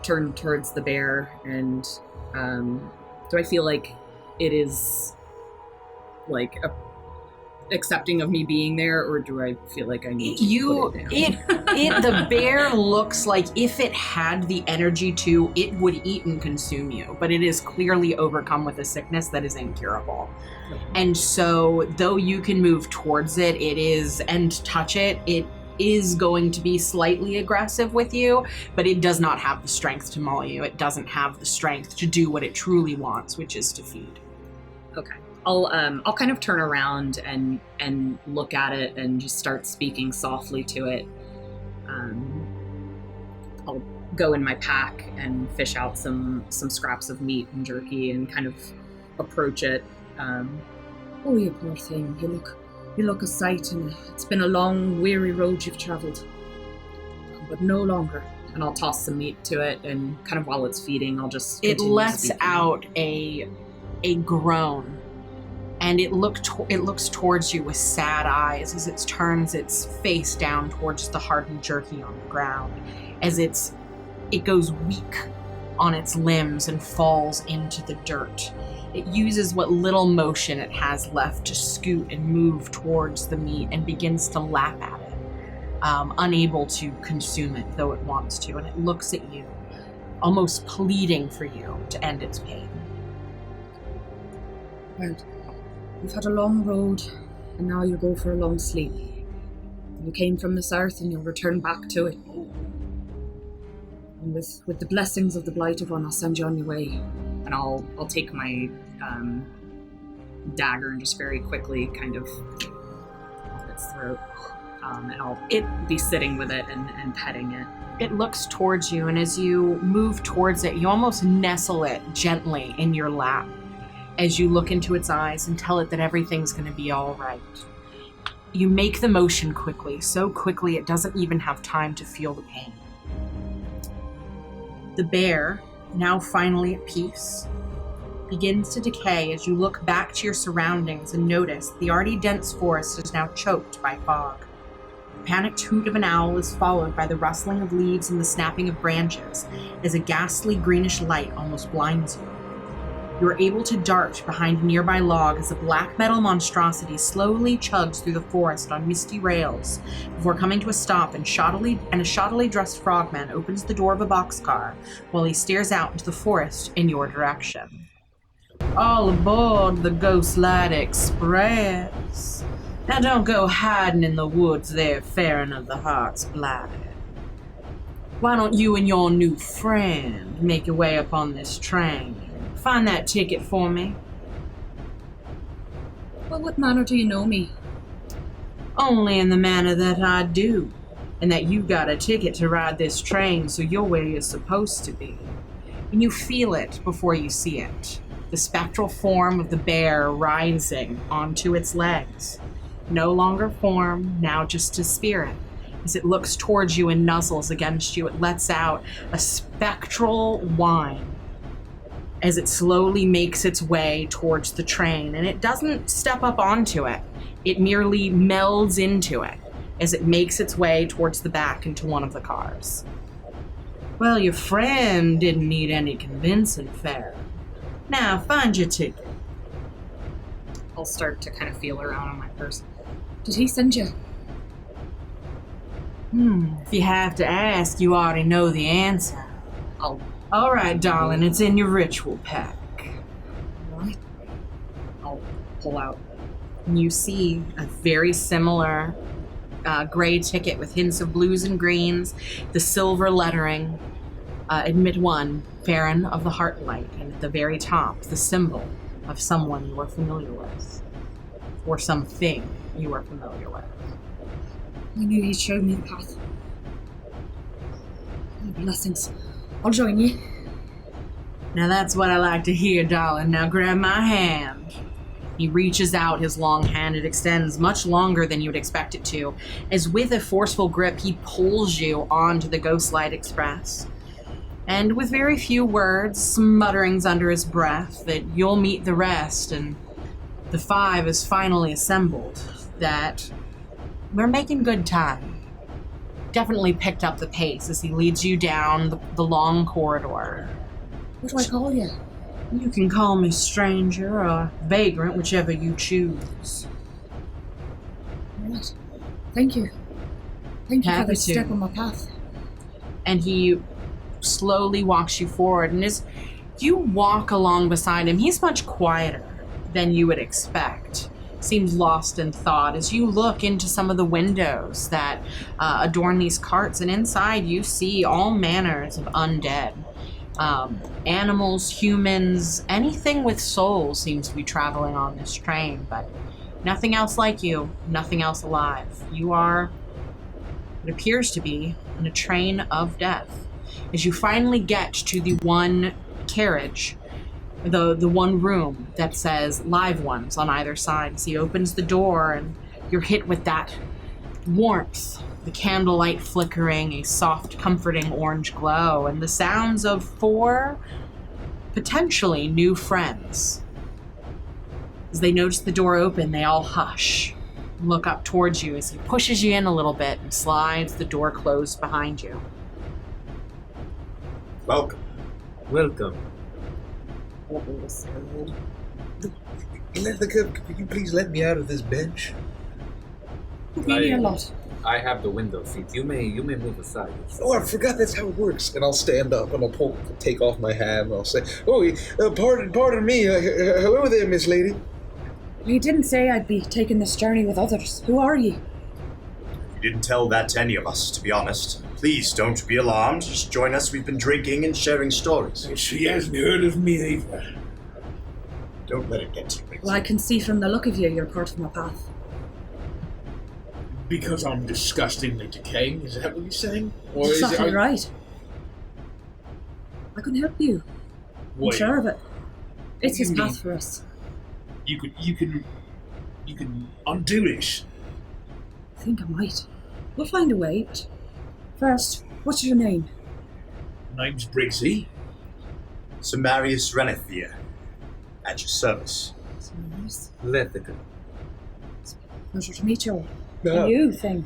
turn towards the bear, and do I feel like it is like accepting of me being there, or do I feel like I need to put it down? The bear looks like if it had the energy to, it would eat and consume you, but it is clearly overcome with a sickness that is incurable. And so though you can move towards it, and touch it is going to be slightly aggressive with you, but it does not have the strength to maul you. It doesn't have the strength to do what it truly wants, which is to feed. Okay. I'll kind of turn around and look at it and just start speaking softly to it. I'll go in my pack and fish out some scraps of meat and jerky and kind of approach it. Oh, you poor thing. You look a sight, and it's been a long, weary road you've traveled. But no longer. And I'll toss some meat to it, and kind of while it's feeding, I'll just It lets out a groan. And it looks towards you with sad eyes as it turns its face down towards the hardened jerky on the ground, as it goes weak on its limbs and falls into the dirt. It uses what little motion it has left to scoot and move towards the meat and begins to lap at it, unable to consume it, though it wants to. And it looks at you, almost pleading for you to end its pain. Well, you've had a long road, and now you'll go for a long sleep. You came from this earth, and you'll return back to it. And with the blessings of the Blighted One, I'll send you on your way. And I'll take my dagger and just very quickly kind of off its throat. And I'll be sitting with it and petting it. It looks towards you, and as you move towards it, you almost nestle it gently in your lap as you look into its eyes and tell it that everything's going to be all right. You make the motion quickly, so quickly it doesn't even have time to feel the pain. The bear, now finally at peace, begins to decay as you look back to your surroundings and notice the already dense forest is now choked by fog. The panicked hoot of an owl is followed by the rustling of leaves and the snapping of branches as a ghastly greenish light almost blinds you. You are able to dart behind a nearby log as a black metal monstrosity slowly chugs through the forest on misty rails before coming to a stop, and a shoddily dressed frogman opens the door of a boxcar while he stares out into the forest in your direction. All aboard the Ghostlight Express. Now don't go hiding in the woods there, Farron of the Heartsblight. Why don't you and your new friend make your way up on this train? Find that ticket for me. Well, what manner do you know me? Only in the manner that I do, and that you got a ticket to ride this train, so you're where you're supposed to be. And you feel it before you see it. The spectral form of the bear rising onto its legs. no longer form, now just a spirit. As it looks towards you and nuzzles against you, it lets out a spectral whine as it slowly makes its way towards the train, and it doesn't step up onto it. It merely melds into it as it makes its way towards the back into one of the cars. Well, your friend didn't need any convincing, Farron. Now, find your ticket. I'll start to kind of feel around on my person. Did he send you? If you have to ask, you already know the answer. All right, darling, it's in your ritual pack. Right. I'll pull out. And you see a very similar gray ticket with hints of blues and greens, the silver lettering, admit one, Farron of the Heartlight, and at the very top, the symbol of someone you are familiar with, or something you are familiar with. I knew he'd show me the path. Oh, blessings. I'll join you. Now that's what I like to hear, darling. Now grab my hand. He reaches out his long hand. It extends much longer than you would expect it to, as with a forceful grip, he pulls you onto the Ghostlight Express. And with very few words, mutterings under his breath, that you'll meet the rest, and the five is finally assembled, that we're making good time. Definitely picked up the pace as he leads you down the long corridor. What do I call you? You can call me stranger or vagrant, whichever you choose. Right. Thank you. Thank you for Happy this to. step on my path. And he slowly walks you forward, and as you walk along beside him, he's much quieter than you would expect. Seems lost in thought as you look into some of the windows that adorn these carts, and inside you see all manners of undead. Animals, humans, anything with souls seems to be traveling on this train, but nothing else like you, nothing else alive. You are, it appears to be, in a train of death. As you finally get to the one carriage, the one room that says live ones on either side. So he opens the door and you're hit with that warmth, the candlelight flickering, a soft, comforting orange glow, and the sounds of 4 potentially new friends. As they notice the door open, they all hush, look up towards you as he pushes you in a little bit and slides the door closed behind you. Welcome. Welcome. Could you please let me out of this bench? Really a lot. I have the window seat. You may move aside. Oh, I forgot that's how it works. And I'll stand up and I'll take off my hat and I'll say, "Oh, pardon me. Hello there, Miss Lady." You didn't say I'd be taking this journey with others. Who are you? You didn't tell that to any of us, to be honest. Please don't be alarmed. Just join us. We've been drinking and sharing stories. She hasn't heard of me either. Don't let it get to you. Well, I can see from the look of you, you're part of my path. Because I'm disgustingly decaying, is that what you're saying? Or is Exactly it? right. I can help you. I'm Wait, sure of it. It's do you his path mean? for us. you can undo this. I think I might. We'll find a way, but first, what's your name? Name's Briggsy. Sir Marius Renethir, at your service. Lethica. Pleasure to meet you. Uh, And you, Thing.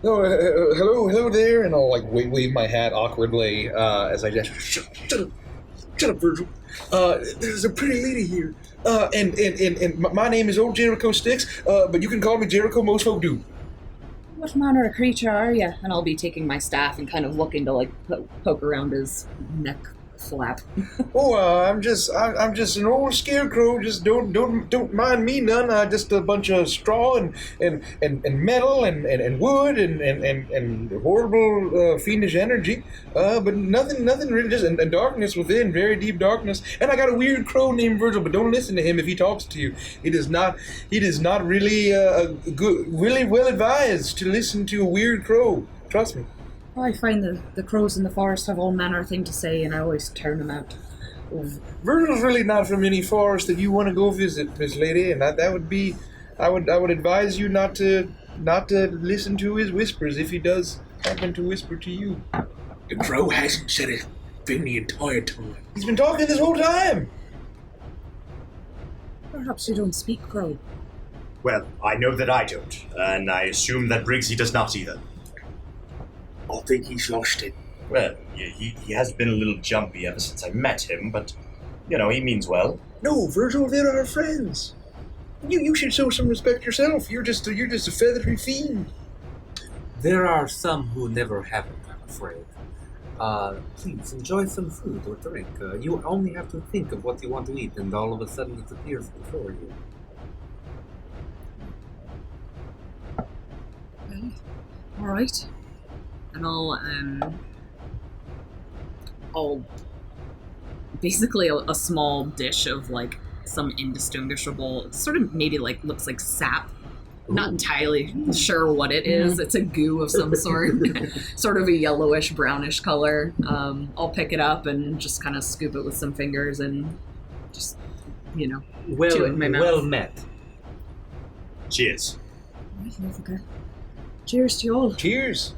No, hello there, and I'll like wave my hat awkwardly as I just shut up, Virgil. There's a pretty lady here, and my name is Old Jericho Sticks, but you can call me Jericho. Most folk do. What manner of creature are you? And I'll be taking my staff and kind of looking to like poke around his neck flap. Oh, I'm just an old scarecrow. Just don't mind me none. Just a bunch of straw and metal and wood and horrible fiendish energy. But nothing really. Just and darkness within, very deep darkness. And I got a weird crow named Virgil. But don't listen to him if he talks to you. It is not really really well advised to listen to a weird crow. Trust me. I find the crows in the forest have all manner of thing to say, and I always turn them out. Virgil's really not from any forest that you want to go visit, Miss Lady, and that would be I would advise you not to listen to his whispers if he does happen to whisper to you. The crow hasn't said a thing the entire time. He's been talking this whole time. Perhaps you don't speak Crow. Well, I know that I don't, and I assume that Briggsy does not either. I think he's lost it. Well, he has been a little jumpy ever since I met him, but, you know, he means well. No, Virgil, they're our friends. You should show some respect yourself. You're just a feathery fiend. There are some who never have it, I'm afraid. Please enjoy some food or drink. You only have to think of what you want to eat, and all of a sudden it appears before you. Well, all right. And I'll basically a small dish of like some indistinguishable, sort of maybe like looks like sap. Not entirely sure what it is. It's a goo of some sort, sort of a yellowish, brownish color. I'll pick it up and just kind of scoop it with some fingers and just, chew it in my mouth. Well met. Cheers. Cheers to you all. Cheers.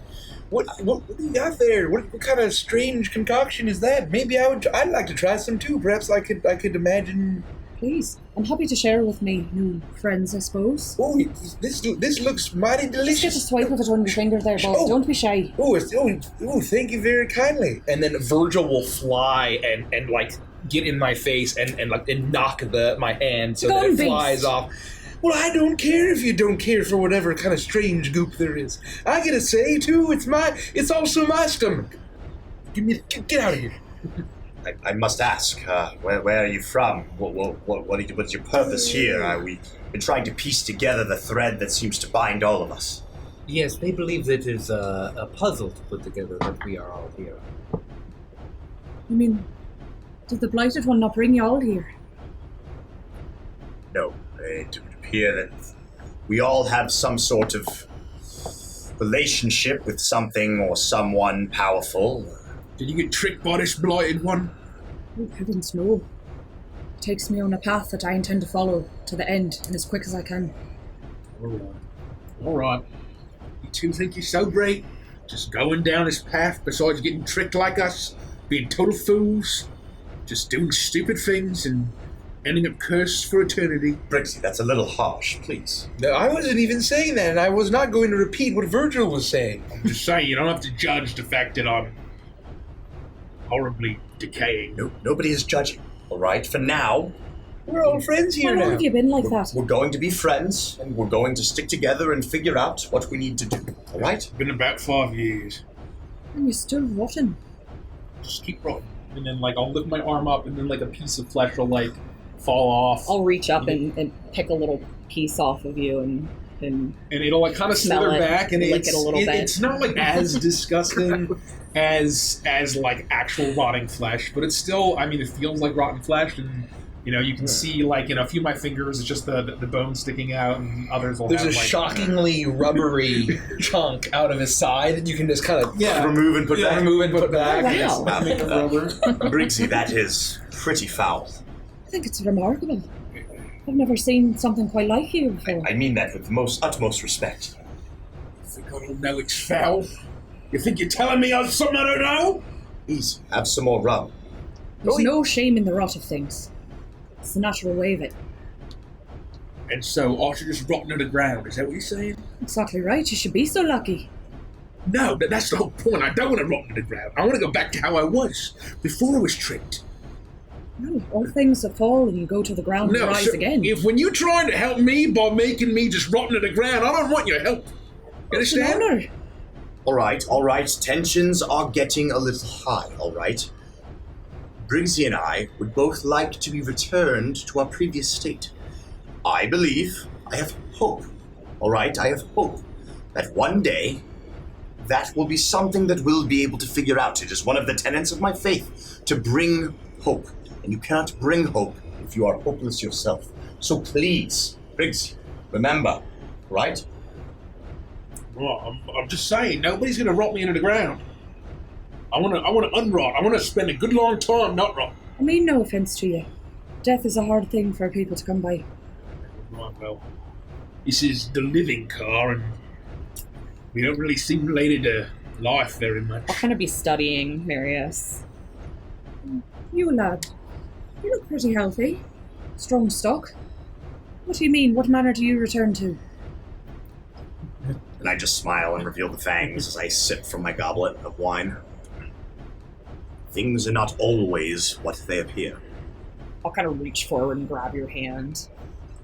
What do you got there? What kind of strange concoction is that? Maybe I'd like to try some too. Perhaps I could imagine. Please, I'm happy to share with me new friends, I suppose. Oh, this looks mighty delicious. Just get a swipe of it on your finger there, boss. Don't be shy. Oh, thank you very kindly. And then Virgil will fly and like get in my face and knock my hand so that it flies off. Well, I don't care if you don't care for whatever kind of strange goop there is. I get a say too. It's also my stomach. Get out of here. I must ask, where are you from? What's your purpose here? We've been trying to piece together the thread that seems to bind all of us. Yes, they believe it is a puzzle to put together that we are all here. You mean, did the Blighted One not bring you all here? No, it would appear that we all have some sort of relationship with something or someone powerful. Did you get tricked by this Blighted One? Oh, heavens no. It takes me on a path that I intend to follow to the end, and as quick as I can. All right. You two think you're so great? Just going down this path besides getting tricked like us, being total fools, just doing stupid things and ending up cursed for eternity. Brixie, that's a little harsh, please. No, I wasn't even saying that, and I was not going to repeat what Virgil was saying. I'm just saying, you don't have to judge the fact that I'm horribly decaying. No, nobody is judging, all right? For now, we're all friends here now. How long have you been like that? We're going to be friends, and we're going to stick together and figure out what we need to do, all right? Been about 5 years. And you're still rotten. Just keep rotting. And then, I'll lift my arm up, and then, a piece of flesh will, fall off. I'll reach up and pick a little piece off of you and it'll, kind of slither back, and lick it a little bit. It's not, as disgusting as actual rotting flesh, but it's still, it feels like rotten flesh, and you can see a few of my fingers, it's just the bone sticking out, and others will There's have a shockingly rubbery chunk out of his side that you can just kind of remove and put back. Remove and put back. Wow. Brixie, that is pretty foul. I think it's remarkable. I've never seen something quite like you before. I mean that with the utmost respect. I think I don't know it's foul. You think you're telling me something I don't know? Easy. Have some more rum. There's no shame in the rot of things. It's the natural way of it. And so I should just rot to the ground, is that what you're saying? Exactly right. You should be so lucky. No, that's the whole point. I don't want to rot to the ground. I want to go back to how I was, before I was tricked. No, all things that fall and you go to the ground and rise again. If when you're trying to help me by making me just rot to the ground, I don't want your help. You understand? Honor. All right. Tensions are getting a little high, all right? Briggsy and I would both like to be returned to our previous state. I believe, I have hope, all right? I have hope that one day that will be something that we'll be able to figure out. It is one of the tenets of my faith, to bring hope. And you cannot bring hope if you are hopeless yourself. So please, Briggsy, remember, right? Well, I'm just saying, nobody's going to rot me into the ground. I want to unrot. I want to spend a good long time not rot. I mean no offense to you. Death is a hard thing for people to come by. Right, well, This is the living car, and we don't really seem related to life very much. I'll kind of be studying Marius. You lad, you look pretty healthy. Strong stock. What do you mean? What manner do you return to? And I just smile and reveal the fangs as I sip from my goblet of wine. Things are not always what they appear. I'll kind of reach forward and grab your hand.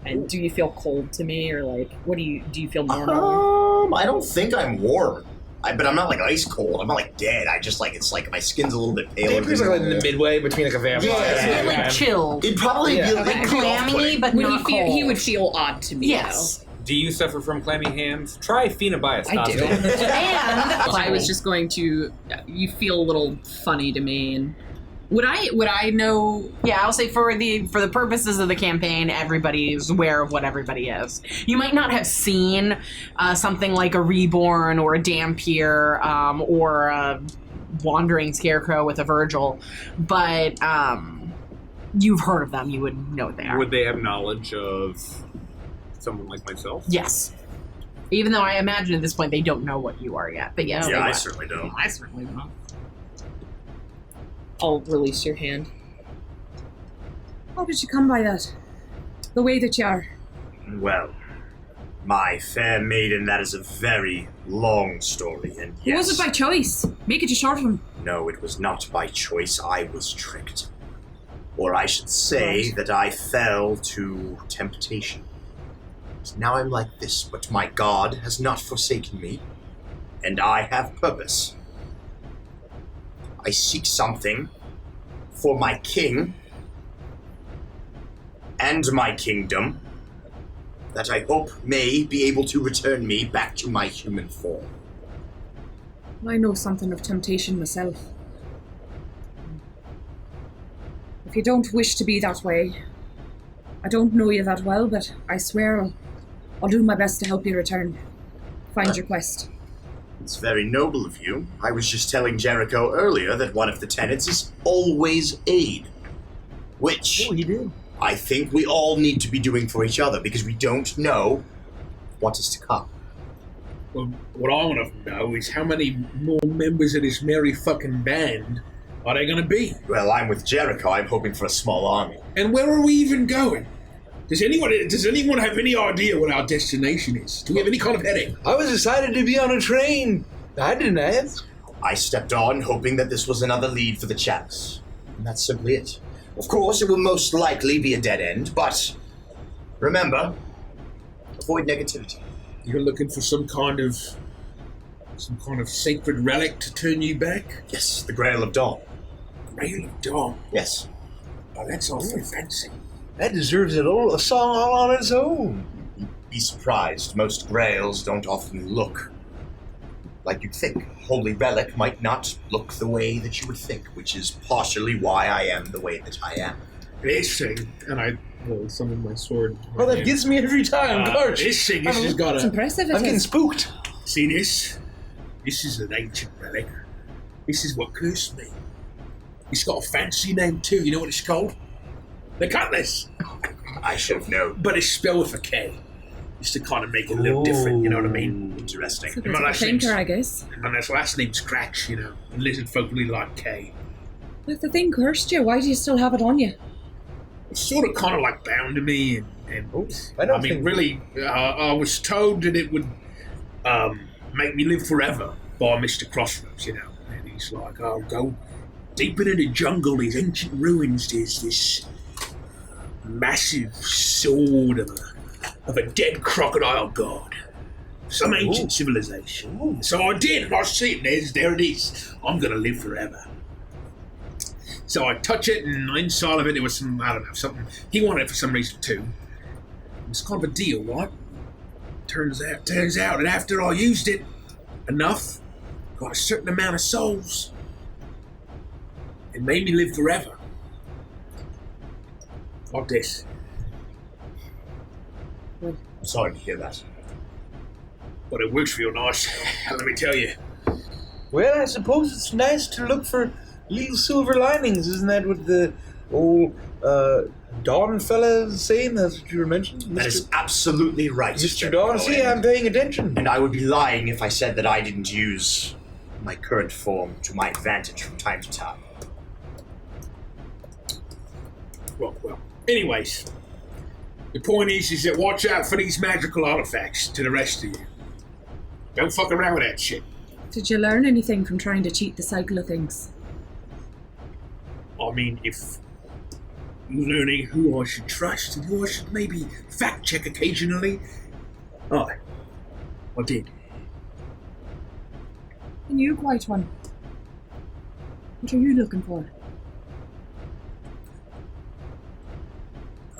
And do you feel cold to me, or like, do you feel normal? I don't think I'm warm. But I'm not like ice cold. I'm not like dead. I just like, it's like my skin's a little bit paler. It's like in the midway between like a vampire. Yeah, It's like chilled. It'd probably be Like clammy, but not cold. He would feel odd to me. Yes. Do you suffer from clammy hands? Try phenobiostat. I do. And I was just going to. You feel a little funny to me, and would I know? yeah, I'll say for the purposes of the campaign, everybody's aware of what everybody is. You might not have seen something like a reborn or a Dampier or a wandering scarecrow with a Virgil, but you've heard of them. You would know what they are. Would they have knowledge of someone like myself? Yes. Even though I imagine at this point they don't know what you are yet, but yes. Yeah, they I would. certainly don't. I certainly don't. I'll release your hand. How did you come by that? The way that you are. Well, my fair maiden, that is a very long story, and yes. Was it by choice? Make it a short one. No, it was not by choice. I was tricked. Or I should say that I fell to temptation. So now I'm like this, but my God has not forsaken me, and I have purpose. I seek something for my king and my kingdom that I hope may be able to return me back to my human form. I know something of temptation myself. If you don't wish to be that way, I don't know you that well, but I swear I'll do my best to help you return. Find your quest. It's very noble of you. I was just telling Jericho earlier that one of the tenets is always aid. Which he did. I think we all need to be doing for each other because we don't know what is to come. Well, what I want to know is how many more members of this merry fucking band are there going to be? Well, I'm with Jericho. I'm hoping for a small army. And where are we even going? Does anyone have any idea what our destination is? Do we have any kind of heading? I was excited to be on a train. I didn't ask. I stepped on hoping that this was another lead for the chance. And that's simply it. Of course, it will most likely be a dead end, but remember, avoid negativity. You're looking for some kind of sacred relic to turn you back? Yes, the Grail of Dawn. Grail of Dawn? Yes. Oh, that's awfully fancy. That deserves a song all on its own. You'd be surprised. Most grails don't often look like you'd think. Holy Relic might not look the way that you would think, which is partially why I am the way that I am. This thing, and I will summon my sword. Well, that gets me every time, Karch. This thing, this has got It's a... impressive, I'm it getting is. spooked. See this? This is an ancient relic. This is what cursed me. It's got a fancy name too. You know what it's called? The Cutlass. I should have known. But it's spelled with a K. Just to kind of make it a little different, you know what I mean? Interesting. It's a And bit my of a last name's, thinker, I guess. and my last name's Cratch, you know. And lizard folk really like K. If the thing cursed you, why do you still have it on you? It's sort of kind of like bound to me, and I don't mean, think- really, I was told that it would make me live forever by Mr. Crossroads, you know. And he's like, oh, go deep into the jungle, these ancient ruins, there's this massive sword of a dead crocodile god. Some ancient civilization. So I did, and I see it, there it is. I'm going to live forever. So I touch it, and inside of it, there was some, I don't know, something. He wanted it for some reason, too. It's kind of a deal, right? Turns out that after I used it enough, got a certain amount of souls, it made me live forever. Like this. I'm sorry to hear that. But it works real nice, let me tell you. Well, I suppose it's nice to look for little silver linings. Isn't that what the old Dawn fella saying? That's what you were mentioning? That is absolutely right. Mr. Dawn? See, I'm paying attention. And I would be lying if I said that I didn't use my current form to my advantage from time to time. Well. Anyways, the point is that watch out for these magical artifacts to the rest of you. Don't fuck around with that shit. Did you learn anything from trying to cheat the cycle of things? I mean, if you're learning who I should trust and who I should maybe fact check occasionally, I did. And you, White One? What are you looking for?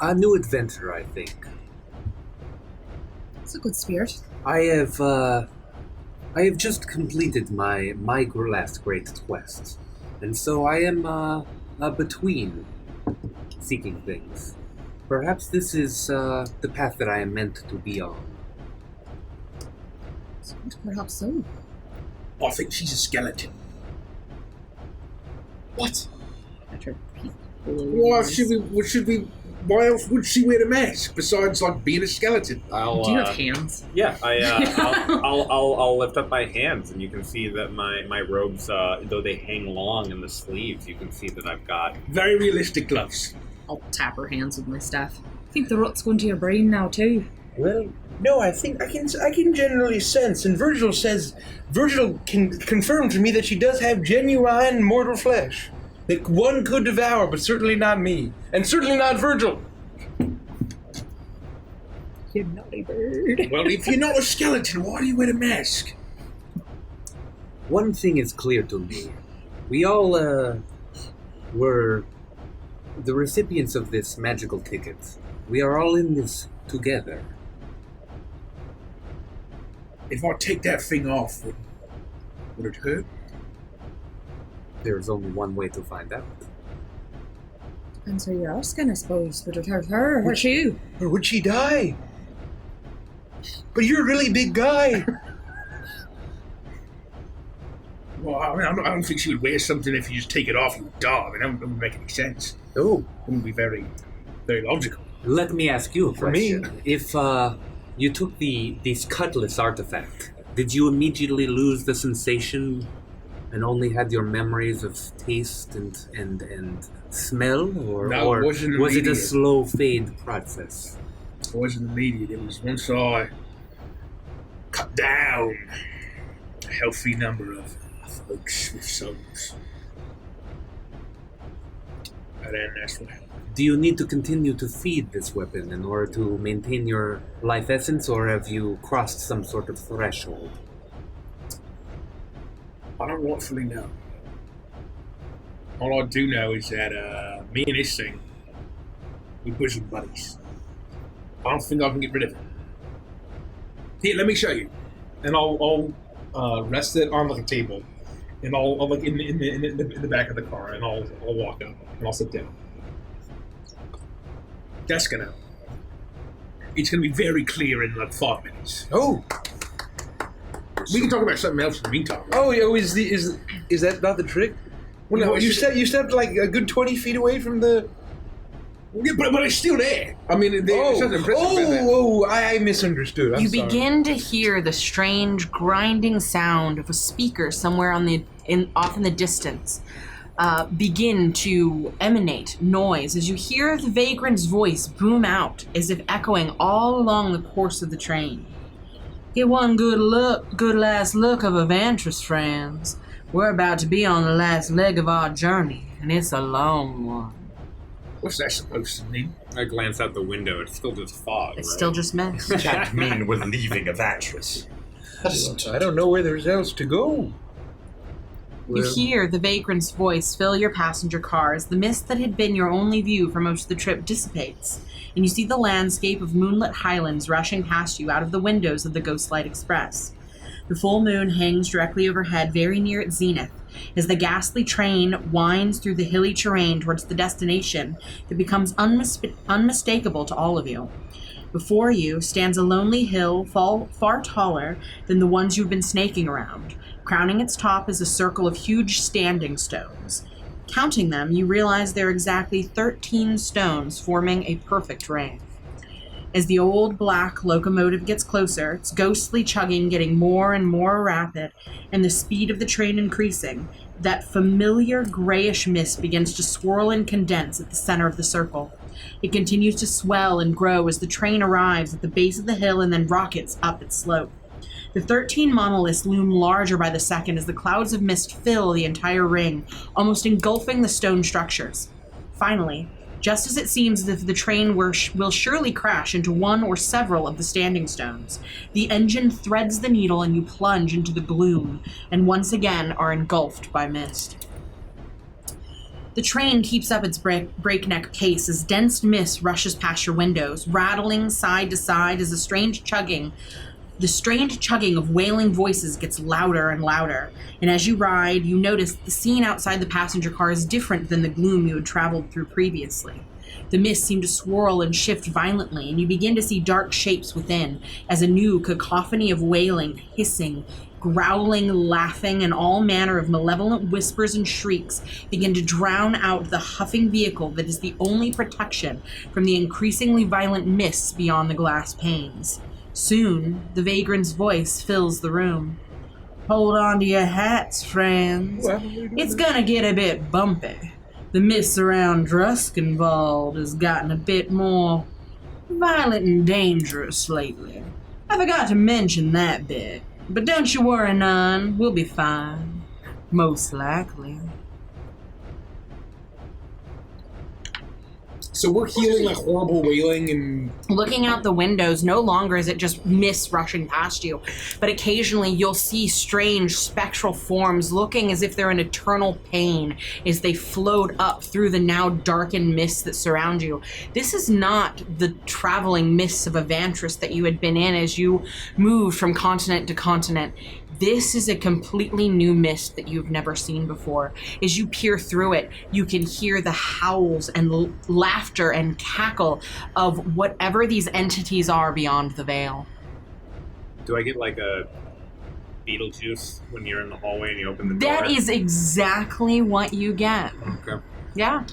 A new adventure, I think. It's a good spirit. I have just completed my last great quest, and so I am between seeking things. Perhaps this is the path that I am meant to be on. Perhaps so. I think she's a skeleton. What? Why else would she wear a mask besides like being a skeleton? Do you have hands? Yeah, I'll lift up my hands, and you can see that my robes, though they hang long in the sleeves, you can see that I've got very realistic gloves. I'll tap her hands with my staff. I think the rot's going to your brain now too. Well, no, I think I can generally sense, and Virgil can confirm to me that she does have genuine mortal flesh that one could devour, but certainly not me, and certainly not Virgil. You naughty bird. Well, if you're not a skeleton, why do you wear a mask? One thing is clear to me. We all were the recipients of this magical ticket. We are all in this together. If I take that thing off, would it hurt? There's only one way to find out. And so you're asking, I suppose, would it hurt her or hurt you? Or would she die? But you're a really big guy. Well, I mean, I don't think she would wear something if you just take it off, you would die. I mean, that wouldn't make any sense. Oh. It wouldn't be very, very logical. Let me ask you a question. For me? If you took this cutlass artifact, did you immediately lose the sensation and only had your memories of taste and smell? Or was it a slow fade process? It wasn't immediate. It was once I cut down a healthy number of folks with souls. And then that's what happened. Do you need to continue to feed this weapon in order to maintain your life essence, or have you crossed some sort of threshold? I don't rightfully know. All I do know is that me and this thing, we're bosom buddies. I don't think I can get rid of it. Here, let me show you. And I'll rest it on like a table, and I'll like in the back of the car, and I'll walk up and I'll sit down. It's gonna be very clear in like 5 minutes. Oh. We can talk about something else in the meantime. Right? Oh, yeah. Is that not the trick? Well, no, you stepped like a good 20 feet away from the. Yeah, but it's still there. I mean, there's something impressive about that. I misunderstood. I'm You sorry. begin to hear the strange grinding sound of a speaker somewhere off in the distance begin to emanate noise as you hear the vagrant's voice boom out as if echoing all along the course of the train. Get one good last look of Avantris, friends. We're about to be on the last leg of our journey, and it's a long one. What's that supposed to mean? I glance out the window. It's still just fog. It's still just mist. Can't mean we're leaving Avantris. I don't know where there's else to go. You hear the vagrant's voice fill your passenger car as the mist that had been your only view for most of the trip dissipates, and you see the landscape of moonlit highlands rushing past you out of the windows of the Ghostlight Express. The full moon hangs directly overhead, very near its zenith, as the ghastly train winds through the hilly terrain towards the destination that becomes unmistakable to all of you. Before you stands a lonely hill far taller than the ones you've been snaking around. Crowning its top is a circle of huge standing stones. Counting them, you realize there are exactly 13 stones forming a perfect ring. As the old black locomotive gets closer, its ghostly chugging getting more and more rapid, and the speed of the train increasing, that familiar grayish mist begins to swirl and condense at the center of the circle. It continues to swell and grow as the train arrives at the base of the hill and then rockets up its slope. The 13 monoliths loom larger by the second as the clouds of mist fill the entire ring, almost engulfing the stone structures. Finally, just as it seems as if the train will surely crash into one or several of the standing stones, the engine threads the needle and you plunge into the gloom, and once again are engulfed by mist. The train keeps up its breakneck pace as dense mist rushes past your windows, rattling side to side as the strange chugging of wailing voices gets louder and louder. And as you ride, you notice the scene outside the passenger car is different than the gloom you had traveled through previously. The mist seemed to swirl and shift violently, and you begin to see dark shapes within, as a new cacophony of wailing, hissing, growling, laughing, and all manner of malevolent whispers and shrieks begin to drown out the huffing vehicle that is the only protection from the increasingly violent mists beyond the glass panes. Soon, the vagrant's voice fills the room. Hold on to your hats, friends. It's gonna get a bit bumpy. The mists around Druskenwald has gotten a bit more violent and dangerous lately. I forgot to mention that bit. But don't you worry none, we'll be fine. Most likely. So we're hearing like horrible wailing and... Looking out the windows, no longer is it just mist rushing past you, but occasionally you'll see strange spectral forms looking as if they're in eternal pain as they float up through the now darkened mists that surround you. This is not the traveling mists of Avantris that you had been in as you moved from continent to continent. This is a completely new mist that you've never seen before. As you peer through it, you can hear the howls and laughter and cackle of whatever these entities are beyond the veil. Do I get like a Beetlejuice when you're in the hallway and you open the door? That is exactly what you get. Okay. Yeah.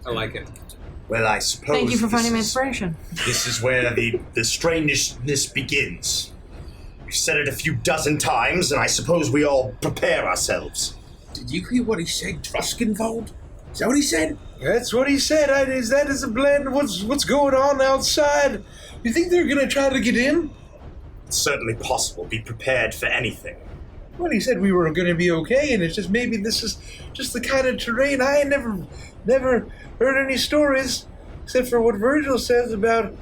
I like it. Well, I suppose... Thank you for finding my inspiration. This is where the strangeness begins. We've said it a few dozen times, and I suppose we all prepare ourselves. Did you hear what he said, Druskenwald? Is that what he said? That's what he said. That is a blend. What's going on outside? You think they're gonna try to get in? It's certainly possible. Be prepared for anything. Well, he said we were gonna be okay, and it's just maybe this is just the kind of terrain. I never heard any stories except for what Virgil says about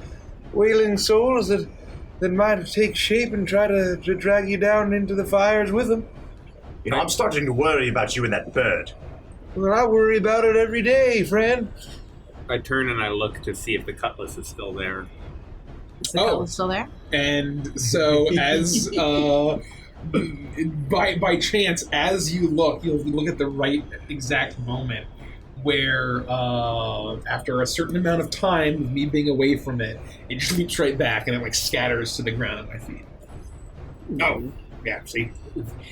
wailing souls that might take shape and try to drag you down into the fires with them. You know, I'm starting to worry about you and that bird. Well, I worry about it every day, friend. I turn and I look to see if the cutlass is still there. Is the cutlass still there? And so as by chance, as you look, you'll look at the right exact moment where after a certain amount of time of me being away from it, it just leaps right back and it like scatters to the ground at my feet. Oh, yeah, see?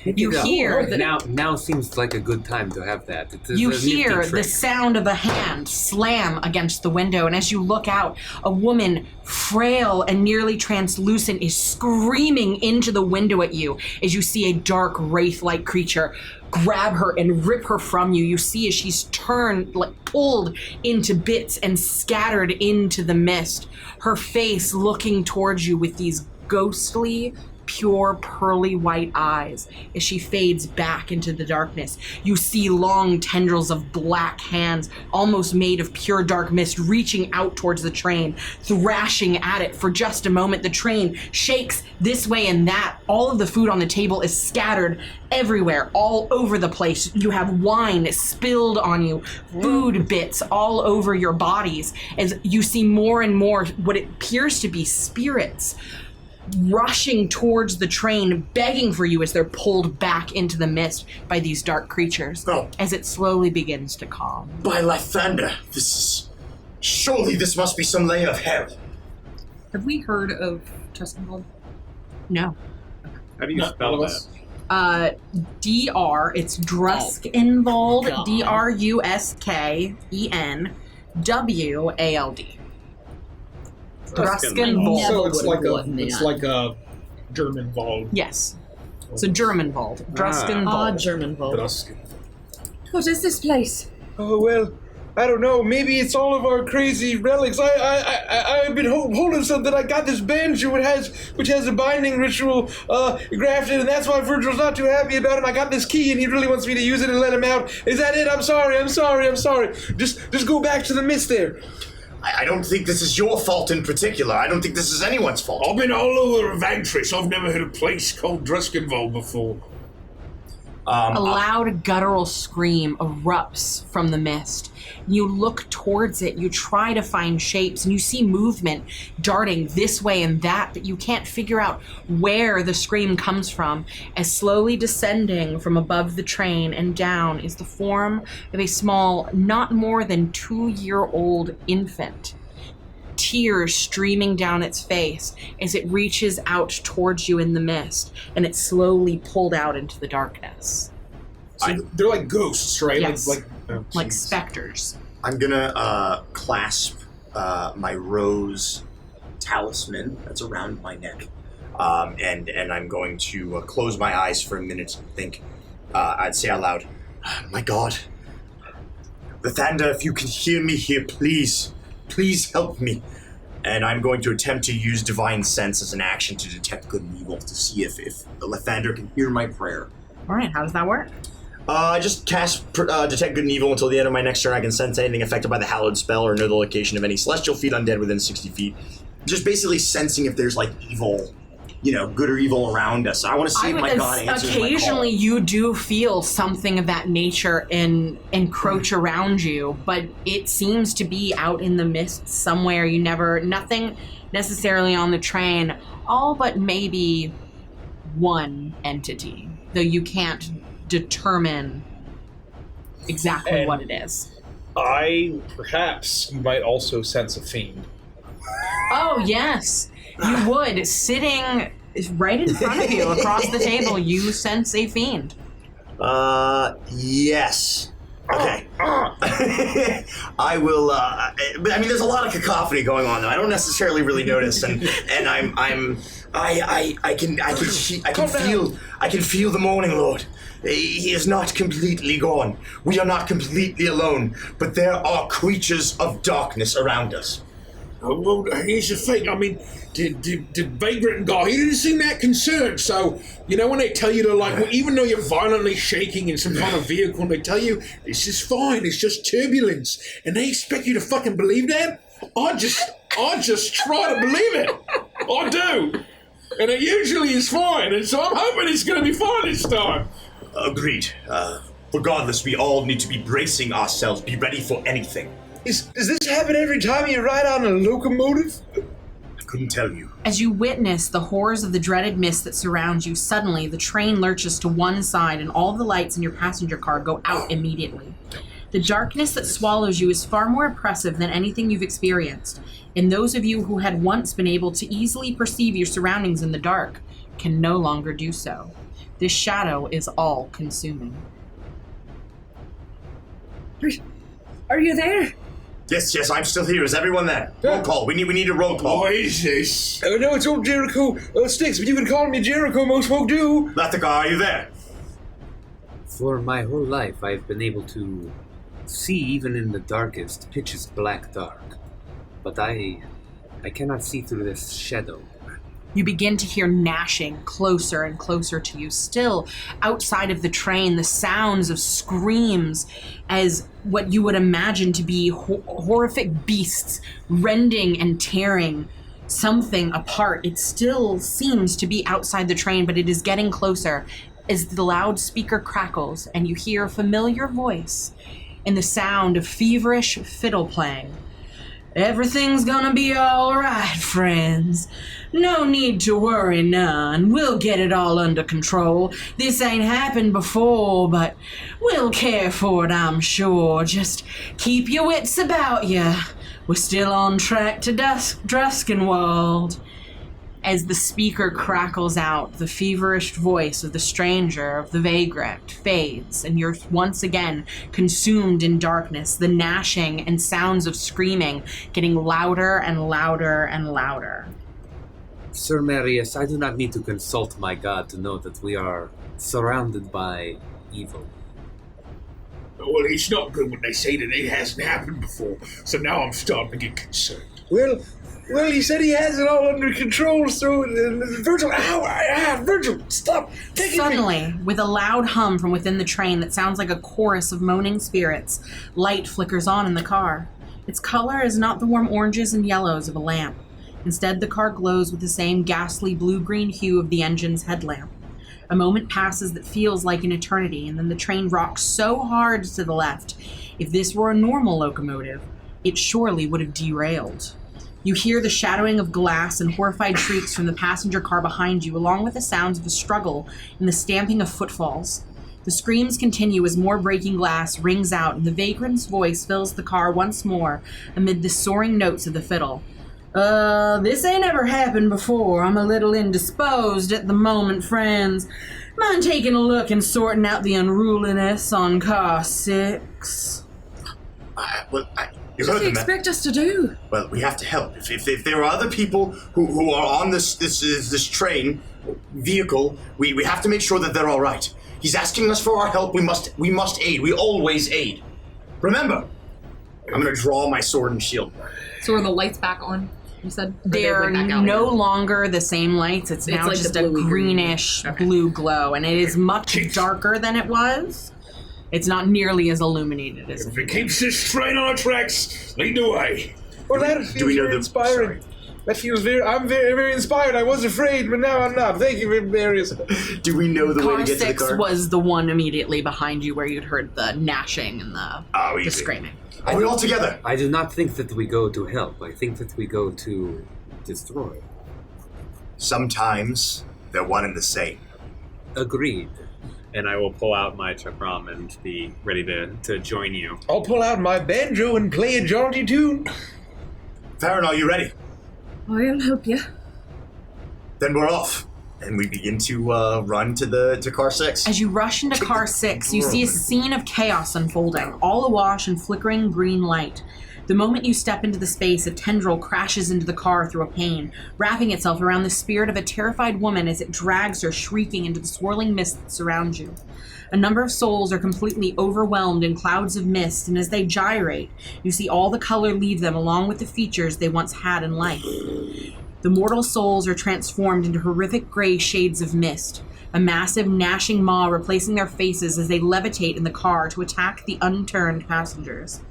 You hear the, now seems like a good time to have that. You hear the sound of a hand slam against the window, and as you look out, a woman, frail and nearly translucent, is screaming into the window at you as you see a dark wraith-like creature grab her and rip her from you. You see as she's turned, like pulled into bits and scattered into the mist, her face looking towards you with these ghostly, pure pearly white eyes. As she fades back into the darkness, you see long tendrils of black hands, almost made of pure dark mist, reaching out towards the train, thrashing at it. For just a moment, the train shakes this way and that. All of the food on the table is scattered everywhere, all over the place. You have wine spilled on you, food bits all over your bodies, as you see more and more what it appears to be spirits rushing towards the train, begging for you as they're pulled back into the mist by these dark creatures, as it slowly begins to calm. By Lythander, surely this must be some layer of hell. Have we heard of Druskenwald? No. How do you spell that? DR, it's Druskenwald, God. Druskenwald. Druskenwald. So it's like gotten it's that. like a German Wald. Yes. So Germanwald. Druskenwald. German vote. Drusken. What is this place? Oh, well, I don't know. Maybe it's all of our crazy relics. I've been holding something. I got this banjo which has a binding ritual grafted, and that's why Virgil's not too happy about it. I got this key, and he really wants me to use it and let him out. Is that it? I'm sorry. Just go back to the mist there. I don't think this is your fault in particular. I don't think this is anyone's fault. I've been all over Evantris. I've never heard a place called Druskenwald before. A loud guttural scream erupts from the mist. You look towards it, you try to find shapes, and you see movement darting this way and that, but you can't figure out where the scream comes from. As slowly descending from above the train and down is the form of a small, not more than 2-year-old infant. Tears streaming down its face as it reaches out towards you in the mist, and it's slowly pulled out into the darkness. So they're like ghosts, right? Yes. Like Like specters. I'm gonna clasp my rose talisman that's around my neck, and I'm going to close my eyes for a minute and think. I'd say out loud, "My God, Lathander, if you can hear me here, please help me." And I'm going to attempt to use divine sense as an action to detect good and evil to see if Lathander can hear my prayer. All right, how does that work? I just cast Detect Good and Evil until the end of my next turn. I can sense anything affected by the hallowed spell or know the location of any celestial feet undead within 60 feet. Just basically sensing if there's like evil, good or evil around us. I want to see if my God answers occasionally my call. you do feel something of that nature encroach around you, but it seems to be out in the mist somewhere. Nothing necessarily on the train, all but maybe one entity, though you can't determine exactly what it is. Perhaps you might also sense a fiend. Oh, yes. You would. Sitting right in front of you across the table, you sense a fiend. Yes. Okay. I will, but I mean, there's a lot of cacophony going on, though. I don't necessarily really notice, and I can feel the Morning Lord. He is not completely gone. We are not completely alone, but there are creatures of darkness around us. Oh, well, here's the thing. I mean, did Vagrant guy, he didn't seem that concerned. So, when they tell you to, even though you're violently shaking in some kind of vehicle, and they tell you, this is fine, it's just turbulence, and they expect you to fucking believe that? I just try to believe it. I do. And it usually is fine, and so I'm hoping it's going to be fine this time. Agreed. Regardless, we all need to be bracing ourselves, be ready for anything. Does this happen every time you ride on a locomotive? I couldn't tell you. As you witness the horrors of the dreaded mist that surrounds you, suddenly the train lurches to one side and all the lights in your passenger car go out immediately. The darkness that swallows you is far more oppressive than anything you've experienced, and those of you who had once been able to easily perceive your surroundings in the dark can no longer do so. This shadow is all-consuming. Are you there? Yes, I'm still here. Is everyone there? Roll call. We need a roll call. What is this? Oh, no, it's old Jericho Sticks, but you can call me Jericho, most folk do. Lathagar, are you there? For my whole life, I've been able to see even in the darkest, pitchest black dark. But I cannot see through this shadow. You begin to hear gnashing closer and closer to you. Still, outside of the train, the sounds of screams as what you would imagine to be horrific beasts rending and tearing something apart. It still seems to be outside the train, but it is getting closer as the loudspeaker crackles and you hear a familiar voice and the sound of feverish fiddle playing. Everything's gonna be all right, friends. No need to worry none. We'll get it all under control. This ain't happened before, but we'll care for it, I'm sure. Just keep your wits about you. We're still on track to Druskenwald. As the speaker crackles out, the feverish voice of the stranger, of the vagrant, fades, and you're once again consumed in darkness, the gnashing and sounds of screaming getting louder and louder and louder. Sir Marius, I do not need to consult my god to know that we are surrounded by evil. Well, it's not good when they say that it hasn't happened before, so now I'm starting to get concerned. Well, he said he has it all under control, so Virgil, Virgil, stop taking Suddenly, with a loud hum from within the train that sounds like a chorus of moaning spirits, light flickers on in the car. Its color is not the warm oranges and yellows of a lamp. Instead, the car glows with the same ghastly blue-green hue of the engine's headlamp. A moment passes that feels like an eternity, and then the train rocks so hard to the left. If this were a normal locomotive, it surely would have derailed. You hear the shattering of glass and horrified shrieks from the passenger car behind you, along with the sounds of a struggle and the stamping of footfalls. The screams continue as more breaking glass rings out, and the vagrant's voice fills the car once more amid the soaring notes of the fiddle. This ain't ever happened before. I'm a little indisposed at the moment, friends. Mind taking a look and sorting out the unruliness on car 6? You What heard do you them, expect us to do? Well, we have to help. If there are other people who are on this train vehicle, we have to make sure that they're all right. He's asking us for our help. We must aid. We always aid. Remember, I'm going to draw my sword and shield. So are the lights back on? You said Or They're went back out no again? longer the same lights. It's now like just the a bluey green. greenish Okay. blue glow, and it is much darker than it was. It's not nearly as illuminated as If it keeps this train on our tracks, lead the way. Well, that feels very inspiring. That feels I'm very, very inspired. I was afraid, but now I'm not. Thank you, Marius. Do we know the way Car to get to the 6 car? was the one immediately behind you where you'd heard the gnashing and the easy. screaming. Are we all together? I do not think that we go to help. I think that we go to destroy. Sometimes they're one and the same. Agreed. And I will pull out my chakram and be ready to join you. I'll pull out my banjo and play a jaunty tune. Farron, are you ready? I'll help you. Then we're off. And we begin to run to car 6. As you rush into car 6, you see a scene of chaos unfolding, all awash in flickering green light. The moment you step into the space, a tendril crashes into the car through a pane, wrapping itself around the spirit of a terrified woman as it drags her shrieking into the swirling mist that surrounds you. A number of souls are completely overwhelmed in clouds of mist, and as they gyrate, you see all the color leave them along with the features they once had in life. The mortal souls are transformed into horrific gray shades of mist, a massive gnashing maw replacing their faces as they levitate in the car to attack the unturned passengers.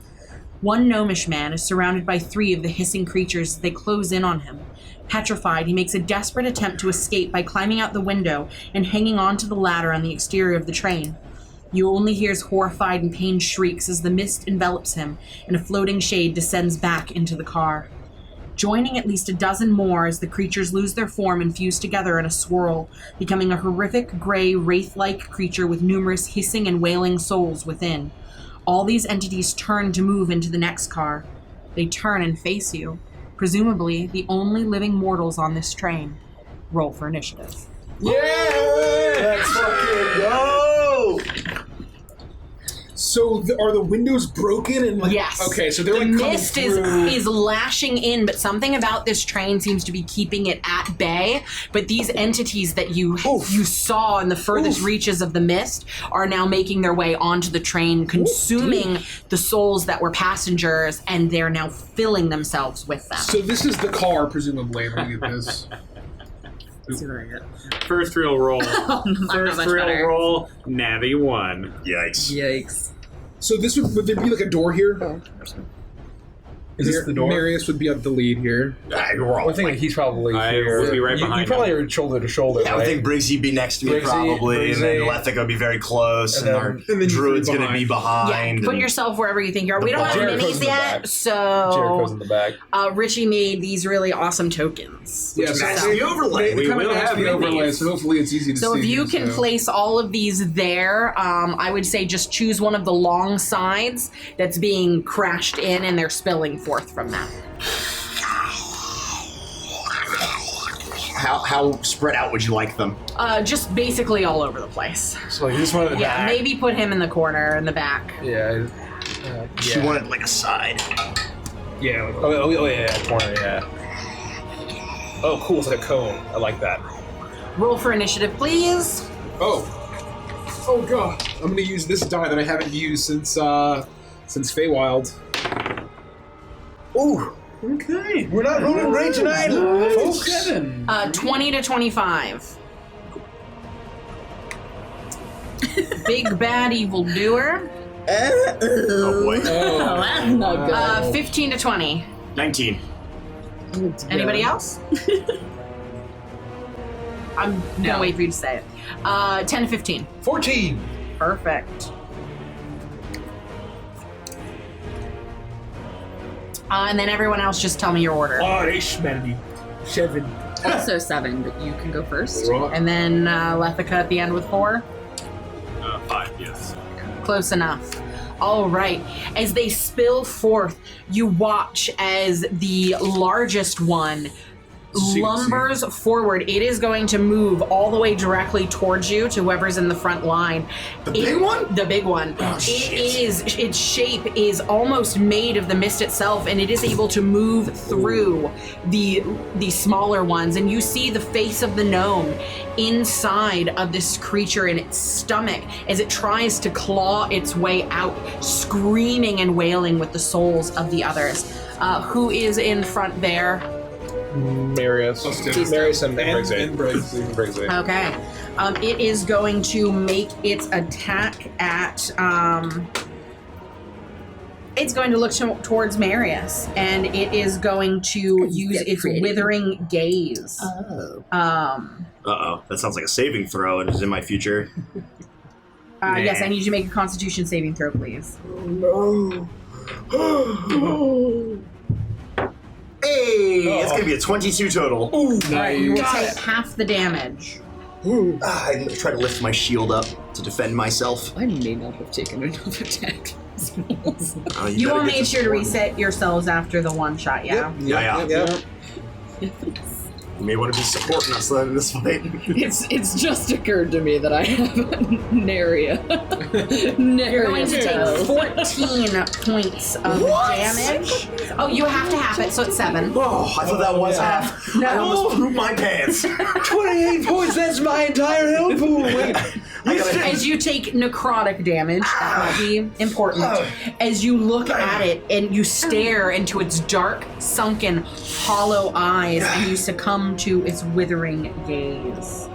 One gnomish man is surrounded by 3 of the hissing creatures as they close in on him. Petrified, he makes a desperate attempt to escape by climbing out the window and hanging onto the ladder on the exterior of the train. You only hear his horrified and pained shrieks as the mist envelops him and a floating shade descends back into the car. Joining at least a dozen more as the creatures lose their form and fuse together in a swirl, becoming a horrific gray wraith-like creature with numerous hissing and wailing souls within. All these entities turn to move into the next car. They turn and face you, presumably the only living mortals on this train. Roll for initiative. Yeah! Let's fucking go! So are the windows broken and like? Yes. Okay, so they're the like coming mist through. is lashing in, but something about this train seems to be keeping it at bay. But these entities that you saw in the furthest reaches of the mist are now making their way onto the train, consuming the souls that were passengers, and they're now filling themselves with them. So this is the car, presumably. I'm looking at this. See what I get. First real roll. Not First much real better. roll. Natty 1. Yikes. Yikes. So this would there be like a door here? Is this the door? Marius would be at the lead here. We're all I think he's probably I here. will be right you behind probably him. are shoulder to shoulder. I would think Briggsy be next to me Briggsy, probably, and then Briggsy. Lethica would be very close, And and, then- our and then you druid's three going to be behind. Yeah, put and- yourself wherever you think you are. We don't have Jericho's minis in the yet, back. so Jericho's in the back. Richie made these really awesome tokens. Yeah, so Match So- the overlay. They We kind of will match have the overlay, minis. so hopefully it's easy to see. So if you here, can so. place all of these there, I would say just choose one of the long sides that's being crashed in and they're spilling forth from that. How spread out would you like them? Just basically all over the place. So like this one in the Yeah, back. maybe put him in the corner in the back. Yeah. She wanted like a side. Yeah. Like, Oh yeah, corner, yeah. Oh, cool, it's like a cone. I like that. Roll for initiative, please. Oh god! I'm gonna use this die that I haven't used since Feywild. Ooh. Okay, we're not rolling great tonight, folks. 7. 20 to 25. Big bad evil doer. Oh boy. Oh, that's not good. 15 to 20. 19. Anybody else? I'm gonna wait for you to say it. 10 to 15. 14. Perfect. And then everyone else just tell me your order. Arish, Mandy. 7. Also 7, but you can go first. And then Lethica at the end with 4. 5, yes. Close enough. All right. As they spill forth, you watch as the largest one lumbers forward. It is going to move all the way directly towards you, to whoever's in the front line. The big one? The big one. Oh, shit. Its shape is almost made of the mist itself, and it is able to move through the smaller ones. And you see the face of the gnome inside of this creature in its stomach as it tries to claw its way out, screaming and wailing with the souls of the others. Who is in front there? Marius. Marius and Briggsy. And Briggsy. Okay. It is going to make its attack at. It's going to look towards Marius, and it is going to use its withering gaze. Oh. Uh-oh. That sounds like a saving throw and is in my future. Yes, I need you to make a Constitution saving throw, please. No. Hey, it's gonna be a 22 total. Ooh, Right, you will nice. take half the damage. I try to lift my shield up to defend myself. I may not have taken enough attack. You all made sure to reset yourselves after the one shot, yeah? Yeah. You may want to be supporting us in this fight. It's just occurred to me that I have Naria. You're going to take 14 points of damage. Oh, you have to half it, so it's 7. Oh, I thought that was half. No. I almost pooped my pants. 28 points, that's my entire health pool. Wait. As you take necrotic damage, that will be important. As you look at it and you stare into its dark, sunken, hollow eyes, and you succumb to its withering gaze.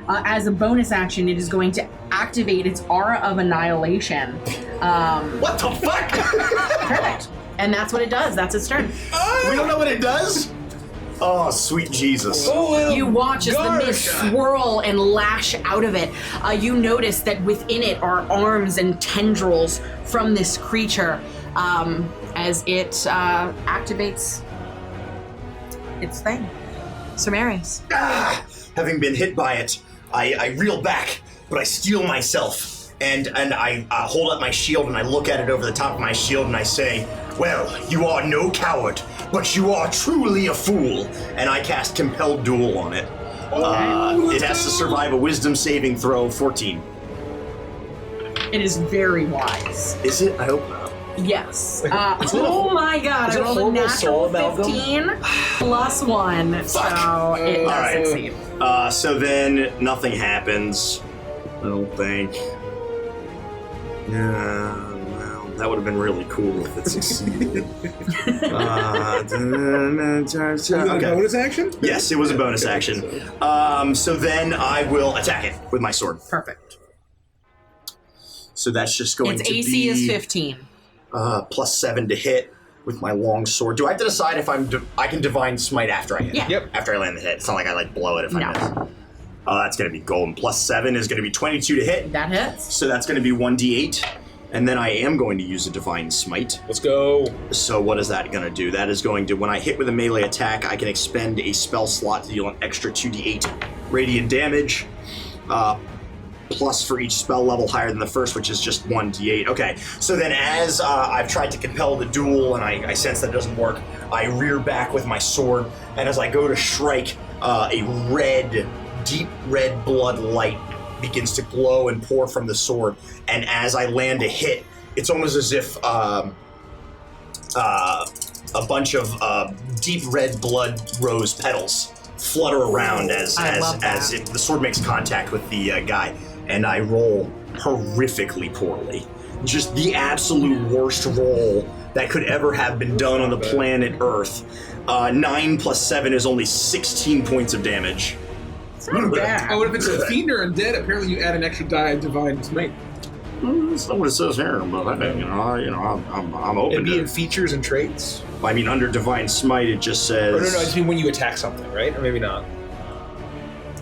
As a bonus action, it is going to activate its Aura of Annihilation. What the fuck? Perfect. And that's what it does. That's its turn. We don't know what it does? Oh, sweet Jesus. You watch as the mist swirl and lash out of it. You notice that within it are arms and tendrils from this creature as it activates its thing. Sir Marius. Having been hit by it, I reel back, but I steel myself. And I hold up my shield and I look at it over the top of my shield and I say, well, you are no coward, but you are truly a fool. And I cast Compelled Duel on it. It has to survive a wisdom saving throw of 14. It is very wise. Is it? I hope not. Yes. Oh my god, I rolled a natural 15 plus 1, so it does succeed. So then nothing happens. I don't think. Yeah, well, that would have been really cool if it succeeded. Bonus action? Yes, it was a bonus action. So then I will attack it with my sword. Perfect. So that's just going Its to AC be is 15. plus 7 to hit with my long sword. Do I have to decide if I can divine smite after I hit? Yeah. Yep. After I land the hit. It's not like I blow it if I miss. That's going to be golden. Plus 7 is going to be 22 to hit. That hits. So that's going to be 1d8. And then I am going to use a divine smite. Let's go. So what is that going to do? That is going to, when I hit with a melee attack, I can expend a spell slot to deal an extra 2d8 radiant damage. plus for each spell level higher than the first, which is just 1d8. Okay, so then as I've tried to compel the duel and I sense that doesn't work, I rear back with my sword, and as I go to strike, a deep red blood light begins to glow and pour from the sword, and as I land a hit, it's almost as if a bunch of deep red blood rose petals flutter around as the sword makes contact with the guy, and I roll horrifically poorly. Just the absolute worst roll that could ever have been done on the planet Earth. 9 plus 7 is only 16 points of damage. Not bad. Oh, and if it's a fiend or undead, apparently you add an extra die of divine smite. That's not what it says here, but I'm open It'd be to in features and traits. I mean, under Divine Smite, it just says... Or no, I just mean when you attack something, right? Or maybe not.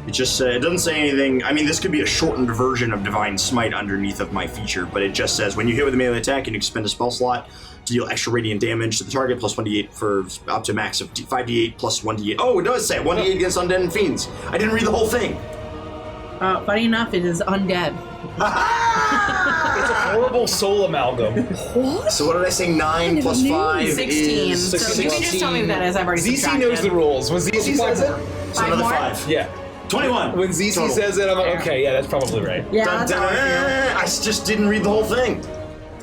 It just it doesn't say anything. I mean, this could be a shortened version of Divine Smite underneath of my feature, but it just says when you hit with a melee attack and you expend a spell slot to deal extra radiant damage to the target, plus 1d8 for up to a max of 5d8 plus 1d8. Oh, it does say 1d8 against undead and fiends. I didn't read the whole thing. Funny enough, it is undead. It's a horrible soul amalgam. What? So what did I say? 9 plus 5 16. is... So you can just tell me that as I've already ZC subtracted. knows the rules. When ZC says it, So another more? 5. yeah. 21. When ZC Total. says it, I'm like, okay, yeah, that's probably right. Yeah, Dun, that's dun, how I feel. I just didn't read the whole thing.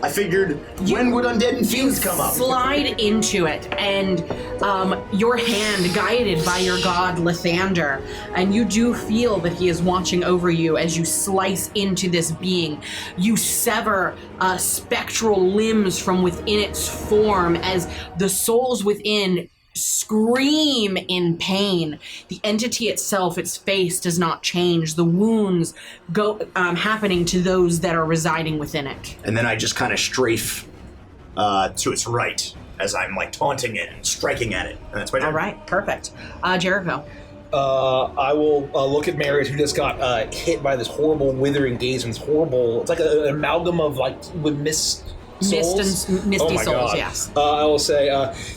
I figured, when would undead and fiends come up? Slide into it, and your hand guided by your god Lathander, and you do feel that he is watching over you as you slice into this being. You sever spectral limbs from within its form as the souls within scream in pain. The entity itself, its face does not change. The wounds go happening to those that are residing within it. And then I just kind of strafe to its right as I'm like taunting it and striking at it. And that's my turn. All right, perfect. Jericho. I will look at Marius, who just got hit by this horrible withering gaze and this horrible. It's like an amalgam of like with mist souls. Misty my souls, God. yes. I will say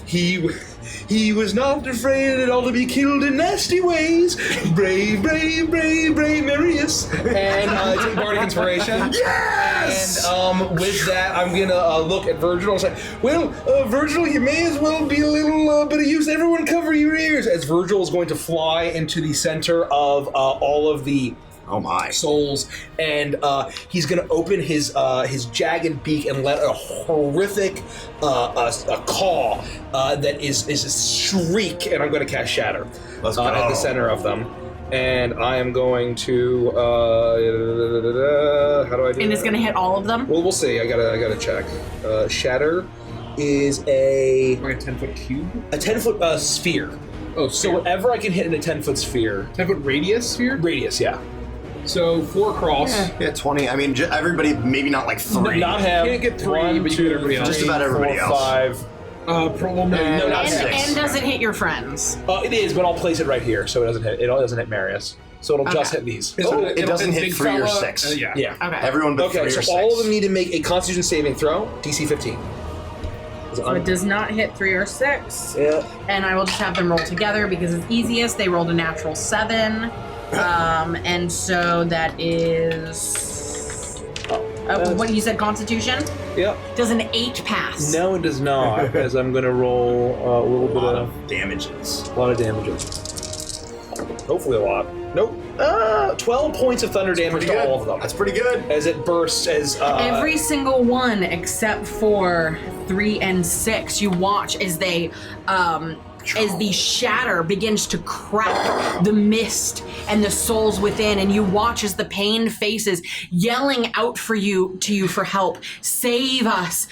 he was not afraid at all to be killed in nasty ways. Brave, brave, brave, brave Marius. And take Bardic Inspiration. Yes! And with that, I'm gonna look at Virgil and say, well, Virgil, you may as well be a little bit of use. Everyone cover your ears. As Virgil is going to fly into the center of all of the souls, and he's going to open his jagged beak and let a horrific a caw that is a shriek, and I'm going to cast Shatter Let's go. at the center of them. And I am going to how do I do And that? it's going to hit all of them? Well, we'll see. I gotta check. Shatter is a Like a 10-foot cube? 10-foot sphere. Oh, So whatever I can hit in a 10-foot sphere. 10-foot radius sphere? Radius, yeah. So 4 across. Yeah, 20. I mean, everybody, maybe not like 3. Not him. You can't get 3, One, but you two, get everybody else. Just about everybody four, else. 5. No, not And, 6. and does it hit your friends? It is, but I'll place it right here so it doesn't hit. It doesn't hit Marius. So it'll just Okay. hit these. Oh, it It'll doesn't hit big 3 or fella, 6. yeah. Yeah. Okay. Everyone but 3 Okay, or so 6. all of them need to make a Constitution saving throw, DC 15. So it does not hit 3 or 6. Yeah. And I will just have them roll together because it's easiest. They rolled a natural 7. And so that is... what you said, Constitution? Yep. Does an 8 pass? No, it does not, as I'm going to roll a little A bit lot of of damages. a lot of damages. Hopefully a lot. Nope. 12 points of thunder damage Pretty to good. all of them. That's pretty good. As it bursts, as Every single one except for 3 and 6. You watch as they, as the shatter begins to crack the mist and the souls within, and you watch as the pained faces yelling out for you for help. Save us,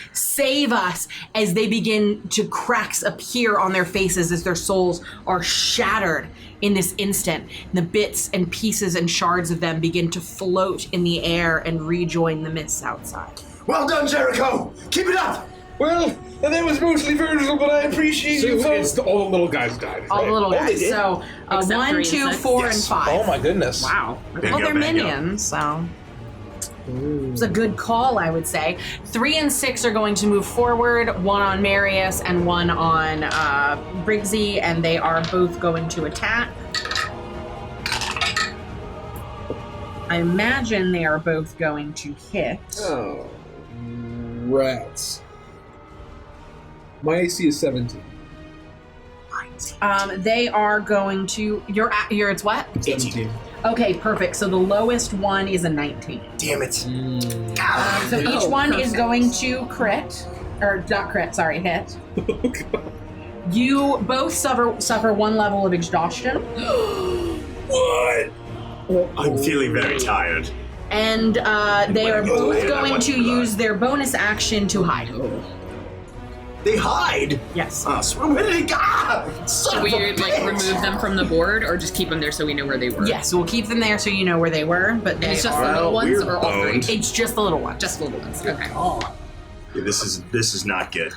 as they begin to cracks appear on their faces as their souls are shattered in this instant. The bits and pieces and shards of them begin to float in the air and rejoin the mists outside. Well done, Jericho! Keep it up! well, that was mostly Virgil, but I appreciate So you folks. it's all the little guys died. All the little Oh, they guys. did? So Except 1, 3 and 2, 6? 4, Yes. and 5. Oh my goodness. Wow. Well, Bingo, they're bingo. minions, so it's a good call, I would say. 3 and 6 are going to move forward, 1 on Marius and 1 on Briggsy, and they are both going to attack. I imagine they are both going to hit. Oh, rats. My AC is 17. They are going to. It's what? 17. Okay, perfect. So the lowest one is a 19. Damn it. So each one is going to crit. Or not crit, sorry, hit. You both suffer one level of exhaustion. What? I'm feeling very tired. And they are both going to use their bonus action to hide. They hide? Yes. So where did they go? So we remove them from the board, or just keep them there so we know where they were? Yes, we'll keep them there so you know where they were. But it's just the little ones, or all three? It's just the little ones. Just the little ones. Okay. Yeah, this is not good.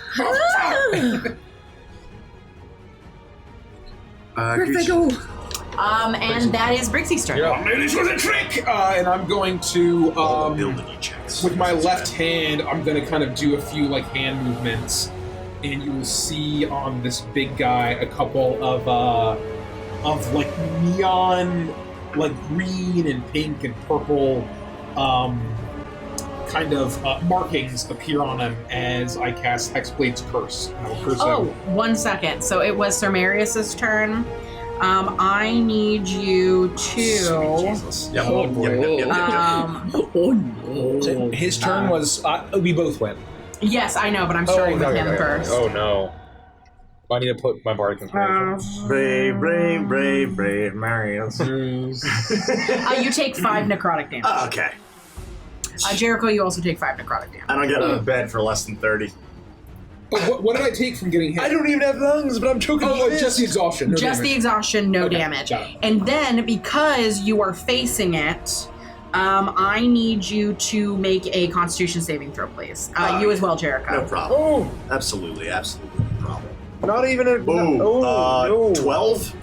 Where'd they go? And that is Brixie's turn. Yeah. Maybe this was a trick! And I'm going to, with my left hand, I'm going to kind of do a few, hand movements. And you will see on this big guy a couple of neon, green and pink and purple, markings appear on him as I cast Hexblade's Curse. I will curse him. 1 second. So it was Sir Marius's turn. I need you to. Yep. Oh no. His turn was. We both went. Yes, I know, but I'm starting with him first. Oh no. I need to put my bardic inspiration. Brave, Marius. You take 5 necrotic damage. Okay. Jericho, you also take 5 necrotic damage. I don't get out of bed for less than 30. Oh, what did I take from getting hit? I don't even have lungs, but I'm choking. Just the exhaustion. The exhaustion, no damage. And then, because you are facing it, I need you to make a Constitution saving throw, please. You as well, Jericho. No problem. Oh, Absolutely no problem. not even a. 12?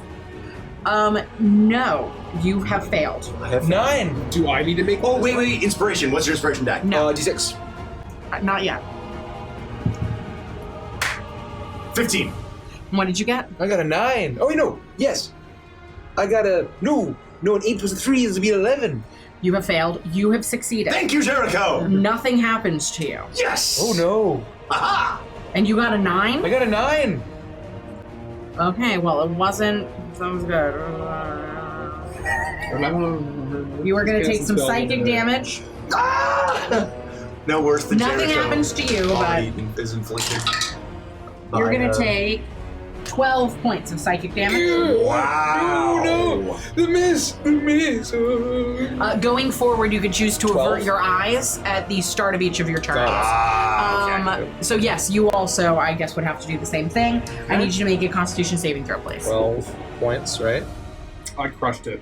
No. You have failed. I have 9. Do I need to make? Oh, wait. Inspiration. What's your inspiration die? No. D6. Not yet. 15. What did you get? I got a 9. Oh wait, no. Yes. I got a no. An 8 plus a 3 is to be 11. You have failed. You have succeeded. Thank you, Jericho. Nothing happens to you. Yes. Oh no. Aha. And you got a 9? I got a 9. Okay, well, it wasn't. Sounds good. You are going to take some psychic damage. No worse than Nothing Jericho. happens to you, but is inflicted. you're going to take 12 points of psychic damage. Wow. No. The miss. Going forward, you could choose to avert your eyes at the start of each of your turns. Okay. So yes, you also, I guess, would have to do the same thing. I need you to make a Constitution saving throw, please. 12 points, right? I crushed it.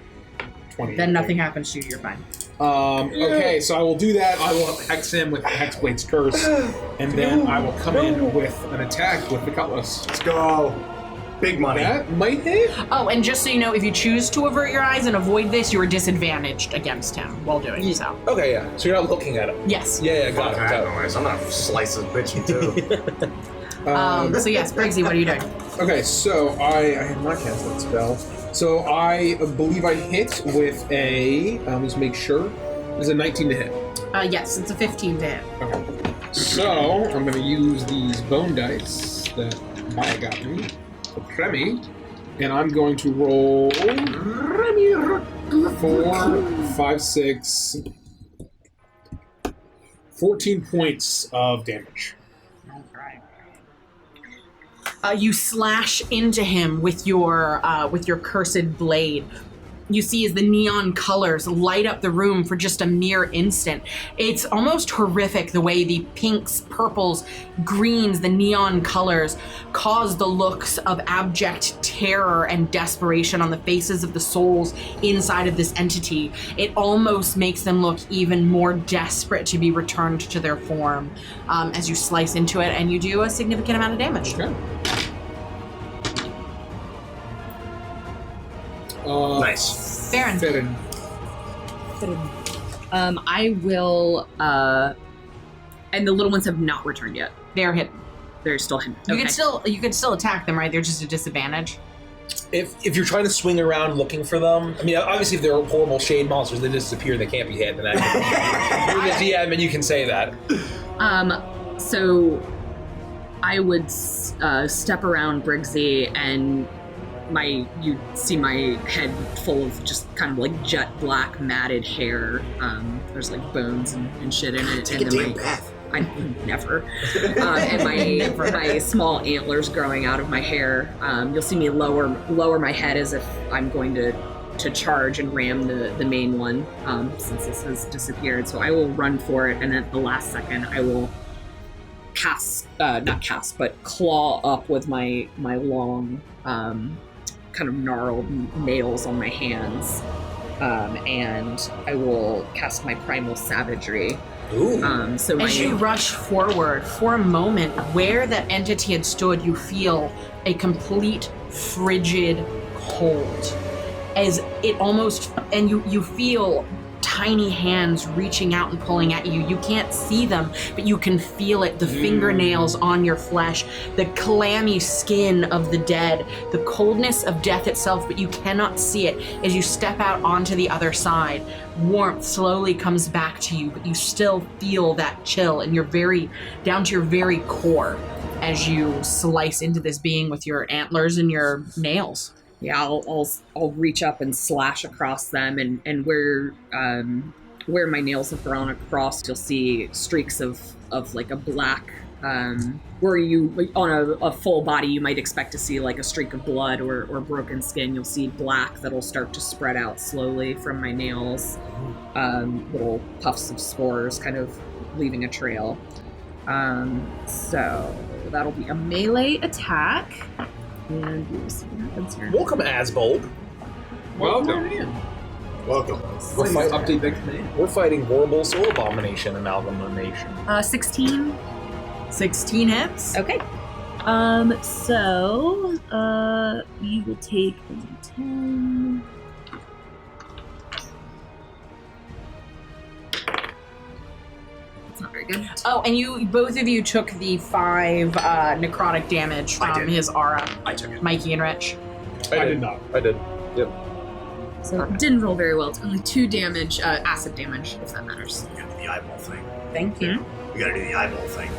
20. Then nothing happens to you. You're fine. Okay, so I will do that. I will hex him with the Hexblade's Curse, and then I will come in with an attack with the Cutlass. Let's go. Big money. That might hit. Oh, and just so you know, if you choose to avert your eyes and avoid this, you are disadvantaged against him while doing so. Okay, yeah. So you're not looking at him. Yes. Yeah, got it. Noise. I'm not slicing bitch in two. So yes, Briggsy, what are you doing? Okay, so I have not cast that spell. So I believe I hit with a. Let's make sure. There's a 19 to hit. Yes, it's a 15 to hit. Okay. So I'm going to use these bone dice that Maya got me. So Cremi. And I'm going to roll 4, 5, 6, 14 points of damage. You slash into him with your cursed blade. You see as the neon colors light up the room for just a mere instant. It's almost horrific the way the pinks, purples, greens, the neon colors cause the looks of abject terror and desperation on the faces of the souls inside of this entity. It almost makes them look even more desperate to be returned to their form as you slice into it, and you do a significant amount of damage. Okay. Nice. Farron. I will, and the little ones have not returned yet. They're hidden. They're still hidden. You can still attack them, right? They're just a disadvantage. If you're trying to swing around looking for them, I mean, obviously if they're horrible shade monsters, they disappear, they can't be hit. And that you're the GM and you can say that. So I would step around Briggsy, and you see my head full of just kind of like jet black matted hair. There's like bones and shit in it. Take a damn bath. I never. And my small antlers growing out of my hair. You'll see me lower my head as if I'm going to charge and ram the main one, since this has disappeared. So I will run for it, and at the last second I will claw up with my long kind of gnarled nails on my hands, and I will cast my primal savagery. Ooh. So as you rush forward, for a moment, where that entity had stood, you feel a complete frigid cold. As it almost, and you feel tiny hands reaching out and pulling at you. You can't see them, but you can feel it. The fingernails on your flesh, the clammy skin of the dead, the coldness of death itself, but you cannot see it. As you step out onto the other side, warmth slowly comes back to you, but you still feel that chill, and you're down to your very core as you slice into this being with your antlers and your nails. Yeah, I'll reach up and slash across them, and where my nails have gone across, you'll see streaks of like a black, where you on a full body you might expect to see like a streak of blood or broken skin. You'll see black that'll start to spread out slowly from my nails, little puffs of spores kind of leaving a trail. So that'll be a melee attack. And we'll see what happens here. Welcome, Asbold. Welcome. Welcome. We're fighting horrible soul abomination amalgamation. 16. 16 hits. Okay. So we will take a 10. That's not very good. Oh, and both of you took the 5 necrotic damage from his aura. I took it. Mikey and Rich. I did not. I did. Yep. So it didn't roll very well. It's only 2 damage, acid damage, if that matters. You gotta do the eyeball thing. Thank you. You gotta do the eyeball thing.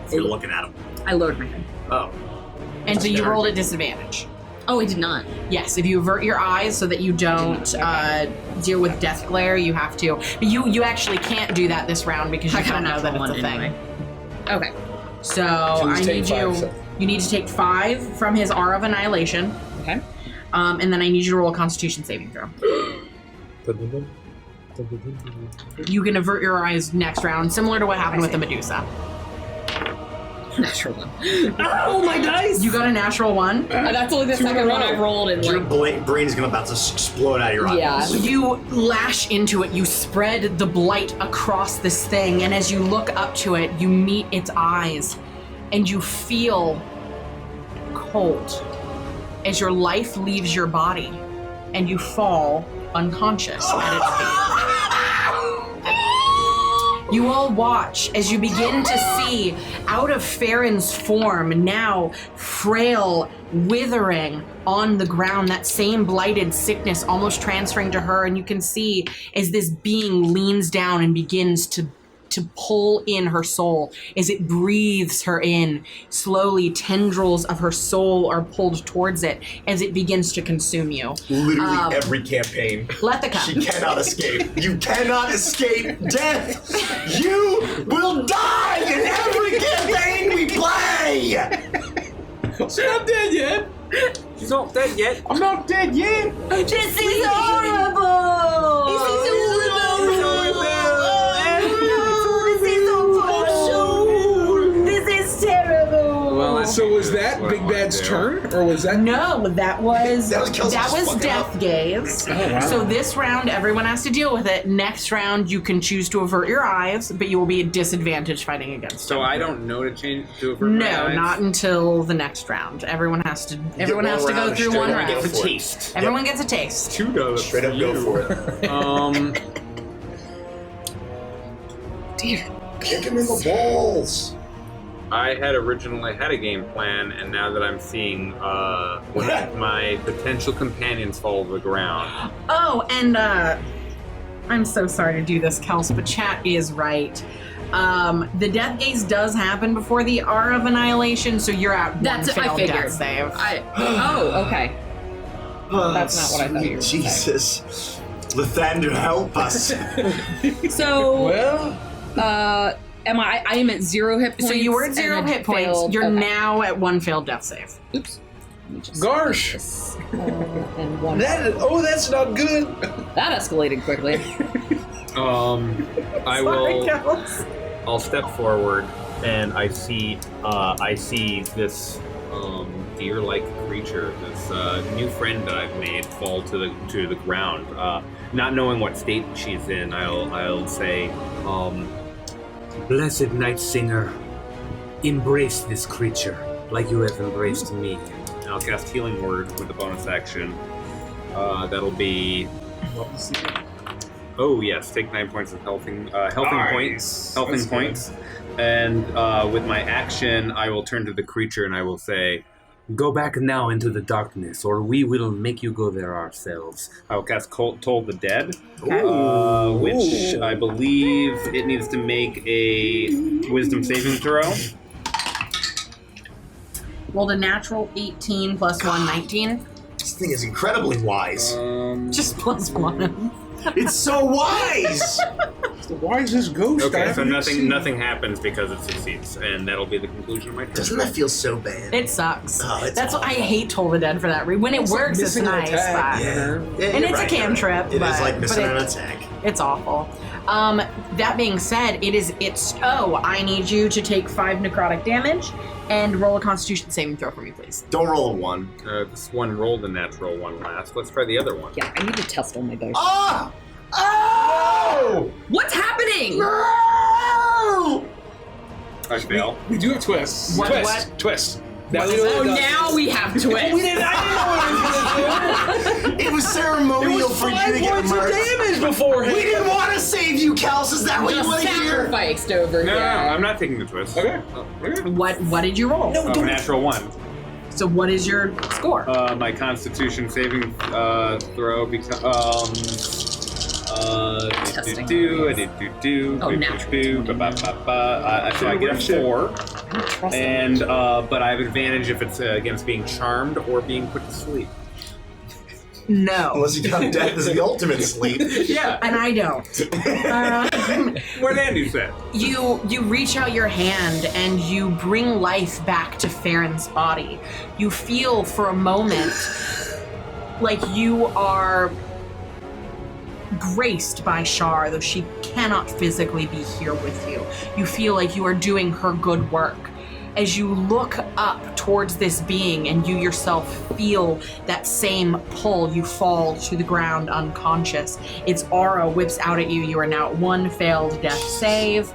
If you're looking at him. I lowered my head. Oh. And so you rolled at disadvantage. Oh, I did not. Yes, if you avert your eyes so that you don't deal with death glare, you have to. But you actually can't do that this round because you don't know that it's a thing. Anyway. Okay. So I need you need to take 5 from his Aura of Annihilation. Okay. And then I need you to roll a Constitution saving throw. You can avert your eyes next round, similar to what happened with the Medusa. Natural 1. Oh, my dice! You got a natural 1? That's only the second one I've rolled, and Your brain is about to explode out of your eyes. Yeah. You lash into it, you spread the blight across this thing, and as you look up to it, you meet its eyes, and you feel cold as your life leaves your body, and you fall unconscious at its feet. You all watch as you begin to see out of Farron's form, now frail, withering on the ground, that same blighted sickness almost transferring to her, and you can see as this being leans down and begins to pull in her soul. As it breathes her in, slowly tendrils of her soul are pulled towards it as it begins to consume you. Literally every campaign. Lethica. She cannot escape. You cannot escape death. You will die in every campaign we play. She's not dead yet. She's not dead yet. I'm not dead yet. This is horrible. This is terrible. Well, So was that Big Bad's turn, or was that? No, that was Kelsey's Death Gaze. Oh, wow. So this round, everyone has to deal with it. Next round, you can choose to avert your eyes, but you will be at disadvantage fighting against So them. I don't know to change to avert my No, eyes? not until the next round. Everyone has to go through one round. Get the taste. Everyone gets a taste. $2 Straight up go for it. Dear. Kick him in the balls. I had originally had a game plan, and now that I'm seeing one of my potential companions fall to the ground. Oh, and I'm so sorry to do this, Kels, but chat is right. The death gaze does happen before the Aura of Annihilation, so you're at one failed death save. Okay. That's not what I thought you were saying. Jesus. Lathander, help us. So, Well, I am at 0 hit points. So you were at 0 and hit points. failed- You're okay. now at 1 failed death save. Oops. Let me just- Garsh. and one. That's not good. That escalated quickly. I will. I'll step forward, and I see this deer-like creature, this new friend that I've made, fall to the ground. Not knowing what state she's in, I'll say, "Blessed Night Singer, embrace this creature like you have embraced me." And I'll cast Healing Word with a bonus action. That'll be. Oh yes, take 9 points of healthing points. And with my action, I will turn to the creature and I will say, "Go back now into the darkness, or we will make you go there ourselves." I will cast Toll the Dead, which I believe it needs to make a Wisdom saving throw. Rolled a natural 18 plus 1, 19. This thing is incredibly wise. Just plus 1. It's so wise! The wisest ghost Okay, I've so ever seen. nothing happens because it succeeds, and that'll be the conclusion of my turn. Doesn't that feel so bad? It sucks. Oh, it's That's what I awful. hate Toll the Dead for that reason. When it works, it's missing an nice, attack. but Yeah. and you're it's a right, cantrip. It is but, like missing but an attack. It's awful. That being said, I need you to take 5 necrotic damage and roll a Constitution saving throw for me, please. Don't roll a 1. This one rolled a natural one last. Let's try the other one. Yeah, I need to test all my dice. Ah! Oh! What's happening? No! I fail. We do have twists. What? Twist. Now we know what Oh, it does. now we have twists. I didn't know what it was going to do. It was ceremonial It was for you 5 to get points of murdered. damage beforehand. We didn't want to save you, Kels. Is that what you Just want to hear? sacrificed over No, here. I'm not taking the twist. Okay. What did you roll? Natural one. So what is your score? My Constitution saving throw becomes. Testing. So I get a 4, and but I have advantage if it's against being charmed or being put to sleep. No. Unless you count death as the ultimate sleep. Yeah, And I don't. what Andy said. You reach out your hand and you bring life back to Farron's body. You feel for a moment like you are graced by Shar, though she cannot physically be here with you. You feel like you are doing her good work. As you look up towards this being and you yourself feel that same pull, you fall to the ground unconscious. Its aura whips out at you. You are now at 1 failed death save.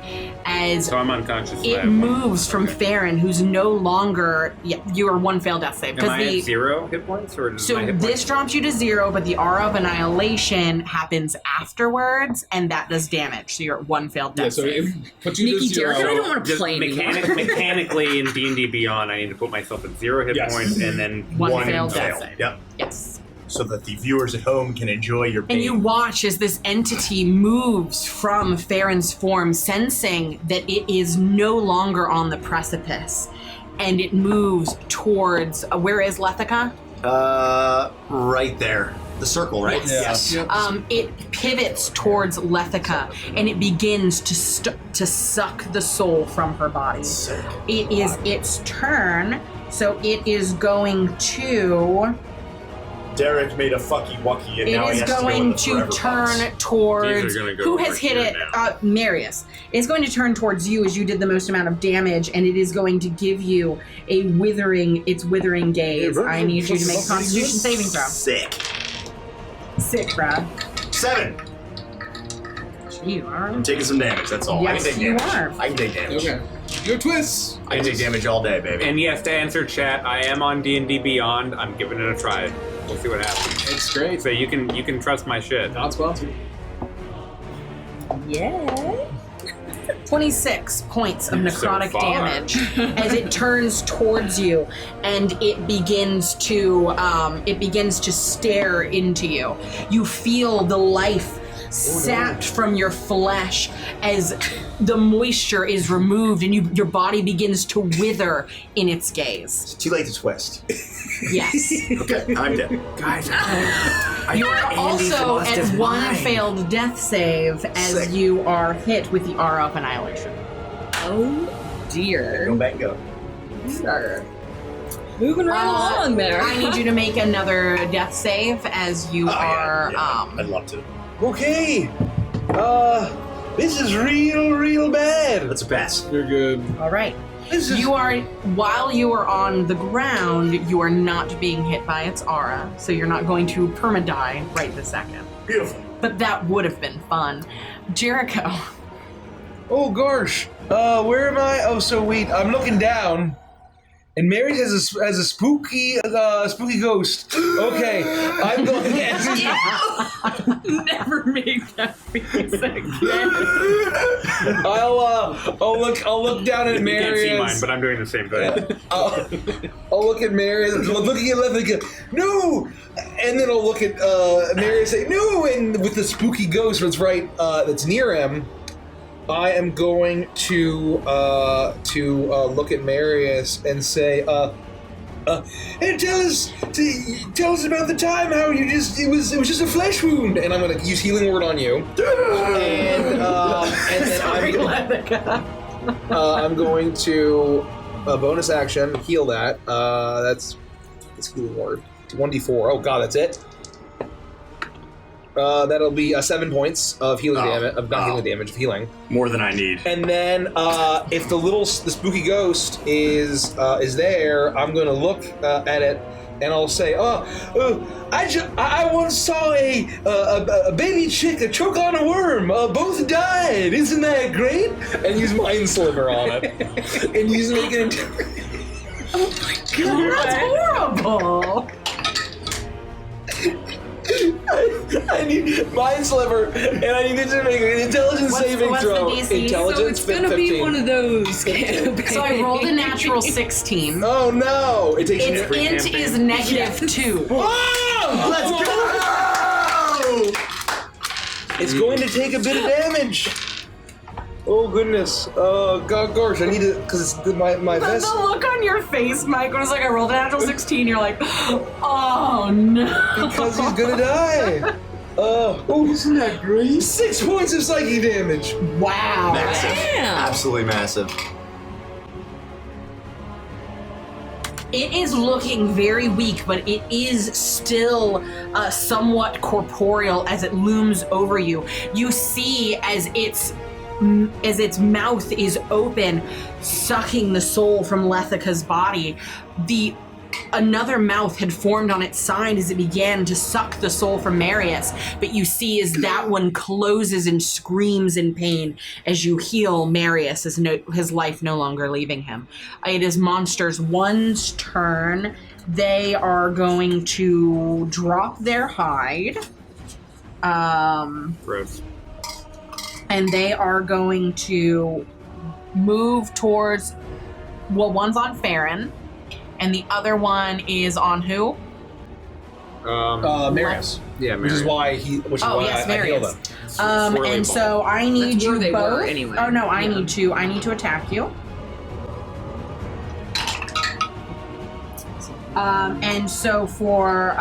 As So I'm unconscious. it moves from Farron, who's no longer. Yeah, you are 1 failed death save. Am I at 0 hit points, or does my So hit this points? drops you to 0, but the Aura of Annihilation happens afterwards, and that does damage. So you're at 1 failed death Yeah, so save. it puts you to Nikki, dear, 0. I don't want to Just play anymore. mechanically in D&D Beyond, I need to put myself at 0 hit Yes. points and then 1 failed death save. Yep. Yes. So that the viewers at home can enjoy your pain. And you watch as this entity moves from Farron's form, sensing that it is no longer on the precipice. And it moves towards. Where is Lethica? Right there. The circle, right? Yes. Yes. It pivots towards Lethica and it begins to suck the soul from her body. Sick. It is its turn, so it is going to. Derek made a fucky wucky, and It now he is has to go in going the to forever turn box. towards. These are gonna go Who over has hit here it? now. Marius. It's going to turn towards you as you did the most amount of damage, and it is going to give you a withering gaze. I need you to make a Constitution saving throw. Sick. Sick, Brad. 7. You are. I'm taking some damage. That's all. I Yes, can take you damage. are. I can take damage. Okay. Your twists. I can take damage all day, baby. And yes, to answer chat, I am on D&D Beyond. I'm giving it a try. We'll see what happens. It's great. So you can trust my shit. Not sponsored. Yeah. 26 points of You're so necrotic far. damage as it turns towards you, and it begins to stare into you. You feel the life sapped from your flesh as the moisture is removed, and your body begins to wither in its gaze. It's too late to twist. Yes. Okay, I'm dead. Guys, You are Andy's also lost his at one mind. failed death save as Sick. you are hit with the Aura of Annihilation. Oh dear. Go back and go. Sure. Moving right along there. I need you to make another death save as you are. I'd love to. Okay. This is real bad. That's a pass. You're good. All right. This is. You are, while you are on the ground, you are not being hit by its aura, so you're not going to perma-die right this second. Beautiful. But that would have been fun. Jericho. Oh gosh. Where am I? Oh, so wait. I'm looking down, and Mary has a spooky ghost. Okay, I'm going. Never make that face again. I'll look down at You Mary. can't see mine, but I'm doing the same thing. I'll look at Mary. I'm looking at Leth and go, no, and then I'll look at Mary and say no, and with the spooky ghost that's near him, I am going to look at Marius and say, hey, tell us about the time how it was just a flesh wound, and I'm gonna use healing word on you, and then I'm going to bonus action heal that. That's healing word. 1d4. Oh god, that's it. That'll be 7 points of healing damage, healing damage, of healing. More than I need. And then, if the spooky ghost is there, I'm gonna look at it, and I'll say, I once saw a baby chick choke on a worm. Both died. Isn't that great? And use Mind Sliver on it, and use make it into. Oh my god, that's horrible! I need Mind Sliver, and I need it to make an intelligence saving what's the throw. DC? Intelligence So it's gonna 15. be one of those. So I rolled a natural 16. Oh no! It takes Its int is -2. Oh! Let's go! It's going to take a bit of damage. Oh goodness. Gosh, I need to, because it's my The vest. look on your face, Mike, was like, I rolled a natural 16, you're like, oh no. Because he's gonna die. Oh, isn't that great? 6 points of psychic damage. Wow. Massive. Damn. Absolutely massive. It is looking very weak, but it is still somewhat corporeal as it looms over you. You see as its mouth is open, sucking the soul from Lethica's body, another mouth had formed on its side as it began to suck the soul from Marius, but you see as that one closes and screams in pain as you heal Marius, his life no longer leaving him. It is Monsters 1's turn. They are going to drop their hide. Gross. And they are going to move towards, well, one's on Farron, and the other one is on who? Marius. Yeah, Which is why I healed Marius. him. And so I need That's where you they were, both. anyway. Oh no, I Yeah. need to attack you. And so for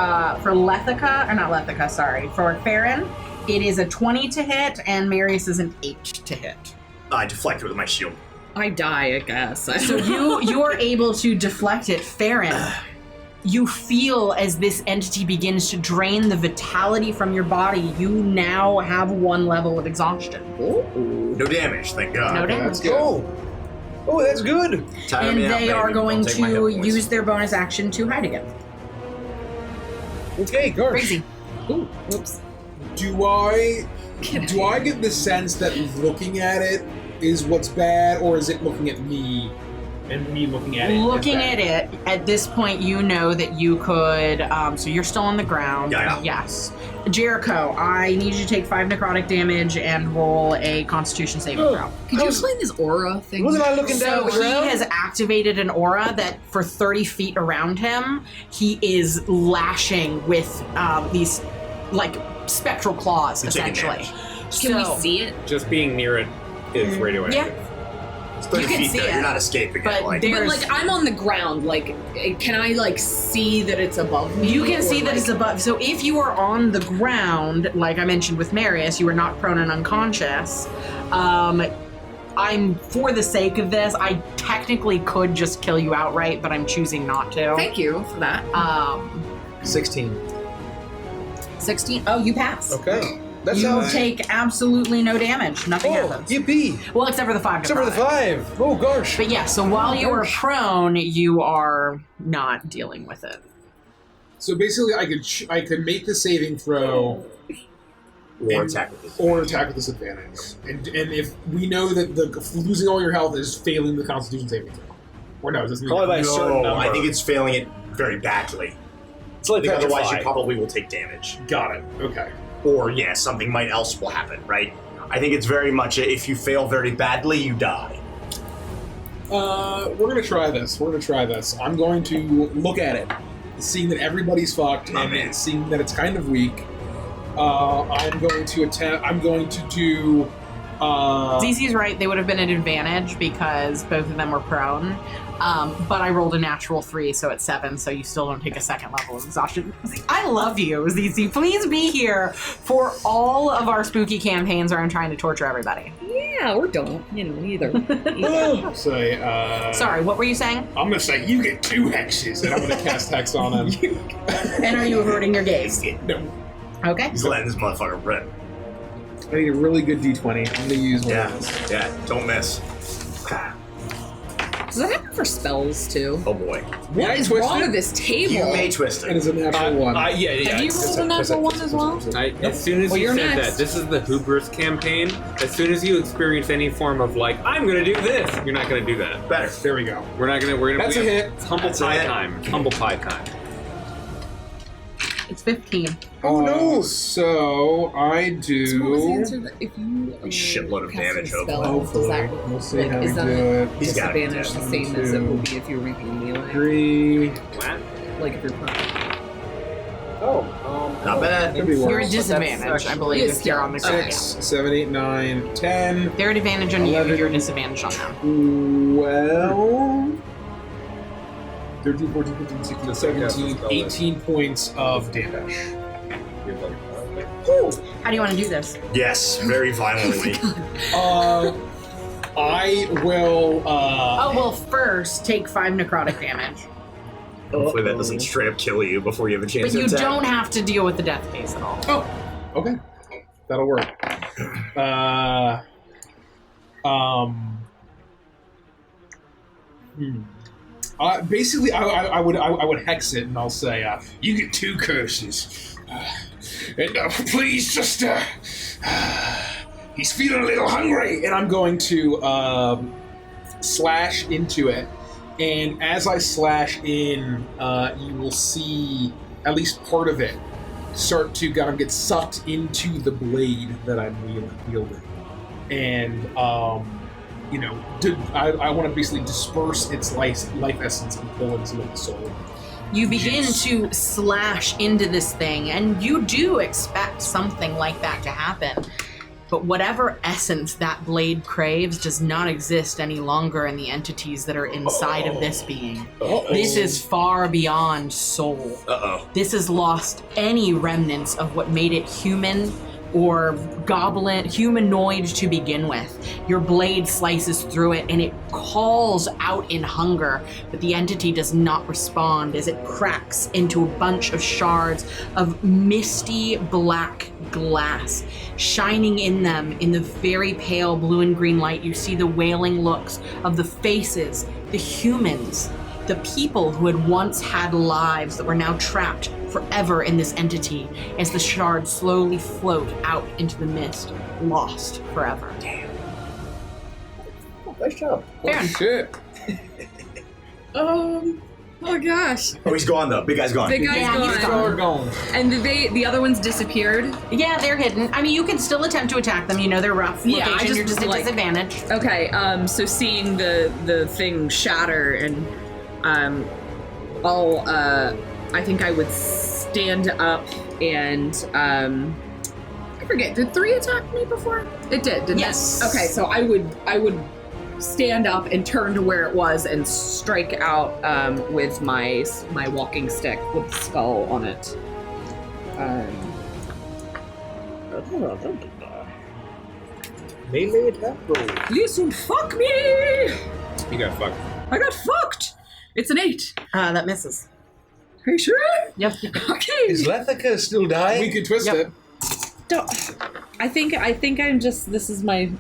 Lethica, or not Lethica, sorry, for Farron, it is a 20 to hit, and Marius is an 8 to hit. I deflect it with my shield. I die, I guess. So you are able to deflect it, Farron. You feel as this entity begins to drain the vitality from your body. You now have 1 level of exhaustion. No damage, thank God. No damage. Oh, that's good. Tire And me out, they baby. are going Don't take my hit to points. use their bonus action to hide again. Okay, gosh. Crazy. Ooh, whoops. Do I get the sense that looking at it is what's bad, or is it looking at me and me looking at it? Looking at it, at this point, you know that you could. So you're still on the ground. Yeah. Yes. Jericho, I need you to take 5 necrotic damage and roll a Constitution saving throw. Could you explain this aura thing? Wasn't I looking down So the he ground? has activated an aura that for 30 feet around him, he is lashing with these like spectral claws, You're taking essentially. Can we see it? Just being near it is radioactive. Yeah. It's 30 You can feet see there. it, You're not escaping but it. Like, there- But like I'm on the ground. Like, can I like see that it's above me? You can Or, see that like- it's above. So if you are on the ground, like I mentioned with Marius, you are not prone and unconscious. I'm, for the sake of this, I technically could just kill you outright, but I'm choosing not to. Thank you for that. 16. 16. Oh, you pass. Okay. That You sounds... take absolutely no damage. Nothing Oh, happens. yippee! Well, except for the 5 Except for the necrotic. 5. Oh, gosh. But yeah, so while you are prone, you are not dealing with it. So basically, I could make the saving throw or and- attack with this. or attack with disadvantage, and if we know that the losing all your health is failing the Constitution saving throw, or no, it doesn't. Probably by a certain No, number. I think it's failing it very badly. It's like Because otherwise, you petrified. probably will take damage. Got it. Okay. Or, yeah, something else will happen, right? I think it's very much if you fail very badly, you die. We're gonna try this. I'm going to look at it, seeing that everybody's fucked, Oh, and man. seeing that it's kind of weak. I'm going to attempt. I'm going to do. ZZ's right, they would have been at advantage because both of them were prone. But I rolled a natural 3, so it's 7, so you still don't take a second level of exhaustion. I love you, ZZ. Please be here for all of our spooky campaigns where I'm trying to torture everybody. Yeah, or don't. You know, either. Say. Sorry, what were you saying? I'm gonna say you get 2 hexes, and I'm gonna cast hex on him. And are you averting your gaze? No, Okay. He's letting this motherfucker rip. I need a really good D20. I'm gonna use one Yeah, of those. yeah, don't miss. Does that happen for spells too? Oh boy. May I What is twist wrong it? with this table? You may twist It it. is a natural one. Yeah. Have you rolled a natural one as well? As soon as Well, you you're said next. that, this is the hubris campaign. As soon as you experience any form of like, I'm gonna do this, you're not gonna do that. Better. There we go. We're gonna. That's a hit. It's humble That's a pie hit. time. It's humble pie time. It's 15. Oh no! So I So what was the do. answer that if you Shitload of cast damage, a spell, hopefully. does that We'll see like, how is we that do it. He's got it. disadvantage the Yeah. same as it would be if you're reaping melee? 3. What? Like if you're prone. Oh, Not bad. Could be You're worse. at disadvantage, I believe, Yes, if you're yeah. on the ground. 6, 7, 8, 9, 10. They're at advantage on 11. you, you're at disadvantage on them. Well. 13, 14, 15, 16, 17, Yeah, 18 points of damage. How do you want to do this? Yes, very violently. I will. Oh, well, first, take 5 necrotic damage. Hopefully that doesn't straight up kill you before you have a chance But to you attack. don't have to deal with the death case at all. Oh, okay. That'll work. Basically, I would hex it, and I'll say, you get 2 curses. And please just, he's feeling a little hungry. And I'm going to slash into it. And as I slash in, you will see at least part of it start to kind of get sucked into the blade that I'm wielding. And, I want to basically disperse its life essence and pull in some of the soul. You begin to slash into this thing, and you do expect something like that to happen. But whatever essence that blade craves does not exist any longer in the entities that are inside of this being. This is far beyond soul. Uh-oh. This has lost any remnants of what made it human or humanoid to begin with. Your blade slices through it and it calls out in hunger, but the entity does not respond as it cracks into a bunch of shards of misty black glass. Shining in them in the very pale blue and green light, you see the wailing looks of the faces, the humans, the people who had once had lives that were now trapped forever in this entity as the shards slowly float out into the mist, lost forever. Damn. Nice job. Baron. Shit. Oh gosh. Oh, he's gone though. Big guy's gone. Big guy's Yeah, he's gone. gone. And the other ones disappeared. Yeah, they're hidden. I mean, you can still attempt to attack them. You know they're rough. Yeah, I location. just You're just at like- disadvantage. Okay, so seeing the thing shatter and I'll I think I would stand up and I forget, did 3 attack me before? It did, didn't Yes. it? Okay, so I would stand up and turn to where it was and strike out with my walking stick with the skull on it. Melee attack roll. Listen, fuck me! You got fucked. I got fucked! It's an 8. That misses. Are you sure? Yep. Okay. Is Lethica still We dying? could twist Yep. it. Don't. I think I'm just. This is my. You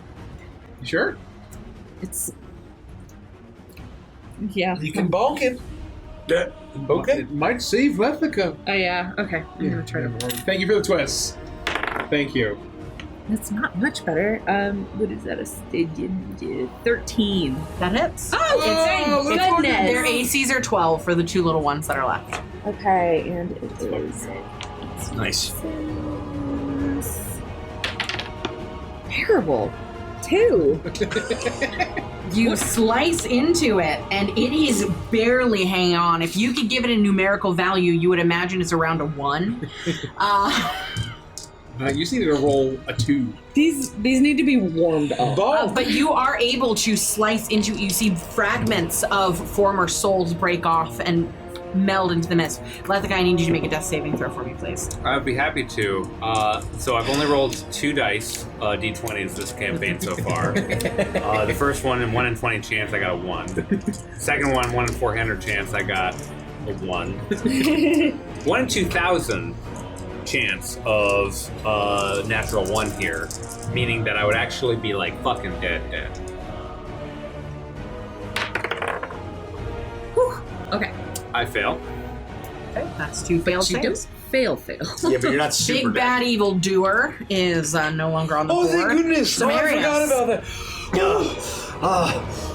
sure? It's. Yeah. You can bonk it. Yeah. Okay. It might save Lethica. Oh yeah. Okay. I'm gonna try to. Thank you for the twist. Thank you. That's not much better. What is that? 13. That hits. Oh, look goodness. Their ACs are 12 for the 2 little ones that are left. Okay, and it is. Nice. Terrible. 2. You slice into it, and it is barely hanging on. If you could give it a numerical value, you would imagine it's around a 1. You just needed to roll a 2. These need to be warmed up. But you are able to slice into it. You see fragments of former souls break off and meld into the mist. Lethica, I need you to make a death saving throw for me, please. I'd be happy to. So I've only rolled 2 dice, d20s this campaign so far. The first one, 1 in 20 chance, I got a 1. Second one, 1 in 400 chance, I got a 1. 1 in 2,000 chance of natural 1 here, meaning that I would actually be like fucking dead. Whew. Okay. I fail. Okay, that's 2 failed You don't saves. fail. Yeah, but you're not super Big bad evil doer is no longer on the Oh, board. thank goodness. Oh, I Samarius. forgot about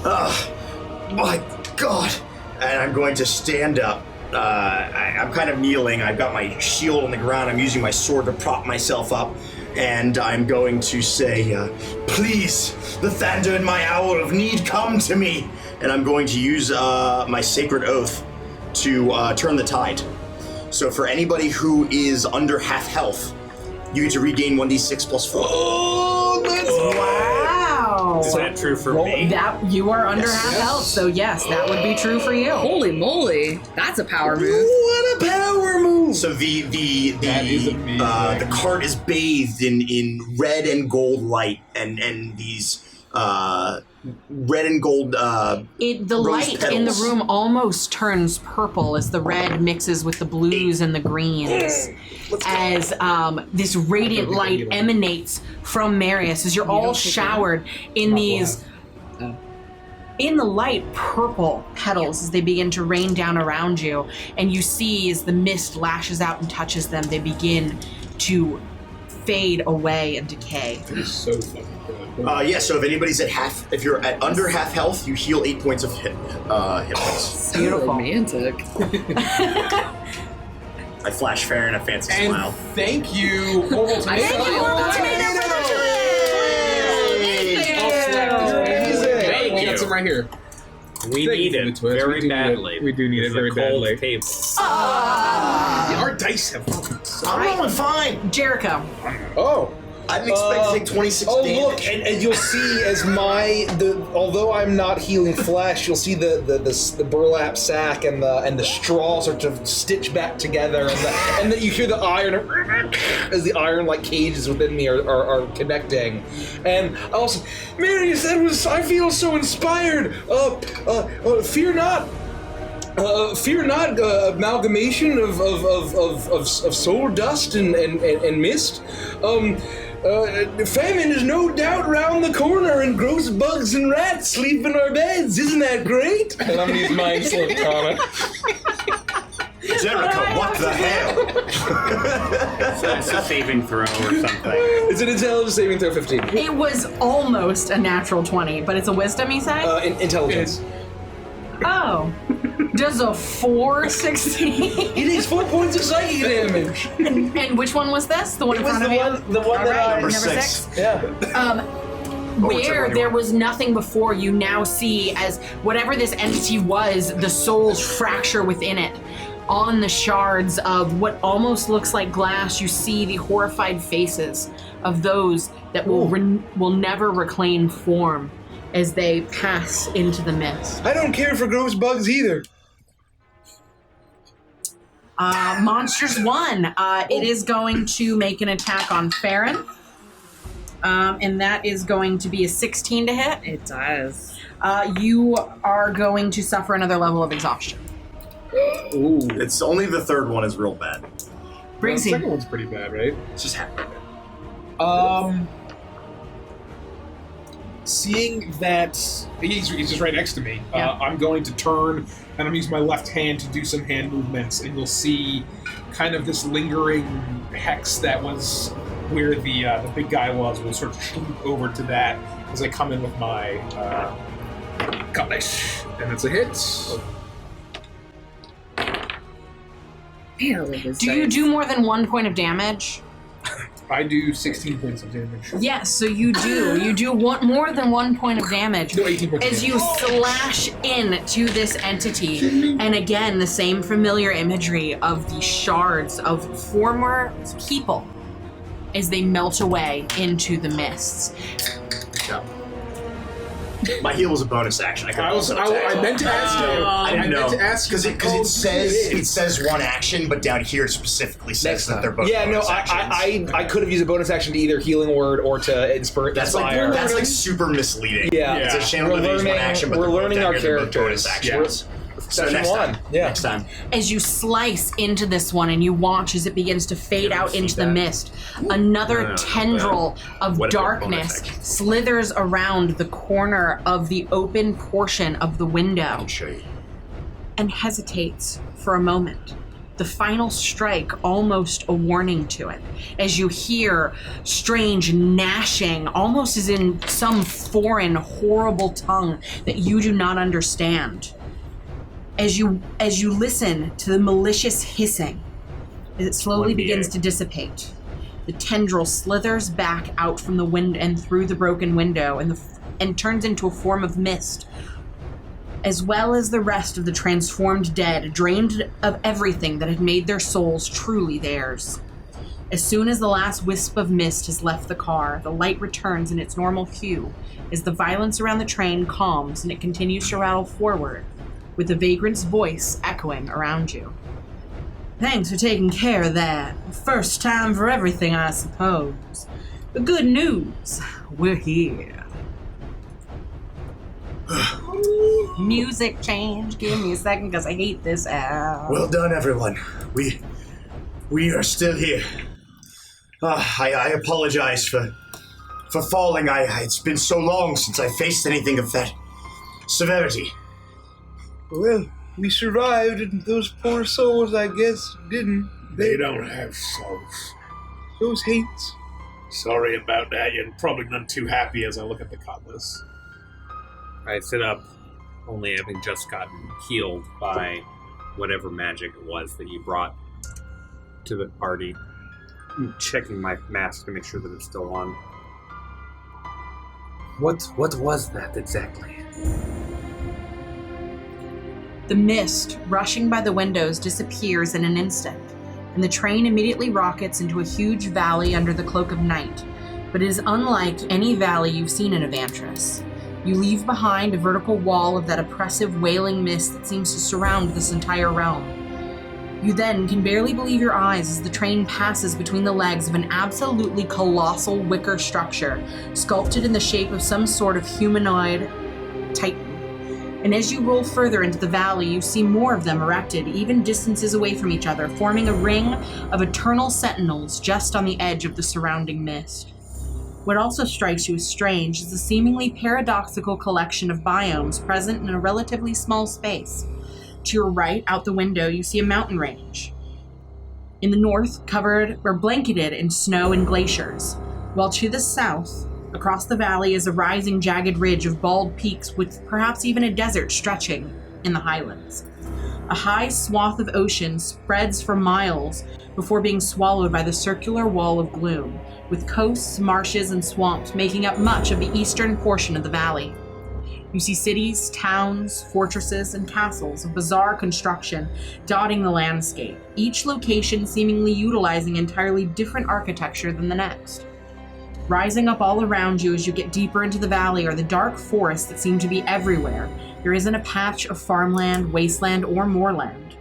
that. My God. And I'm going to stand up. I'm kind of kneeling. I've got my shield on the ground. I'm using my sword to prop myself up. And I'm going to say, please, the Thander and my owl of need, come to me. And I'm going to use my sacred oath to turn the tide. So for anybody who is under half health, you get to regain 1d6 plus 4. Oh, that's Wow. Is that true for me? That you are under Yes. half health, so yes, that would be true for you. Holy moly, that's a power move. What a power move! So That is amazing. the cart is bathed in red and gold light, and these red and gold. The Rose light in the petals. room almost turns purple as the red mixes with the blues and the greens. As this radiant light emanates from Marius, as you're all showered in these, in the light, purple petals as they begin to rain down around you. And you see as the mist lashes out and touches them, they begin to fade away and decay. It is so fucking good. Yeah. So if anybody's at half, if you're at under half health, you heal 8 points of hit points. Beautiful. Romantic. I flash fair and a fancy And smile. thank you, Horrible I Tomato. saw Thank I you. got some right here. We Thank need you for it the twist. very We do need it. badly. We do need it It's a very cold badly. table. Our dice have I'm rolling fine. Jericho. Oh. I didn't expect to take 26 Oh, damage. look, and you'll see as although I'm not healing flesh, you'll see the burlap sack and the straw sort of stitch back together, and that you hear the iron as the iron like cages within me are connecting. And also, Marius, I feel so inspired. Fear not. Fear not, amalgamation of soul dust and mist. Famine is no doubt round the corner, and gross bugs and rats sleep in our beds. Isn't that great? And I'm gonna use mind slip on it. Jericho, what the hell? So it's a saving throw or something. It's an intelligence saving throw 15. It was almost a natural 20, but it's a wisdom, you say? Intelligence. Oh. Does a 4 succeed? It is 4 points of psychic damage. And which one was this? The one in front of you? The one that Alright, I... number 6. Yeah. Where there was nothing before, you now see as whatever this entity was, the souls fracture within it. On the shards of what almost looks like glass, you see the horrified faces of those that will never reclaim form as they pass into the mist. I don't care for gross bugs either. Monsters 1. It is going to make an attack on Farron. And that is going to be a 16 to hit. It does. You are going to suffer another level of exhaustion. Ooh. It's only the third one is real bad. The Briggsy. second one's pretty bad, right? It's just happening. Seeing that he's just right next to me, Yeah. I'm going to turn and I'm using my left hand to do some hand movements, and you'll see kind of this lingering hex that was where the big guy was. We'll sort of swoop over to that as I come in with my cutlass, and it's a hit. Do you do more than 1 point of damage? I do 16 points of damage. Yes, so you do. You do more than 1 point of damage. No, 18 points of As damage. you slash into this entity, and again, the same familiar imagery of the shards of former people as they melt away into the mists. My heal was a bonus action. I meant to ask you. I didn't know. meant to ask you because it says one action, but down here it specifically says that they're both. Yeah, no, bonus actions. I could have used a bonus action to either healing word or to inspire. That's like super misleading. Yeah. It's a channel to use one action, but we're they're both learning down our here, they're both bonus characters. actions. So next one. time. Yeah. Next time. As you slice into this one and you watch as it begins to fade out into the mist, another tendril of What if they're darkness bonus actions? slithers around the corner of the open portion of the window I'll show you. and hesitates for a moment. The final strike almost a warning to it, as you hear strange gnashing, almost as in some foreign, horrible tongue that you do not understand. As you listen to the malicious hissing, as it slowly begins to dissipate, the tendril slithers back out from the wind and through the broken window and turns into a form of mist, as well as the rest of the transformed dead, drained of everything that had made their souls truly theirs. As soon as the last wisp of mist has left the car, the light returns in its normal hue as the violence around the train calms and it continues to rattle forward, with the vagrant's voice echoing around you. Thanks for taking care of that. First time for everything, I suppose. But good news, we're here. Music change. Give me a second, because I hate this out. Well done, everyone. We are still here. I apologize for falling. It's been so long since I faced anything of that severity. Well, we survived, and those poor souls, I guess, didn't. They don't have souls. Those hates. Sorry about that. You're probably none too happy as I look at the cutlass. I sit up, only having just gotten healed by whatever magic it was that you brought to the party. I'm checking my mask to make sure that it's still on. What was that exactly? The mist rushing by the windows disappears in an instant, and the train immediately rockets into a huge valley under the cloak of night, but it is unlike any valley you've seen in Evantris. You leave behind a vertical wall of that oppressive wailing mist that seems to surround this entire realm. You then can barely believe your eyes as the train passes between the legs of an absolutely colossal wicker structure, sculpted in the shape of some sort of humanoid titan. And as you roll further into the valley, you see more of them erected, even distances away from each other, forming a ring of eternal sentinels just on the edge of the surrounding mist. What also strikes you as strange is the seemingly paradoxical collection of biomes present in a relatively small space. To your right, out the window, you see a mountain range. In the north, covered or blanketed in snow and glaciers, while to the south, across the valley, is a rising jagged ridge of bald peaks with perhaps even a desert stretching in the highlands. A high swath of ocean spreads for miles before being swallowed by the circular wall of gloom, with coasts, marshes, and swamps making up much of the eastern portion of the valley. You see cities, towns, fortresses, and castles of bizarre construction dotting the landscape, each location seemingly utilizing entirely different architecture than the next. Rising up all around you as you get deeper into the valley are the dark forests that seem to be everywhere. There isn't a patch of farmland, wasteland, or moorland.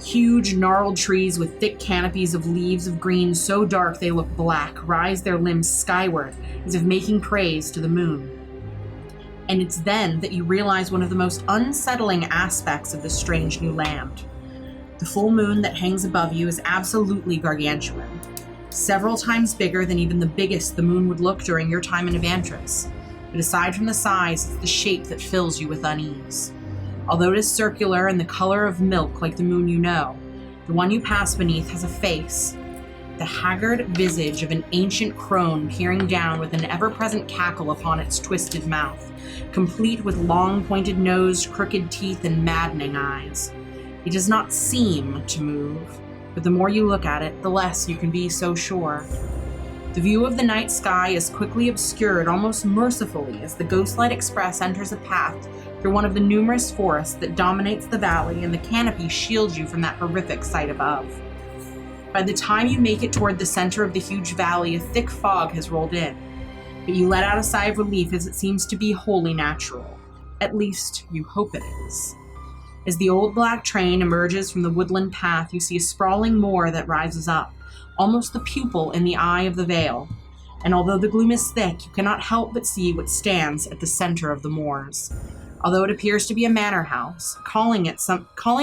Huge, gnarled trees with thick canopies of leaves of green so dark they look black rise their limbs skyward as if making praise to the moon. And it's then that you realize one of the most unsettling aspects of this strange new land. The full moon that hangs above you is absolutely gargantuan, several times bigger than even the biggest the moon would look during your time in Evantris. But aside from the size, it's the shape that fills you with unease. Although it is circular and the color of milk like the moon you know, the one you pass beneath has a face, the haggard visage of an ancient crone peering down with an ever-present cackle upon its twisted mouth, complete with long pointed nose, crooked teeth, and maddening eyes. It does not seem to move, but the more you look at it, the less you can be so sure. The view of the night sky is quickly obscured almost mercifully as the Ghostlight Express enters a path through one of the numerous forests that dominates the valley, and the canopy shields you from that horrific sight above. By the time you make it toward the center of the huge valley, a thick fog has rolled in, but you let out a sigh of relief as it seems to be wholly natural. At least, you hope it is. As the old black train emerges from the woodland path, you see a sprawling moor that rises up, almost the pupil in the eye of the vale, and although the gloom is thick, you cannot help but see what stands at the center of the moors. Although it appears to be a manor house, calling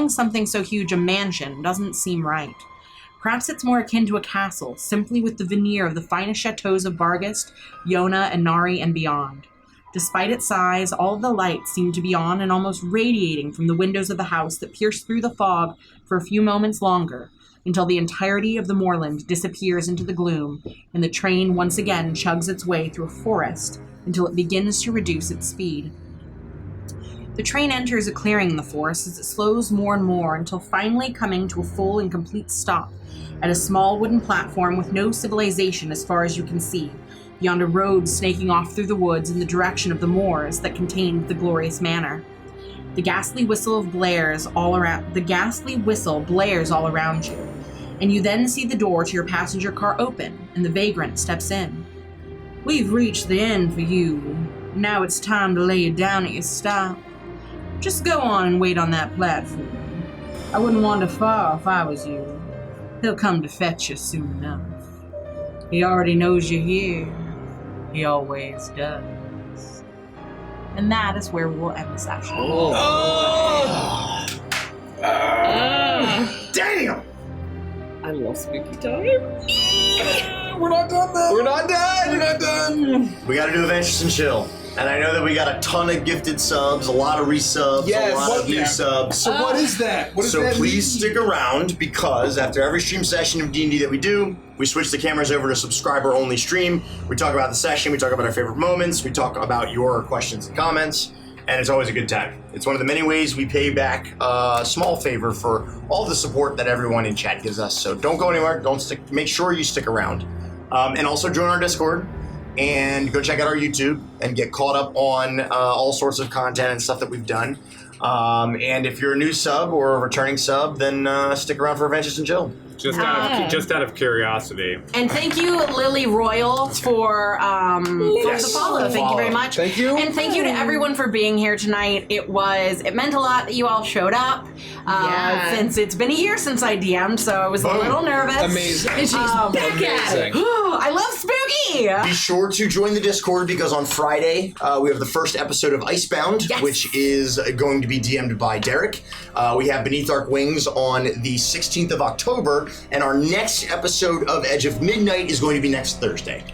something so huge a mansion doesn't seem right. Perhaps it's more akin to a castle, simply with the veneer of the finest chateaus of Barghest, Yona, and Nari, and beyond. Despite its size, all of the lights seem to be on and almost radiating from the windows of the house that pierce through the fog for a few moments longer, until the entirety of the moorland disappears into the gloom, and the train once again chugs its way through a forest until it begins to reduce its speed. The train enters a clearing in the forest as it slows more and more until finally coming to a full and complete stop at a small wooden platform with no civilization as far as you can see, beyond a road snaking off through the woods in the direction of the moors that contained the glorious manor. The ghastly whistle blares all around you, and you then see the door to your passenger car open, and the vagrant steps in. "We've reached the end for you. Now it's time to lay you down at your stop. Just go on and wait on that platform. I wouldn't wander far if I was you. He'll come to fetch you soon enough. He already knows you're here. He always does." And that is where we will end the session. Damn! I love spooky time. We're not done though. We're not done. We gotta do Adventures and Chill. And I know that we got a ton of gifted subs, a lot of resubs, Yes. a lot of new subs. So what is that? What does So that please mean? stick around, because after every stream session of D&D that we do, we switch the cameras over to subscriber-only stream. We talk about the session, we talk about our favorite moments, we talk about your questions and comments, and it's always a good time. It's one of the many ways we pay back a small favor for all the support that everyone in chat gives us. So don't go anywhere. Make sure you stick around. And also join our Discord. And go check out our YouTube and get caught up on all sorts of content and stuff that we've done. And if you're a new sub or a returning sub, then stick around for Adventures and Chill. Just out of curiosity. And thank you, Lily Royal, for the follow. Thank you very much. Thank you. And thank you to everyone for being here tonight. It meant a lot that you all showed up. Since it's been a year since I DM'd, so I was a little nervous. Amazing. And she's back at it. I love spooky. Be sure to join the Discord, because on Friday we have the first episode of Icebound, which is going to be DM'd by Derek. We have Beneath Dark Wings on the 16th of October, and our next episode of Edge of Midnight is going to be next Thursday.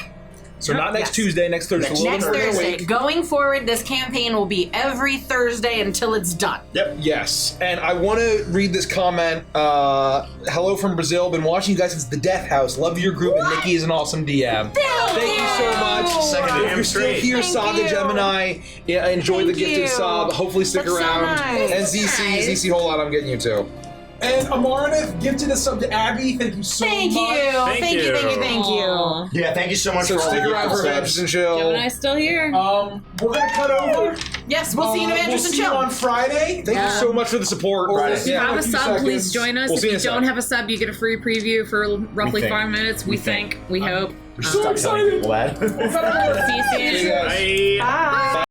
So not next Yes. Tuesday, next Thursday. Next a little Next bit earlier in the Thursday. week. Going forward, this campaign will be every Thursday until it's done. Yes, and I want to read this comment. Hello from Brazil. Been watching you guys since the Death House. Love your group, and Nikki is an awesome DM. Thank you so much. Second If DM you're still straight. here, Thank Saga you. Gemini, yeah, enjoy the Thank gifted you. sub. Hopefully stick That's so around. nice. And ZC, hold on, I'm getting you too. And Amarnath gifted a sub to Abby. Thank you so Thank much. you. Thank you. Aw. Yeah, thank you so much So for all stick the around for gifted Adventures subs. and Chill. Gemini's still here. We're gonna cut over. Yes, we'll see you in We'll Adventures and see you Chill. on Friday. Thank you so much for the support. Or we'll Friday. see Yeah. Have in a few sub, seconds. please join us. We'll If see you you in a don't sec. have a sub, you get a free preview for roughly think. 5 minutes. We think. We hope. So excited. Glad. See you soon. See you guys. Bye. Bye.